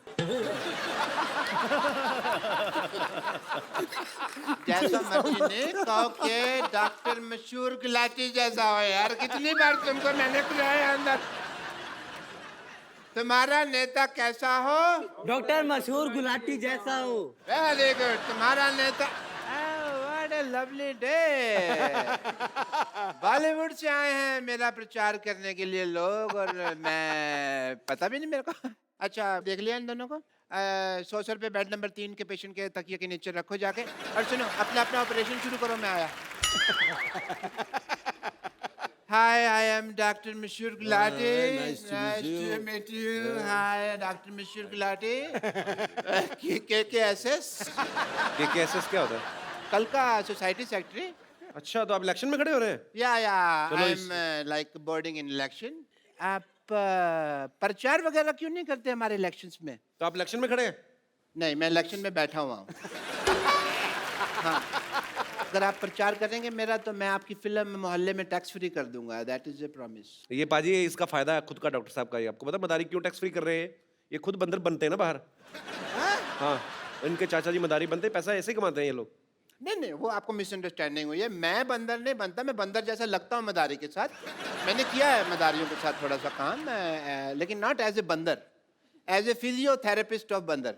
S11: जैसा मर्जी नहीं, कहो के डॉक्टर मशहूर गुलाटी जैसा हो। यार कितनी बार तुमको मैंने बुलाया अंदर। तुम्हारा नेता कैसा हो?
S10: डॉक्टर मशहूर गुलाटी जैसा हो।
S11: Very good. तुम्हारा नेता what a lovely day. Bollywood से आए हैं मेरा प्रचार करने के लिए लोग, और मैं पता भी नहीं मेरे को। अच्छा देख लिया इन दोनों को? 100 रुपये बेड नंबर 3 के पेशेंट के तकिए के नीचे रखो जाके, और सुनो अपना अपना ऑपरेशन शुरू करो, मैं आया। Hi, I am Dr. Mishur Gulati.
S21: nice to meet you.
S11: to meet you. Hi, Dr. Mishur Gulati. KKSS.
S1: KKSS क्या होता है?
S11: कल का सोसाइटी सेक्रेटरी.
S1: अच्छा, तो आप इलेक्शन में खड़े हो रहे हैं?
S11: Yeah.
S1: चलो
S11: I'm like boarding in election. आप प्रचार वगैरह क्यों नहीं करते हमारे इलेक्शंस में?
S1: तो आप इलेक्शन में खड़े हैं?
S11: नहीं, मैं इलेक्शन में बैठा हुआ हूँ. हाँ. अगर आप प्रचार करेंगे मेरा तो मैं आपकी फिल्म मोहल्ले में टैक्स फ्री कर दूंगा. That is a promise.
S1: ये पाजी, इसका फायदा है खुद का डॉक्टर साहब का ही. आपको पता मदारी क्यों टैक्स फ्री कर रहे हैं? ये खुद बंदर बनते हैं ना बाहर. हाँ, इनके चाचा जी मदारी बनते हैं, पैसा ऐसे ही कमाते हैं ये लोग.
S11: नहीं, वो आपको मिसअंडरस्टैंडिंग हुई है. मैं बंदर नहीं बनता, मैं बंदर जैसा लगता हूँ मदारी के साथ. मैंने किया है मदारियों के साथ थोड़ा सा काम, लेकिन नॉट एज ए बंदर, एज ए फिजियोथेरेपिस्ट ऑफ बंदर.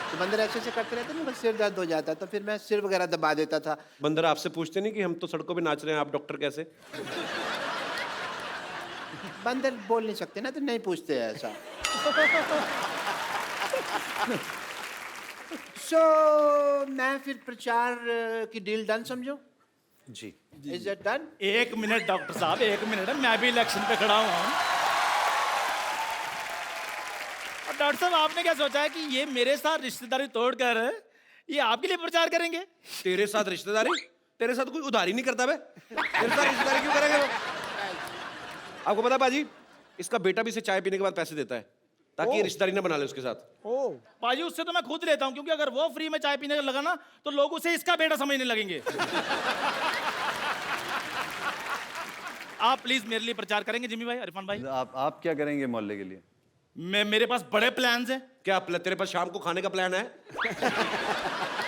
S11: तो बंदर ऐसे करते रहते, मेरा सिर दर्द हो जाता, तो फिर मैं सिर वगैरह दबा देता था.
S1: बंदर आपसे पूछते नहीं कि हम तो सड़कों पे नाच रहे हैं, आप डॉक्टर कैसे?
S11: बंदर बोल नहीं सकते ना, तो नहीं पूछते हैं ऐसा. सो मैं फिर प्रचार की डील डन समझो.
S1: जी.
S11: Is it done?
S6: 1 minute doctor साहब, 1 मिनट. मैं भी इलेक्शन पे खड़ा हुआ हूँ. और डॉक्टर साहब, आपने क्या सोचा है कि ये मेरे साथ रिश्तेदारी तोड़कर ये आपके लिए प्रचार करेंगे?
S1: तेरे साथ रिश्तेदारी? तेरे साथ कोई उधारी नहीं करता बे. तेरे साथ रिश्तेदारी क्यों करेंगे वो? आपको पता बाजी, इसका बेटा भी इसे चाय पीने के बाद पैसे देता है ताकि ये रिश्तेदारी ना बना ले उसके साथ.
S6: पाजी, उससे तो मैं खुद लेता हूँ, क्योंकि अगर वो फ्री में चाय पीने लगा ना तो लोग उसे इसका बेटा समझने लगेंगे. आप प्लीज मेरे लिए प्रचार करेंगे जिमी भाई, इरफान भाई?
S4: आप क्या करेंगे मोहल्ले के लिए?
S6: मेरे पास बड़े प्लान्स हैं.
S1: क्या तेरे पास शाम को खाने का प्लान है?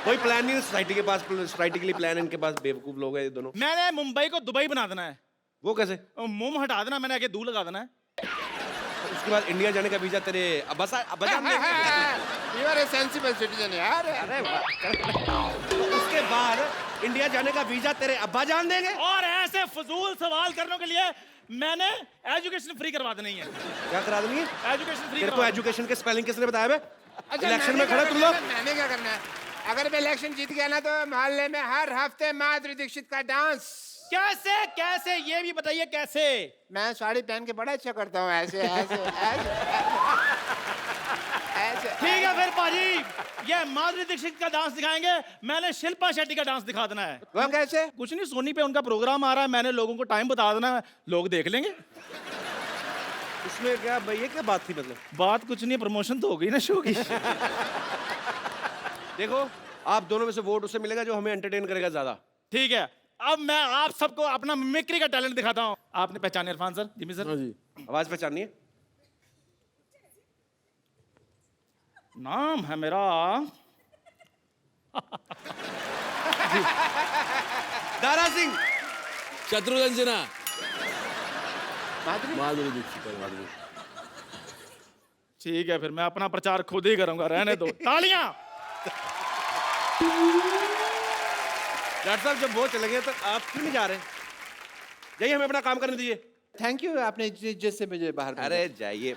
S1: कोई प्लान नहीं है सोसाइटी के पास. सोसाइटी के लिए प्लान है इनके पास. बेवकूफ लोग हैं ये दोनों.
S6: मैंने मुंबई को दुबई बना देना है.
S1: वो कैसे?
S6: मुंह हटा देना, मैंने आगे दूर लगा देना है.
S1: उसके बाद इंडिया जाने का वीजा तेरे अब्बा
S11: You are a sensible citizen यार.
S1: अरे उसके बाद इंडिया जाने का वीजा तेरे अब्बा जान देंगे.
S6: और ऐसे फजूल सवाल करने के लिए मैंने एजुकेशन फ्री करवा देनी है.
S1: क्या करा देनी है?
S6: Education free.
S1: तेरे को एजुकेशन के स्पेलिंग किसने बताया बे?
S11: अच्छा,
S1: इलेक्शन में खड़े तुम लोग.
S11: मैंने क्या करना है? अगर मैं इलेक्शन जीत गया ना तो मोहल्ले में हर हफ्ते माधुरी दीक्षित का डांस.
S6: कैसे कैसे ये भी बताइए कैसे?
S11: मैं साड़ी पहन के बड़ा अच्छा करता हूँ. ऐसे ऐसे ऐसे ऐसे.
S6: ठीक है फिर पाजी, ये माधुरी दीक्षित का डांस दिखाएंगे. मैंने शिल्पा शेट्टी का डांस दिखा देना है.
S11: वो कैसे?
S6: कुछ नहीं, सोनी पे उनका प्रोग्राम आ रहा है, मैंने लोगों को टाइम बता देना है, लोग देख लेंगे.
S1: इसमें क्या भाई, ये क्या बात थी? मतलब
S6: बात कुछ नहीं, प्रमोशन तो हो गई ना शो की.
S1: देखो, आप दोनों में से वोट उसे मिलेगा जो हमें एंटरटेन करेगा ज्यादा.
S6: ठीक है, अब मैं आप सबको अपना मिमिक्री का टैलेंट दिखाता हूँ. आपने पहचाने इरफान सर, जिमी सर?
S21: जी.
S1: आवाज पहचाननी है?
S6: नाम है मेरा
S1: दारा सिंह.
S21: शत्रुघ्न सिन्हा.
S11: माधुरी
S21: दीक्षित.
S6: ठीक है, फिर मैं अपना प्रचार खुद ही करूंगा, रहने दो. तालियां.
S1: डॉक्टर साहब, जब वो चले गए तो आप क्यों नहीं जा रहे? जाइए, हमें अपना काम करने दीजिए.
S11: थैंक यू, आपने इज्जत से मुझे बाहर भेजा.
S1: अरे जाइए.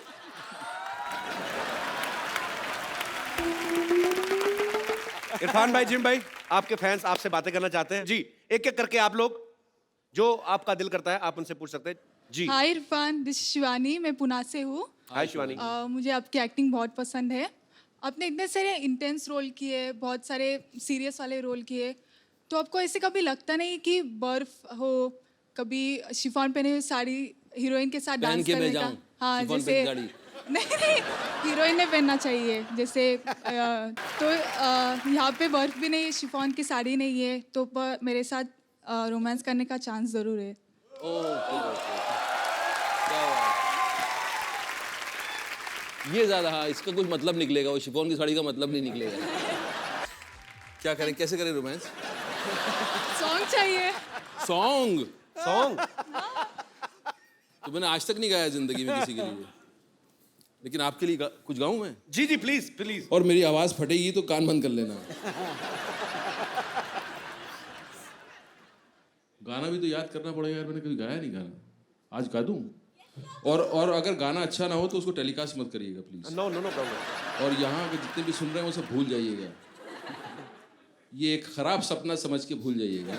S1: इरफान भाई, जिम भाई, आपके फैंस आपसे बातें करना चाहते हैं. जी, एक एक करके आप लोग जो आपका दिल करता है आप उनसे पूछ सकते हैं. जी.
S17: हाय इरफान, दिस शिवानी, मैं पुणे से हूँ.
S1: हाय शिवानी.
S17: मुझे आपकी एक्टिंग बहुत पसंद है. आपने इतने सारे इंटेंस रोल किए, बहुत सारे सीरियस वाले रोल किए, तो आपको ऐसे कभी लगता नहीं कि बर्फ हो, कभी शिफॉन पहने हुए साड़ी हीरोइन के साथ डांस करने का? हाँ, जैसे नहीं, हीरोइन ने पहनना चाहिए जैसे. तो यहाँ पे बर्फ भी नहीं है, शिफॉन की साड़ी नहीं है, तो मेरे साथ रोमांस करने का चांस जरूर है.
S21: ये ज्यादा, हाँ, इसका कुछ मतलब निकलेगा, वो शिफॉन की साड़ी का मतलब नहीं निकलेगा. क्या करें, कैसे करें रोमांस?
S17: सॉन्ग चाहिए.
S21: सॉन्ग?
S1: सॉन्ग?
S21: तो मैंने आज तक नहीं गाया जिंदगी में किसी के लिए, लेकिन आपके लिए कुछ गाऊं मैं?
S1: जी जी, प्लीज प्लीज.
S21: और मेरी आवाज फटेगी तो कान बंद कर लेना. गाना भी तो याद करना पड़ेगा यार, मैंने कभी गाया नहीं गाना, आज गा दूं. और अगर गाना अच्छा ना हो तो उसको टेलीकास्ट मत करिएगा please.
S1: No no no problem.
S21: और यहाँ के जितने भी सुन रहे हैं वो सब भूल जाइएगा. ये एक खराब सपना समझ के भूल जाइएगा.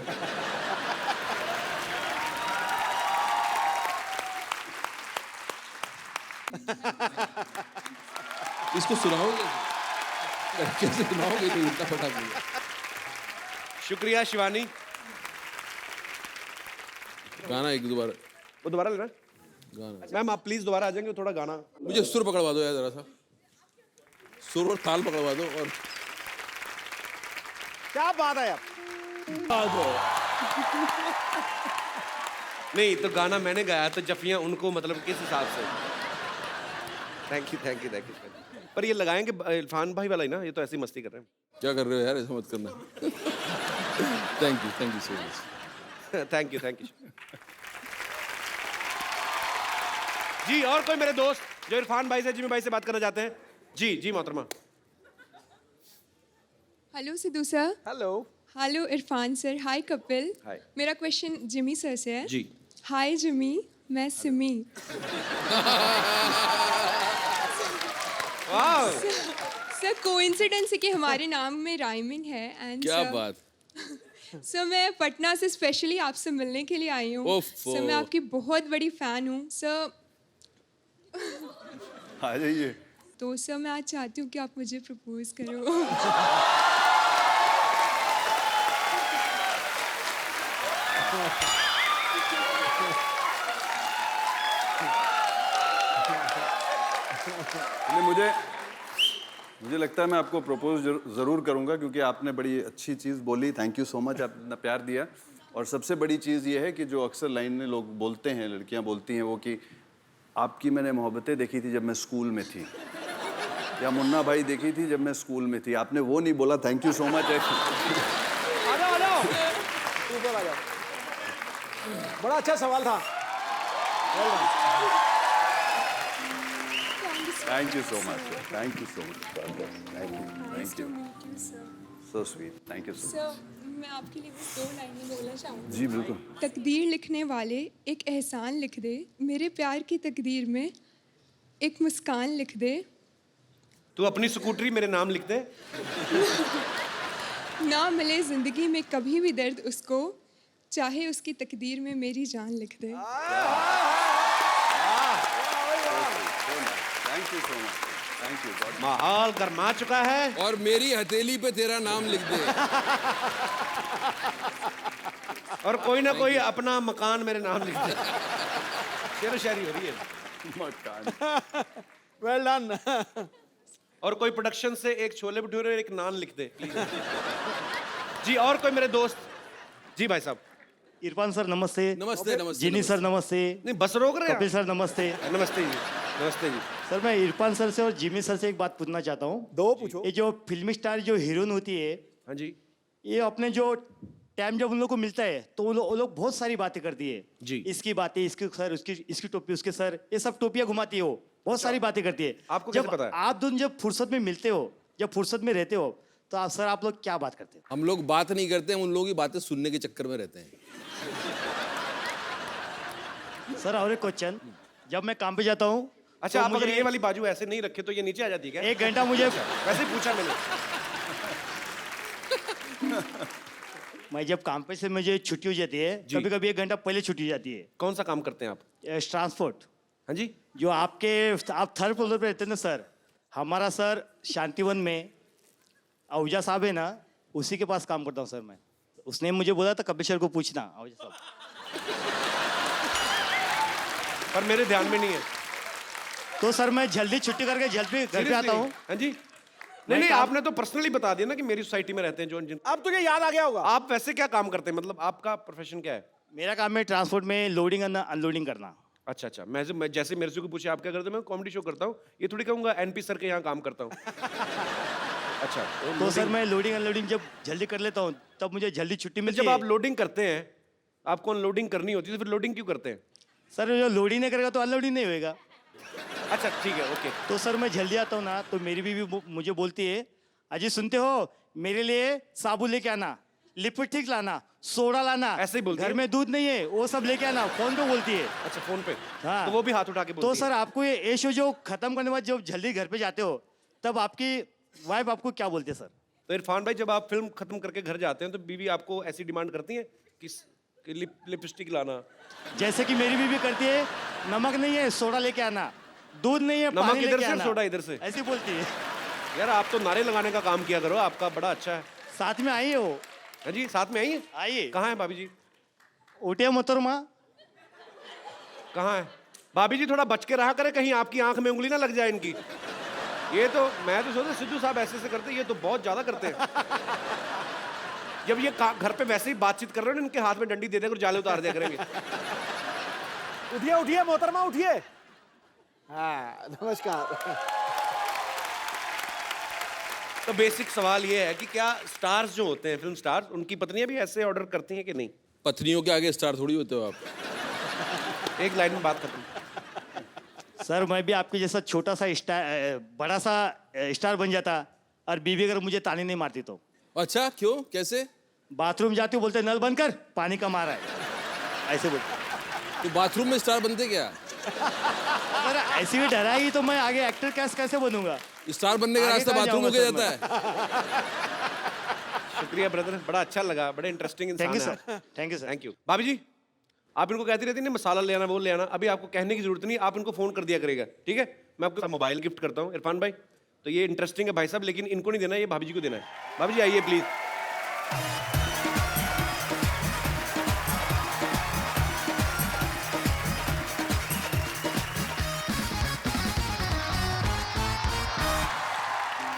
S21: इसको सुनाओगे? कैसे सुनाओगे? तो उल्टा फटा बोला।
S1: शुक्रिया शिवानी।
S21: गाना एक दोबारा।
S1: वो दोबारा लेना।
S21: गाना।
S1: मैम आप प्लीज दोबारा आ जाएंगे, थोड़ा गाना।
S21: मुझे सुर पकड़वा दो यार जरा सा। सुर और ताल पकड़वा दो और
S2: क्या बात है यार।
S1: नहीं तो गाना मैंने गाया तो जफियां उनको मतलब किस हिसाब से? Thank you. पर ये लगाएंगे इरफान भाई वाला ही ना, ये तो ऐसी मस्ती कर रहे हैं।
S21: क्या कर रहे हो यार, ऐसा मत करना। Thank you so much.
S1: Thank you जी। और कोई मेरे दोस्त जो इरफान भाई से, जिमी भाई से बात करना चाहते हैं? जी मोहतरमा।
S8: Hello Sidhu sir. Hello Irfan sir. Hi Kapil.
S1: Hi.
S8: मेरा क्वेश्चन जिमी सर से है।
S1: जी।
S8: हाय जिमी, मैं सिमी। सर कोइंसिडेंस है कि हमारे नाम में राइमिंग है एंड
S21: क्या बात।
S8: सर मैं पटना से स्पेशली आपसे मिलने के लिए आई हूँ।
S21: ओफो।
S8: सर मैं आपकी बहुत बड़ी फैन हूँ सर।
S4: आ जाइए।
S8: तो सर मैं आज चाहती हूँ कि आप मुझे प्रपोज करो।
S4: मुझे लगता है मैं आपको प्रपोज ज़रूर करूंगा, क्योंकि आपने बड़ी अच्छी चीज़ बोली। थैंक यू सो मच, आपने इतना प्यार दिया। और सबसे बड़ी चीज़ ये है कि जो अक्सर लाइन में लोग बोलते हैं, लड़कियां बोलती हैं वो, कि आपकी मैंने मोहब्बतें देखी थी जब मैं स्कूल में थी, या मुन्ना भाई देखी थी जब मैं स्कूल में थी। आपने वो नहीं बोला। Thank you so much.
S2: आ जाओ ऊपर आ जाओ। बड़ा अच्छा सवाल था।
S4: Thank you so much. Thank you so much. Thank you so sweet. Thank you so much.
S8: मैं आपके लिए बस 2 लाइनें बोलना चाहूँगी।
S4: जी बिल्कुल।
S8: तकदीर लिखने वाले एक एहसान लिख दे, मेरे प्यार की तकदीर में एक मुस्कान लिख दे।
S1: तू अपनी स्कूटरी मेरे नाम लिख दे।
S8: ना मिले जिंदगी में कभी भी दर्द उसको, चाहे उसकी तकदीर में मेरी जान लिख दे।
S4: Thank you so much. Thank you.
S1: माहौल गरमा चुका है।
S21: और मेरी हथेली पे तेरा नाम लिख दे।
S1: और कोई ना कोई अपना मकान मेरे नाम लिख दे। शेर शायरी हो रही है।
S4: मकान।
S2: Well done.
S1: और कोई प्रोडक्शन से एक छोले भटूरे और एक नान लिख दे प्लीज। जी और कोई मेरे दोस्त? जी भाई साहब।
S6: इरफान सर नमस्ते।
S21: नमस्ते नमस्ते।
S6: जिनी सर नमस्ते।
S1: नहीं बस रोक रहे हैं।
S6: कपिल सर नमस्ते।
S1: नमस्ते जी। नमस्ते जी।
S6: सर मैं इरफान सर से और जिमी सर से एक बात पूछना चाहता हूँ।
S2: दो पूछो।
S6: ये जो फिल्मी स्टार जो हीरोइन होती है,
S1: हाँ जी,
S6: ये अपने जो टाइम जब उन लोग को मिलता है तो वो लोग बहुत सारी बातें करती है
S1: जी।
S6: इसकी बातें, इसकी सर, इसकी टोपी, उसके सर, ये सब टोपियां घुमाती है वो, बहुत सारी बातें करती है।
S1: आपको कैसे
S6: जब
S1: पता है?
S6: आप दोनों जब फुर्सत में मिलते हो, जब फुर्सत में रहते हो, तो आप सर आप लोग क्या बात करते हैं?
S21: हम लोग बात नहीं करते, हम उन लोगों की बातें सुनने के चक्कर में रहते हैं।
S6: सर और एक क्वेश्चन, जब मैं काम पे जाता हूँ,
S1: अच्छा
S6: तो
S1: आप अगर
S6: मुझे
S1: ये वाली बाजू ऐसे नहीं रखे तो ये नीचे आ जाती है क्या?
S6: 1 घंटा मुझे
S1: वैसे ही पूछा मैंने।
S6: मैं जब काम पे से मुझे छुट्टी हो जाती है, कभी कभी 1 घंटा पहले छुट्टी हो जाती है।
S1: कौन सा काम करते हैं आप?
S6: ट्रांसपोर्ट।
S1: हाँ जी।
S6: जो आप 3rd फ्लोर पे रहते हैं ना सर, हमारा सर शांतिवन में आहूजा साहब है ना, उसी के पास काम करता हूँ सर मैं। उसने मुझे बोला था कपिल सर को पूछना आहूजा साहब,
S1: पर मेरे ध्यान में नहीं है।
S6: तो सर मैं जल्दी छुट्टी करके जल्दी घर पे आता हूँ।
S1: हाँ जी। नहीं आपने तो पर्सनली बता दिया ना कि मेरी सोसाइटी में रहते हैं जो।
S2: अब तुझे याद आ गया होगा।
S1: आप वैसे क्या काम करते हैं, मतलब आपका प्रोफेशन क्या है?
S6: मेरा काम है ट्रांसपोर्ट में लोडिंग करना, अनलोडिंग करना।
S1: अच्छा मैं जैसे मेरे से को पूछे आप क्या करते हैं, मैं कॉमेडी शो करता हूँ, ये थोड़ी कहूँगा एनपी सर के यहाँ काम करता हूँ। अच्छा
S6: तो सर मैं लोडिंग अनलोडिंग जब जल्दी कर लेता हूँ तब मुझे जल्दी छुट्टी मिलती है।
S1: जब आप लोडिंग करते हैं, आपको अनलोडिंग करनी होती है, तो फिर लोडिंग क्यों करते हैं?
S6: सर जो लोडिंग नहीं करेगा तो अनलोडिंग नहीं होएगा।
S1: अच्छा ठीक है, ओके।
S6: तो सर मैं जल्दी आता हूँ ना, तो मेरी बीवी मुझे बोलती है, अजी सुनते हो, मेरे लिए साबुन लेके आना, लिपस्टिक लाना, सोडा लाना,
S1: ऐसे ही बोलती
S6: घर
S1: है?
S6: में दूध नहीं है वो सब लेके आना, फोन पे बोलती है।
S1: अच्छा फोन पे?
S6: हाँ।
S1: तो वो भी हाथ उठा के बोलती
S6: तो
S1: है?
S6: सर आपको ये शो जो खत्म करने के बाद जब जल्दी घर पे जाते हो, तब आपकी वाइफ आपको क्या बोलते हैं सर?
S1: तो इरफान भाई जब आप फिल्म खत्म करके घर जाते हैं तो बीवी आपको ऐसी डिमांड करती है कि लिपस्टिक लाना?
S6: जैसे कि मेरी बीवी करती है, नमक नहीं है सोडा लेके आना, दूध नहीं है,
S1: नमक
S6: पानी
S1: इधर
S6: लेके
S1: से
S6: आना।
S1: सोडा इधर से।
S6: ऐसी बोलती है।
S1: यार आप तो नारे लगाने का काम किया करो, आपका बड़ा अच्छा है।
S6: साथ में आई है वो।
S1: हाँ जी, साथ में आई है।
S6: आइए।
S1: कहाँ है भाभी जी?
S6: उठिए मोहतरमा।
S1: कहाँ है भाभी जी? थोड़ा बच के रहा करे, कहीं आपकी आंख में उंगली ना लग जाए इनकी। ये तो मैं तो सोचता सिद्धू साहब ऐसे करते, ये तो बहुत ज्यादा करते हैं। जब ये घर पे वैसे ही बातचीत कर रहे हो, इनके हाथ में डंडी दे देकर जाले उतार दिया करेंगे।
S2: उठिए उठिए मोहतरमा उठिए। हाँ नमस्कार।
S1: तो बेसिक सवाल ये है कि क्या स्टार्स जो होते हैं, फिल्म स्टार्स, उनकी पत्नियां भी ऐसे ऑर्डर करती हैं कि नहीं?
S21: पत्नियों के आगे स्टार थोड़ी होते हो आप।
S1: एक लाइन में बात खत्म।
S6: सर मैं भी आपके जैसा छोटा सा स्टार, बड़ा सा स्टार बन जाता, और बीवी अगर मुझे ताने नहीं मारती तो।
S21: अच्छा क्यों, कैसे?
S6: बाथरूम जाती हूँ, बोलते नल बंद कर, पानी कम आ रहा है, ऐसे बोलते।
S21: तो बाथरूम में स्टार बनते क्या?
S6: अगर ऐसी भी डराई तो मैं आगे एक्टर कैसे बनूंगा?
S21: स्टार बनने का
S6: आगे
S21: रास्ता
S6: कहाँ
S21: बाथरूम हो
S6: जाऊंगा
S21: गया
S6: सर
S21: जाता है।
S1: शुक्रिया ब्रदर, बड़ा अच्छा लगा, बड़े इंटरेस्टिंग इंसान
S6: Thank you,
S1: हैं
S6: sir.
S1: आप।
S6: Thank you sir.
S1: Thank you. भाभी जी, आप इनको कहती रहती नहीं मसाला ले आना, वो ले आना, अभी आपको कहने की जरूरत नहीं, आप इनको फोन कर दिया करेगा, ठीक है? मैं आपको मोबाइल गिफ्ट करता हूँ इरफान भाई। तो ये इंटरेस्टिंग है भाई साहब, लेकिन इनको नहीं देना, ये भाभी जी को देना है। भाभी जी आइए प्लीज।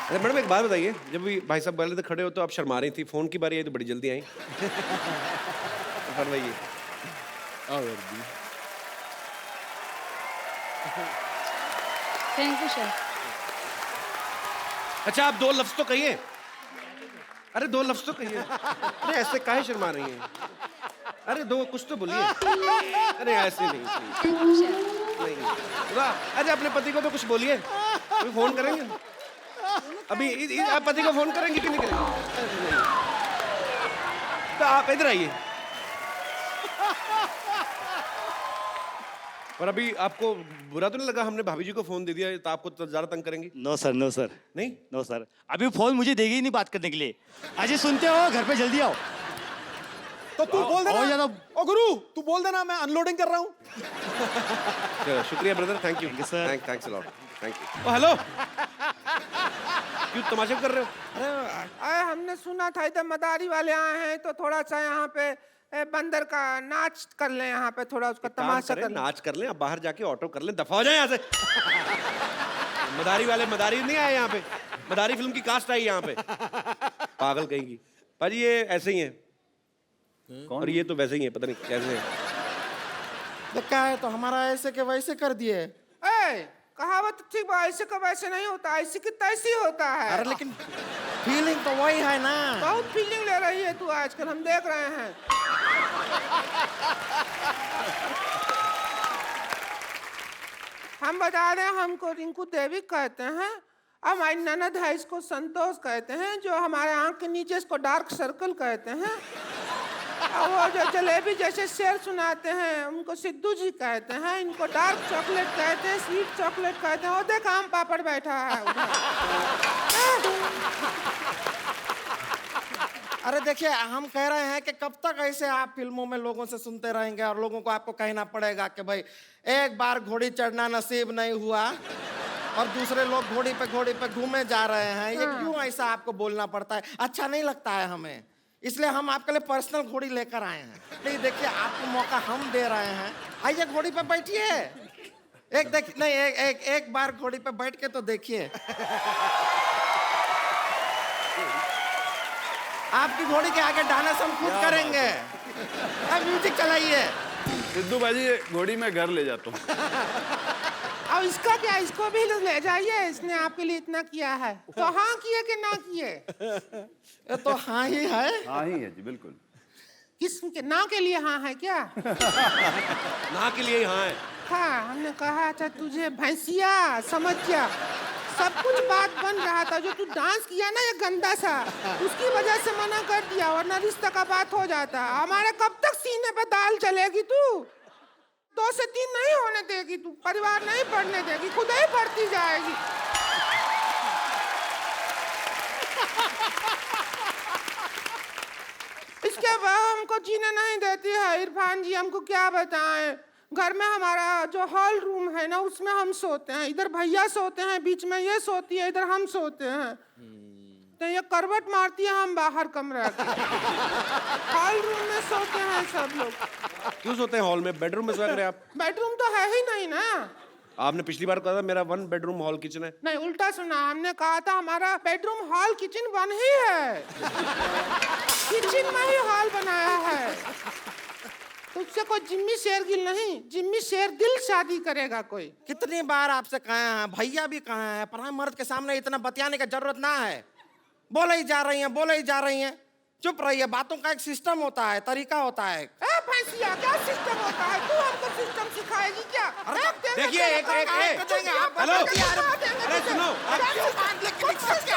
S1: अरे मैडम एक बात बताइए, जब भी भाई साहब पहले तो खड़े हो तो आप शर्मा रही थी, फोन की बारी आई तो बड़ी जल्दी आई। फरमाइए।
S9: Thank you sir.
S1: अच्छा आप दो लफ्ज तो कहिए। अरे दो लफ्ज तो कहिए। अरे ऐसे काहे शर्मा रही हैं? अरे दो कुछ तो बोलिए। अरे ऐसे नहीं नहीं। अरे अपने पति को तो कुछ बोलिए, कोई फोन करेंगे अभी? आप पति को फोन करेंगे कि नहीं करेंगे? नहीं। तो आप इधर आइए। और अभी आपको बुरा तो नहीं लगा हमने भाभी जी को फोन दे दिया, तो आपको तो ज्यादा तंग करेंगी?
S6: No sir, no sir.
S1: नहीं?
S6: नो सर, अभी फोन मुझे देगी ही नहीं बात करने के लिए। अजय सुनते हो, घर पे जल्दी आओ।
S2: तो तू बोल
S6: और
S2: देना।
S6: ज्यादा
S2: ओ गुरु तू बोल देना, मैं अनलोडिंग कर रहा हूँ।
S1: चलो, शुक्रिया brother, thank you sir, thanks a lot, thank you. Oh hello, क्यों तमाशा कर रहे हो?
S11: अरे हमने सुना था इधर मदारी वाले आए हैं, तो थोड़ा सा यहाँ पे बंदर का नाच कर लें, यहाँ पे थोड़ा उसका तमाशा कर लें।
S1: नाच कर लें, अब बाहर जाके ऑटो कर लें, दफा हो जाए यहाँ से। मदारी वाले मदारी नहीं आए यहाँ पे, मदारी फिल्म की कास्ट आई यहाँ पे, पागल कहेंगी। भाजी ये ऐसे ही है, और ये तो वैसे ही है, पता नहीं कैसे है।
S5: तो क्या है, तो हमारा ऐसे के वैसे कर दिए।
S11: कहावत ठीक बा, ऐसे का वैसे नहीं होता, ऐसे की तैसी होता है।
S5: अरे लेकिन फीलिंग तो वही है ना।
S11: बहुत फीलिंग ले रही है तू आजकल, हम देख रहे हैं। हम बता रहे हैं, हमको रिंकू देवी कहते हैं, हमारी ननद है इसको संतोष कहते हैं, जो हमारे आंख के नीचे इसको डार्क सर्कल कहते हैं, और वो जो जलेबी जैसे शेर सुनाते हैं उनको सिद्धू जी कहते हैं, इनको डार्क चॉकलेट कहते हैं, स्वीट चॉकलेट कहते हैं। वो देख आम पापड़ बैठा है
S5: अरे देखिए, हम कह रहे हैं कि कब तक ऐसे आप फिल्मों में लोगों से सुनते रहेंगे, और लोगों को आपको कहना पड़ेगा कि भाई एक बार घोड़ी चढ़ना नसीब नहीं हुआ और दूसरे लोग घोड़ी पे घूमे जा रहे हैं। ये क्यों ऐसा आपको बोलना पड़ता है? अच्छा नहीं लगता है हमें, इसलिए हम आपके लिए पर्सनल घोड़ी लेकर आए हैं। नहीं देखिए, आपको मौका हम दे रहे हैं, आइए घोड़ी पे बैठिए। एक बार घोड़ी पे बैठ के तो देखिए। आपकी घोड़ी के आगे डांस हम खुद करेंगे। अब म्यूजिक चलाइए।
S3: सिद्धू भाजी घोड़ी में घर ले जाता हूँ।
S11: अब इसका क्या, इसको भी ले जाइए, इसने आपके लिए इतना किया है, तो हाँ किए कि ना किए?
S5: ये तो हाँ ही है।
S4: हाँ ही है जी, बिल्कुल।
S11: किस के ना के लिए हाँ है क्या?
S1: ना के लिए हाँ है।
S11: हाँ, हमने कहा था तुझे भैंसिया, समझ जा, सब कुछ बात बन रहा था। जो तू डांस किया ना ये गंदा सा, उसकी वजह से मना कर दिया, वरना रिश्ता का बात हो जाता। हमारे कब तक सीने पे दाल चलेगी तू? 2 से 3 नहीं होने देगी तू, परिवार नहीं बढ़ने देगी, खुद ही बढ़ती जाएगी। इसके बाद हमको जीने नहीं देती है इरफान जी, हमको क्या बताएं। घर में हमारा जो हॉल रूम है ना उसमें हम सोते हैं, इधर भैया सोते हैं, बीच में ये सोती है, इधर हम सोते हैं। तो ये करवट मारती है, हम बाहर कमरा के हॉल रूम में सोते हैं सब लोग।
S1: क्यों सोते हैं हॉल में? बेडरूम में सोया करें आप।
S11: बेडरूम तो है ही नहीं ना।
S1: आपने पिछली बार कहा था मेरा 1 बेडरूम हॉल किचन है।
S11: नहीं, उल्टा सुना, हमने कहा था हमारा बेडरूम हॉल किचन 1 ही है। किचन में ही हॉल बनाया है। तुझसे कोई जिम्मी शेरगिल नहीं, जिम्मी शेरदिल शादी करेगा कोई।
S5: कितनी बार आपसे कहे हैं, भैया भी कहे हैं, पर मर्द के सामने इतना बतियाने की जरूरत ना है। बोले ही जा रही हैं, बोले ही जा रही हैं, चुप रहिए। बातों का एक सिस्टम होता है, तरीका होता है।
S11: भैंसिया, क्या सिस्टम होता है? तू हमको सिस्टम सिखाएगी क्या?
S1: देखिए एक हेलो, अरे सुनो,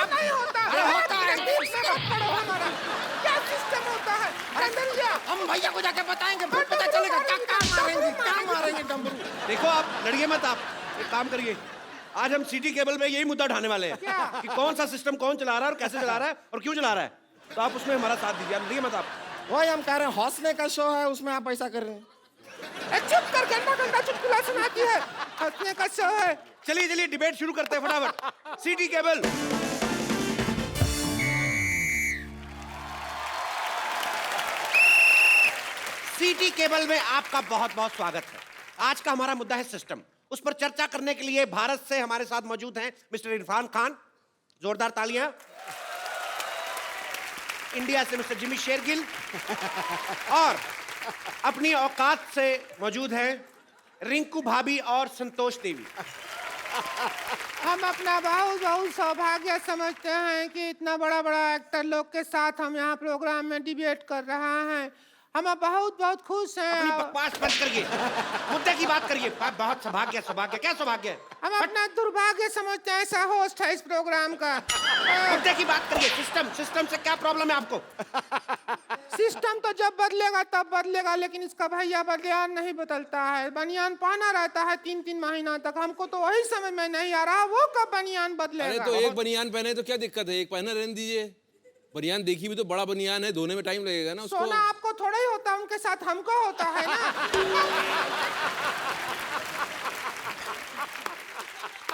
S11: नहीं होता क्या सिस्टम होता है?
S5: हम भैया को जाके बताएंगे, फिर पता चलेगा क्या मारेंगे डमरू।
S1: देखो आप लड़िए मत, आप एक काम करिए, आज हम सिटी केबल में यही मुद्दा उठाने वाले हैं कि कौन सा सिस्टम कौन चला रहा है और कैसे चला रहा है और क्यों चला रहा है। तो आप उसमें हमारा साथ दीजिए, लड़िए मत आप।
S5: वही हम कह रहे हैं, हौसले का शो है, उसमें आप ऐसा कर रहे हैं।
S11: चुप कर, गंदा गंदा चुटकुला सुनाती है। हंसने का शो है।
S1: चलिए चलिए डिबेट शुरू करते हैं फटाफट। City cable. सिटी केबल में आपका बहुत बहुत स्वागत है। आज का हमारा मुद्दा है सिस्टम। उस पर चर्चा करने के लिए भारत से हमारे साथ मौजूद हैं मिस्टर इरफान खान, जोरदार तालियां। इंडिया से मिस्टर जिमी शेरगिल और अपनी औकात से मौजूद हैं रिंकू भाभी और संतोष देवी।
S11: हम अपना बहुत बहुत सौभाग्य समझते हैं कि इतना बड़ा बड़ा एक्टर लोग के साथ हम यहाँ प्रोग्राम में डिबेट कर रहे हैं। हम बहुत बहुत खुश हैं।
S1: अपनी बकवास बंद करिए, मुद्दे की बात करिए। बहुत सौभाग्य, सौभाग्य क्या सौभाग्य है?
S11: हम अपना दुर्भाग्य समझते हैं ऐसा होस्ट है इस प्रोग्राम का।
S1: मुद्दे की बात करिए। सिस्टम से क्या प्रॉब्लम है आपको?
S11: सिस्टम तो जब बदलेगा तब बदलेगा, लेकिन इसका भैया बनियान नहीं बदलता है। बनियान पहना रहता है 3-3 महीना तक। हमको तो वही समझ में नहीं आ रहा वो कब बनियान बदलेगा।
S21: अरे तो एक बनियान पहने तो क्या दिक्कत है, एक पहना रहने दीजिए। बनियान देखी भी तो बड़ा बनियान है, धोने में टाइम लगेगा ना उसको।
S11: सोना आपको थोड़ा ही होता, उनके साथ हमको होता है ना।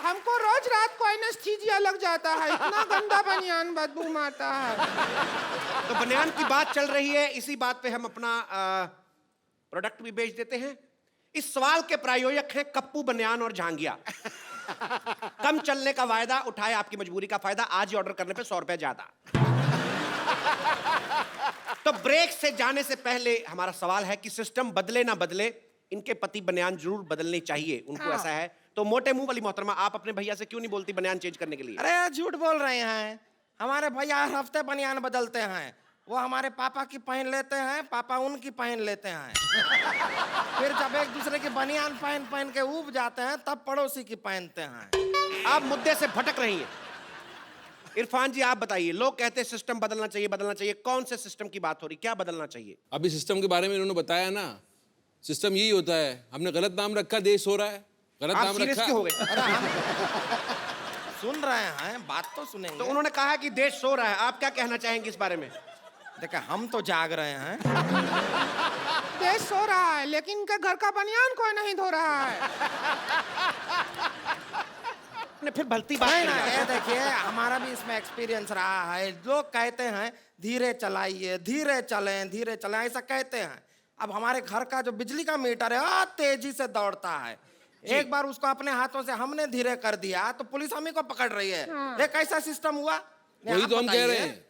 S11: हमको रोज रात को एनेस्थीसिया लग जाता है, इतना गंदा बनियान बदबू मारता है।
S1: तो बनियान की बात चल रही है, इसी बात पे हम अपना प्रोडक्ट भी बेच देते हैं। इस सवाल के प्रायोजक हैं कप्पू बनियान और झांगिया। कम चलने का वायदा, उठाए आपकी मजबूरी का फायदा। आज ही ऑर्डर करने पे 100 रुपए ज्यादा। तो ब्रेक से जाने से पहले हमारा सवाल है कि सिस्टम बदले ना बदले, इनके पति बनियान जरूर बदलनी चाहिए, उनको
S11: हाँ।
S1: ऐसा है। तो मोटे मुंह वाली मोहतरमा, आप अपने भैया से क्यों नहीं बोलती बनियान चेंज करने के लिए?
S5: अरे झूठ बोल रहे हैं, हमारे भैया हर हफ्ते बनियान बदलते हैं। वो हमारे पापा की पहन लेते हैं, पापा उनकी पहन लेते हैं। फिर जब एक दूसरे की बनियान पहन पहन के ऊब जाते हैं तब पड़ोसी की पहनते हैं।
S1: आप मुद्दे से भटक रही हैं। इरफान जी आप बताइए, लोग कहते हैं सिस्टम बदलना चाहिए, बदलना चाहिए। कौन से सिस्टम की बात हो रही, क्या बदलना चाहिए?
S21: अभी सिस्टम के बारे में इन्होंने बताया ना, सिस्टम यही होता है। हमने गलत नाम रखा, देश हो रहा है, गलत
S1: आप
S21: नाम
S1: सीरियस
S21: रखा।
S1: क्यों हो गए?
S5: सुन रहे हैं, बात तो सुनेंगे।
S1: तो उन्होंने कहा कि देश सो रहा है, आप क्या कहना चाहेंगे इस बारे में?
S5: देखा, हम तो जाग रहे हैं।
S11: देश सो रहा है, लेकिन इनके घर का बनियान कोई नहीं धो रहा है।
S1: फिर भलती बात
S5: नहीं ना,
S1: करेगा।
S5: ये देखिए, हमारा भी इसमें एक्सपीरियंस रहा है। लोग कहते हैं धीरे चलाइए, धीरे चलें, ऐसा कहते हैं। अब हमारे घर का जो बिजली का मीटर है तेजी से दौड़ता है। एक बार उसको अपने हाथों से हमने धीरे कर दिया तो पुलिस हम ही को पकड़ रही है।
S11: हाँ।
S5: ये कैसा सिस्टम हुआ?
S21: वही
S5: आप
S21: तो हम कह रहे
S5: बताइए।
S21: हैं,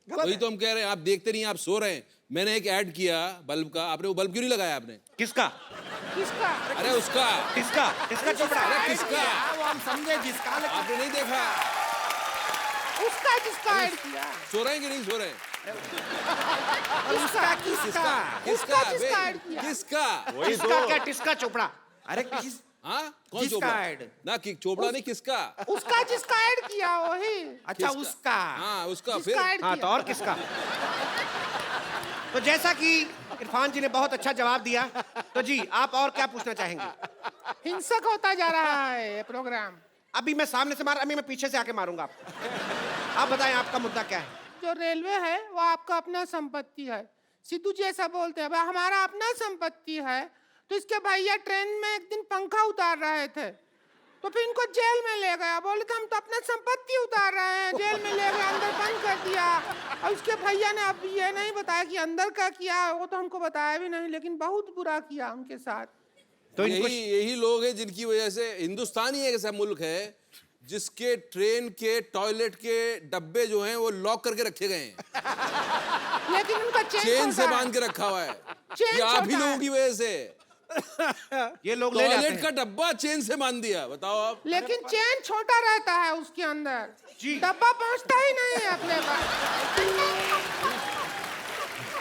S21: वही तो हम कह रहे हैं। आप देखते नहीं, आप सो रहे हैं। मैंने एक ऐड किया बल्ब का, आपने वो बल्ब क्यों नहीं लगाया आपने?
S1: किसका?
S11: किसका?
S21: अरे उसका।
S1: किसका चोपड़ा?
S21: अरे किसका?
S5: वो हम समझे जिसका, लेकिन
S21: आपने नहीं देखा?
S11: उसका किसका ऐड किया?
S21: सो रहे हैं कि नहीं सो रहे हैं?
S11: किसका?
S21: किसका?
S11: उसका किसका ऐड किया?
S21: किसका?
S1: किसका क्या? किसका चोपड़ा?
S5: अरे किस
S21: हाँ, कौन
S5: किसका
S21: चोपड़ा?
S5: ऐड?
S21: ना कि चोपड़ा नहीं, किसका?
S11: उसका जिसका ऐड किया वही।
S5: अच्छा,
S21: किसका?
S5: उसका।
S21: हाँ, उसका। फिर
S11: जिसका ऐड
S1: हाँ, तो
S11: किया।
S1: और किसका? तो जैसा कि इरफान जी ने बहुत अच्छा जवाब दिया, तो जी आप और क्या पूछना चाहेंगे?
S11: हिंसक होता जा रहा है ये प्रोग्राम।
S1: अभी मैं सामने से अभी मैं पीछे से आके मारूंगा आपको। आप बताएं आपका मुद्दा क्या है?
S11: जो रेलवे है वो आपका अपना संपत्ति है। सिद्धू जी ऐसा बोलते हैं, भाई हमारा अपना संपत्ति है तो इसके भैया ट्रेन में एक दिन पंखा उतार रहे थे, तो फिर इनको जेल में ले गया। बोले तो हम तो अपना संपत्ति उतार रहे हैं, जेल में ले गए, अंदर बंद कर दिया। और उसके भैया ने अब ये नहीं बताया कि अंदर का किया, वो तो हमको बताया भी नहीं, लेकिन बहुत बुरा किया उनके साथ।
S21: तो यही लोग हैं जिनकी वजह से हिंदुस्तान ही एक ऐसा मुल्क है जिसके ट्रेन के टॉयलेट के डब्बे जो हैं वो लॉक करके रखे गए हैं,
S11: लेकिन उनका
S21: चेन से बांध के रखा हुआ है। ये आप ही लोगों की वजह से
S1: ये लोग ले जाते
S21: टॉयलेट
S1: हैं।
S21: का डब्बा चेन से बांध दिया, बताओ आप।
S11: लेकिन चेन छोटा रहता है उसके अंदर, डब्बा पहुंचता ही नहीं है अपने पास।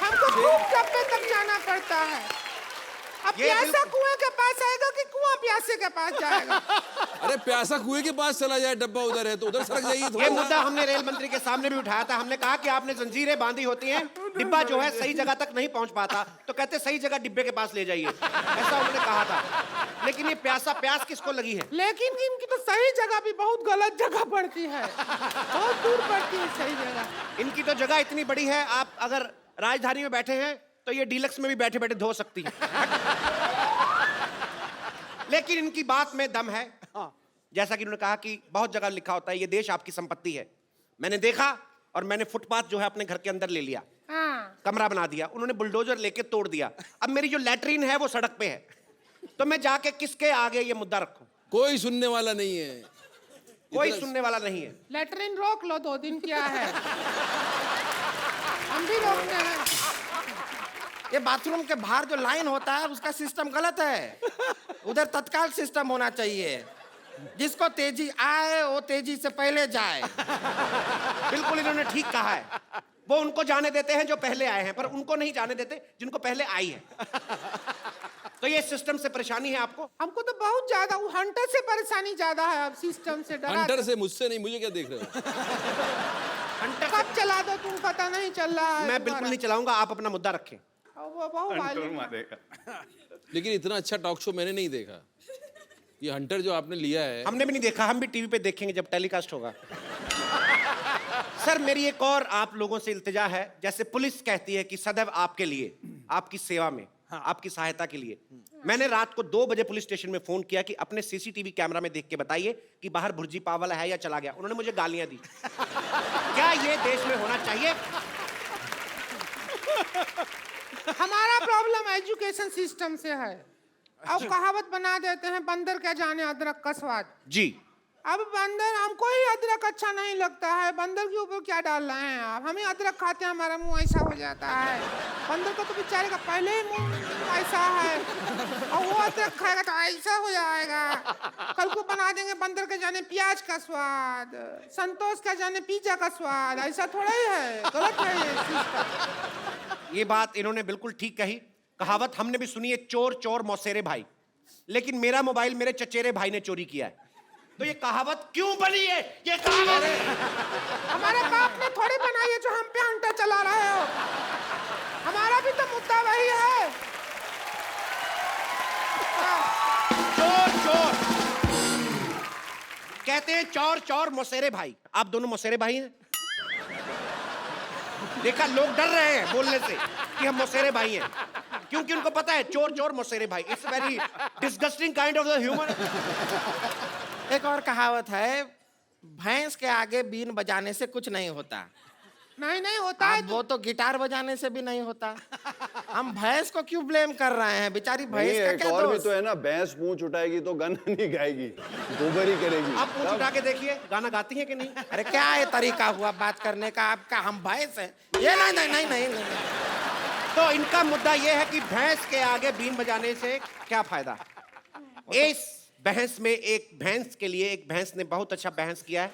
S11: हमको खूब डब्बे तक जाना पड़ता है। अब प्यासा कुएं के पास आएगा कि कुआं प्यासे के पास जाएगा?
S21: अरे प्यासा कुएं के पास चला जाए, डब्बा उधर है तो उधर सरक जाइए थोड़ा।
S1: ये मुद्दा हमने रेल मंत्री के सामने भी उठाया था। हमने कहा कि आपने जंजीरें बांधी होती हैं, डिब्बा जो है सही जगह तक नहीं पहुंच पाता, तो कहते सही जगह डिब्बे के पास ले जाइए, ऐसा उन्होंने कहा था। लेकिन ये प्यास किसको लगी है?
S11: लेकिन इनकी तो सही जगह भी बहुत गलत जगह पड़ती है, बहुत दूर पड़ती है सही जगह।
S1: इनकी तो जगह इतनी बड़ी है, आप अगर राजधानी में बैठे हैं तो ये डीलक्स में भी बैठे बैठे धो सकती है। लेकिन इनकी बात में दम है। जैसा कि उन्होंने कहा कि बहुत जगह लिखा होता है ये देश आपकी संपत्ति है। मैंने देखा और मैंने फुटपाथ जो है अपने घर के अंदर ले लिया, कमरा बना दिया, उन्होंने बुलडोजर लेके तोड़ दिया। अब मेरी जो लैट्रीन है वो सड़क पे है, तो मैं जाके किसके आगे ये मुद्दा रखूं?
S21: कोई सुनने वाला नहीं है,
S1: कोई सुनने वाला नहीं है।
S11: लेटरिन रोक लो 2 दिन, क्या है, हम भी रोकते हैं।
S5: ये बाथरूम के बाहर जो लाइन होता है उसका सिस्टम गलत है, उधर तत्काल सिस्टम होना चाहिए, जिसको तेजी आए वो तेजी से पहले जाए।
S1: बिल्कुल इन्होंने ठीक कहा है। वो उनको जाने देते हैं जो पहले आए हैं, पर उनको नहीं जाने देते जिनको पहले आई है। तो ये सिस्टम से परेशानी है आपको?
S11: हमको तो बहुत ज्यादा, वो हंटर से परेशानी ज्यादा है। अब सिस्टम से डरा।
S21: हंटर से, मुझसे नहीं, मुझे क्या देख रहे हो?
S11: हंटर कब चला दो तुम, पता नहीं चल रहा है।
S1: मैं बिल्कुल नहीं चलाऊंगा, आप अपना मुद्दा रखें।
S11: वो बहुत
S21: लेकिन इतना अच्छा टॉक शो मैंने नहीं देखा। ये हंटर जो आपने लिया है,
S1: हमने भी नहीं देखा, हम भी टीवी पे देखेंगे जब टेलीकास्ट होगा। सर मेरी एक और आप लोगों से इल्तिजा है, जैसे पुलिस कहती है कि सदैव आपके लिए, आपकी सेवा में, आपकी सहायता के लिए। मैंने रात को 2 बजे पुलिस स्टेशन में फोन किया कि अपने सीसीटीवी कैमरा में देख के बताइए कि बाहर भुर्जी पाव वाला है या चला गया। उन्होंने मुझे गालियां दी। क्या ये देश में होना चाहिए?
S11: हमारा प्रॉब्लम एजुकेशन सिस्टम से है। अब कहावत बना देते हैं, बंदर क्या जाने अदरक का स्वाद।
S1: जी।
S11: अब बंदर, हमको ही अदरक अच्छा नहीं लगता है, बंदर के ऊपर क्या डाल रहे हैं आप? हम ही अदरक खाते हैं, हमारा मुंह ऐसा हो जाता है। बंदर का तो बेचारे का पहले ही मुंह ऐसा है, और वो अदरक खाएगा तो ऐसा हो जाएगा। कल को बना देंगे बंदर के जाने प्याज का स्वाद, संतोष का जाने पिज्जा का स्वाद। ऐसा थोड़ा ही है, गलत है ये सिस्टम।
S1: ये बात इन्होंने बिल्कुल ठीक कही। कहावत हमने भी सुनी है, चोर चोर मौसेरे भाई। लेकिन मेरा मोबाइल मेरे चचेरे भाई ने चोरी किया है, तो ये कहावत क्यों बनी है? ये कहावत
S11: हमारे बाप ने थोड़ी बनाई है जो हम पे हंटर चला रहे हो। हमारा भी तो मुद्दा वही है।
S1: चोर चोर कहते हैं, चोर चोर मौसेरे भाई। आप दोनों मौसेरे भाई हैं? देखा, लोग डर रहे हैं बोलने से कि हम मौसेरे भाई हैं, क्योंकि उनको पता है चोर चोर मौसेरे भाई। It's very disgusting kind of the human.
S5: एक और कहावत है, भैंस के आगे बीन बजाने से कुछ नहीं होता।
S11: नहीं होता है।
S5: वो तो गिटार बजाने से भी नहीं होता। हम भैंस को क्यों ब्लेम कर रहे हैं? बेचारी भैंस का क्या
S4: और भी
S5: दोष?
S4: तो है ना, भैंस पूंछ उठाएगी तो गाना नहीं गाएगी, गोबर ही करेगी।
S1: आप पूंछ उठा के देखिए, गाना गाती है कि नहीं?
S5: अरे क्या ये तरीका हुआ बात करने का आपका? हम भैंस हैं ये? नहीं नहीं नहीं नहीं, नहीं।
S1: तो इनका मुद्दा ये है कि भैंस के आगे बीन बजाने से क्या फायदा? इस बहस में एक भैंस के लिए एक भैंस ने बहुत अच्छा बहस किया है।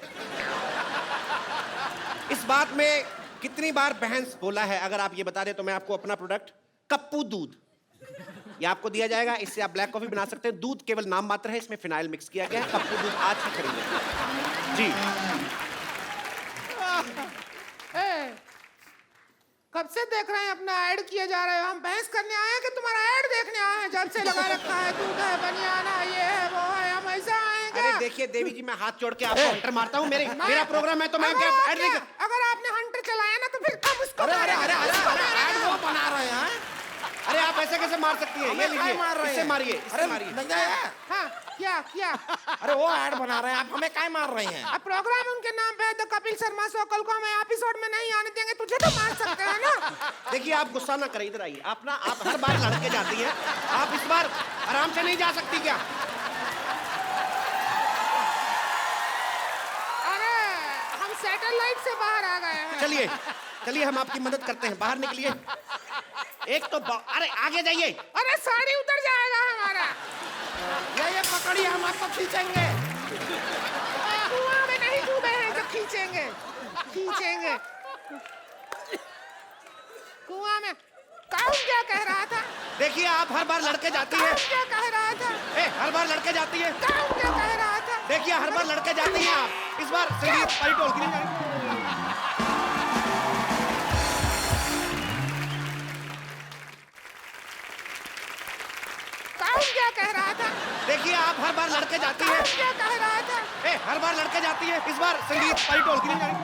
S1: इस बात में कितनी बार बहस बोला है अगर आप ये बता दें तो मैं आपको अपना प्रोडक्ट कप्पू दूध, ये आपको दिया जाएगा। इससे आप ब्लैक कॉफी बना सकते हैं। दूध केवल नाम मात्र है, इसमें फिनाइल मिक्स किया गया है। कप्पू दूध आज ही खरीदें जी।
S11: कब से देख रहे हैं अपना ऐड किए जा रहे हो? हम बहस करने आए हैं कि तुम्हारा ऐड देखने आए हैं? जब से लगा रखा है, दूध है, बनियाना, ये है, वो है, हम ऐसा आए हैं।
S1: अरे देखिए देवी जी, मैं हाथ जोड़ के आपको हंटर मारता हूँ। मेरा प्रोग्राम है तो मैं क्या ऐड नहीं कर...
S11: अगर आपने हंटर चलाया ना तो फिर हम उसको
S5: अरे वो बना रहे हैं।
S1: अरे आप ऐसे कैसे मार सकती है? ये लीजिए,
S5: मार रहे
S1: इससे
S5: हैं?
S1: मारिए, इससे
S5: अरे
S1: मारिए।
S5: नहीं है।
S11: हाँ क्या क्या
S5: अरे वो ऐड बना रहे हैं, आप हमें काय मार रहे हैं?
S11: अब प्रोग्राम उनके नाम पे है तो कपिल शर्मा शो कल को हमें एपिसोड में नहीं आने देंगे, तुझे तो मार सकते हैं ना।
S1: देखिए आप गुस्सा ना करें, इधर आइए। आप ना, आप हर बार लड़ के जाती हैं, आप इस बार आराम से नहीं जा सकती क्या?
S11: अरे हम सैटेलाइट से बाहर आ गए हैं।
S1: चलिए चलिए, हम आपकी मदद करते हैं, बाहर निकलिए। एक तो अरे आगे जाइए।
S11: अरे साड़ी उतर जाएगा हमारा।
S5: ये पकड़िए, हम आपको खींचेंगे।
S11: कुआं में नहीं डूबे हैं जो खींचेंगे, खींचेंगे कुआं में। कौन क्या कह रहा था?
S1: देखिए आप हर बार लड़के जाती है।
S11: कौन क्या कह रहा था?
S1: हर बार लड़के जाती है।
S11: कौन क्या कह रहा था?
S1: देखिए हर बार लड़के जाती हैं आप, इस बार संगीत परी ढोलकी नहीं जाएगी।
S11: कौन क्या कह रहा था?
S1: देखिए आप हर बार लड़के जाती है।
S11: कौन क्या कह रहा था?
S1: हर बार लड़के जाती है, इस बार संगीत परी ढोलकी नहीं जाएगी।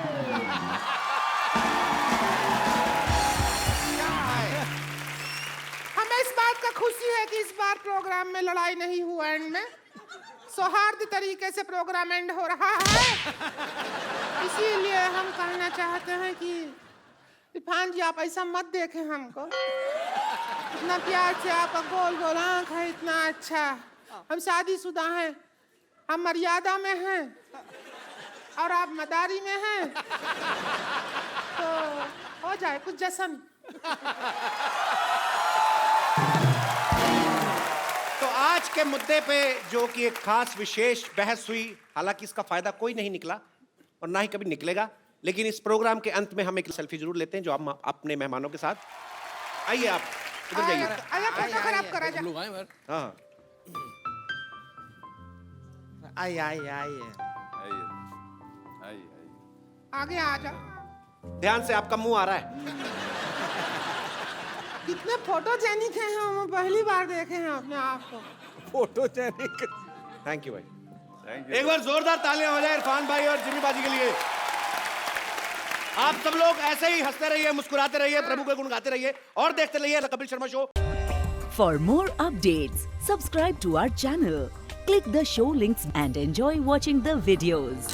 S11: हमें इस बात का खुशी है कि इस बार प्रोग्राम में लड़ाई नहीं हुआ, एंड में सौहार्द तरीके से प्रोग्राम एंड हो रहा है। इसीलिए हम कहना चाहते हैं कि इरफान जी आप ऐसा मत देखें हमको। इतना प्यार से आपका गोल गोल आँख है, इतना अच्छा। हम शादीशुदा हैं, हम मर्यादा में हैं और आप मदारी में हैं, तो हो जाए कुछ जश्न।
S1: तो आज के मुद्दे पे जो कि एक खास विशेष बहस हुई, हालांकि इसका फायदा कोई नहीं निकला और ना ही कभी निकलेगा, लेकिन इस प्रोग्राम के अंत में हम एक सेल्फी जरूर लेते हैं जो हम अपने मेहमानों के साथ। आइए आप इधर जाइए।
S11: फोटो खराब करा जा।
S1: हाँ
S5: आइए आइए आइए।
S11: आगे आ जा।
S1: ध्यान से, आपका मुंह आ रहा है।
S11: कितने फोटोजेनिक हैं हम, पहली बार देखे हैं अपने आप को।
S2: फोटोजेनिक।
S1: थैंक यू भाई। एक बार जोरदार तालियां हो जाए इरफान भाई और जिमी बाजी के लिए। आप सब लोग ऐसे ही हंसते रहिए, मुस्कुराते रहिए, प्रभु के गुण गाते रहिए और देखते रहिए the Kapil Sharma show.
S12: For more updates, subscribe to our channel, click the show links and enjoy watching the videos.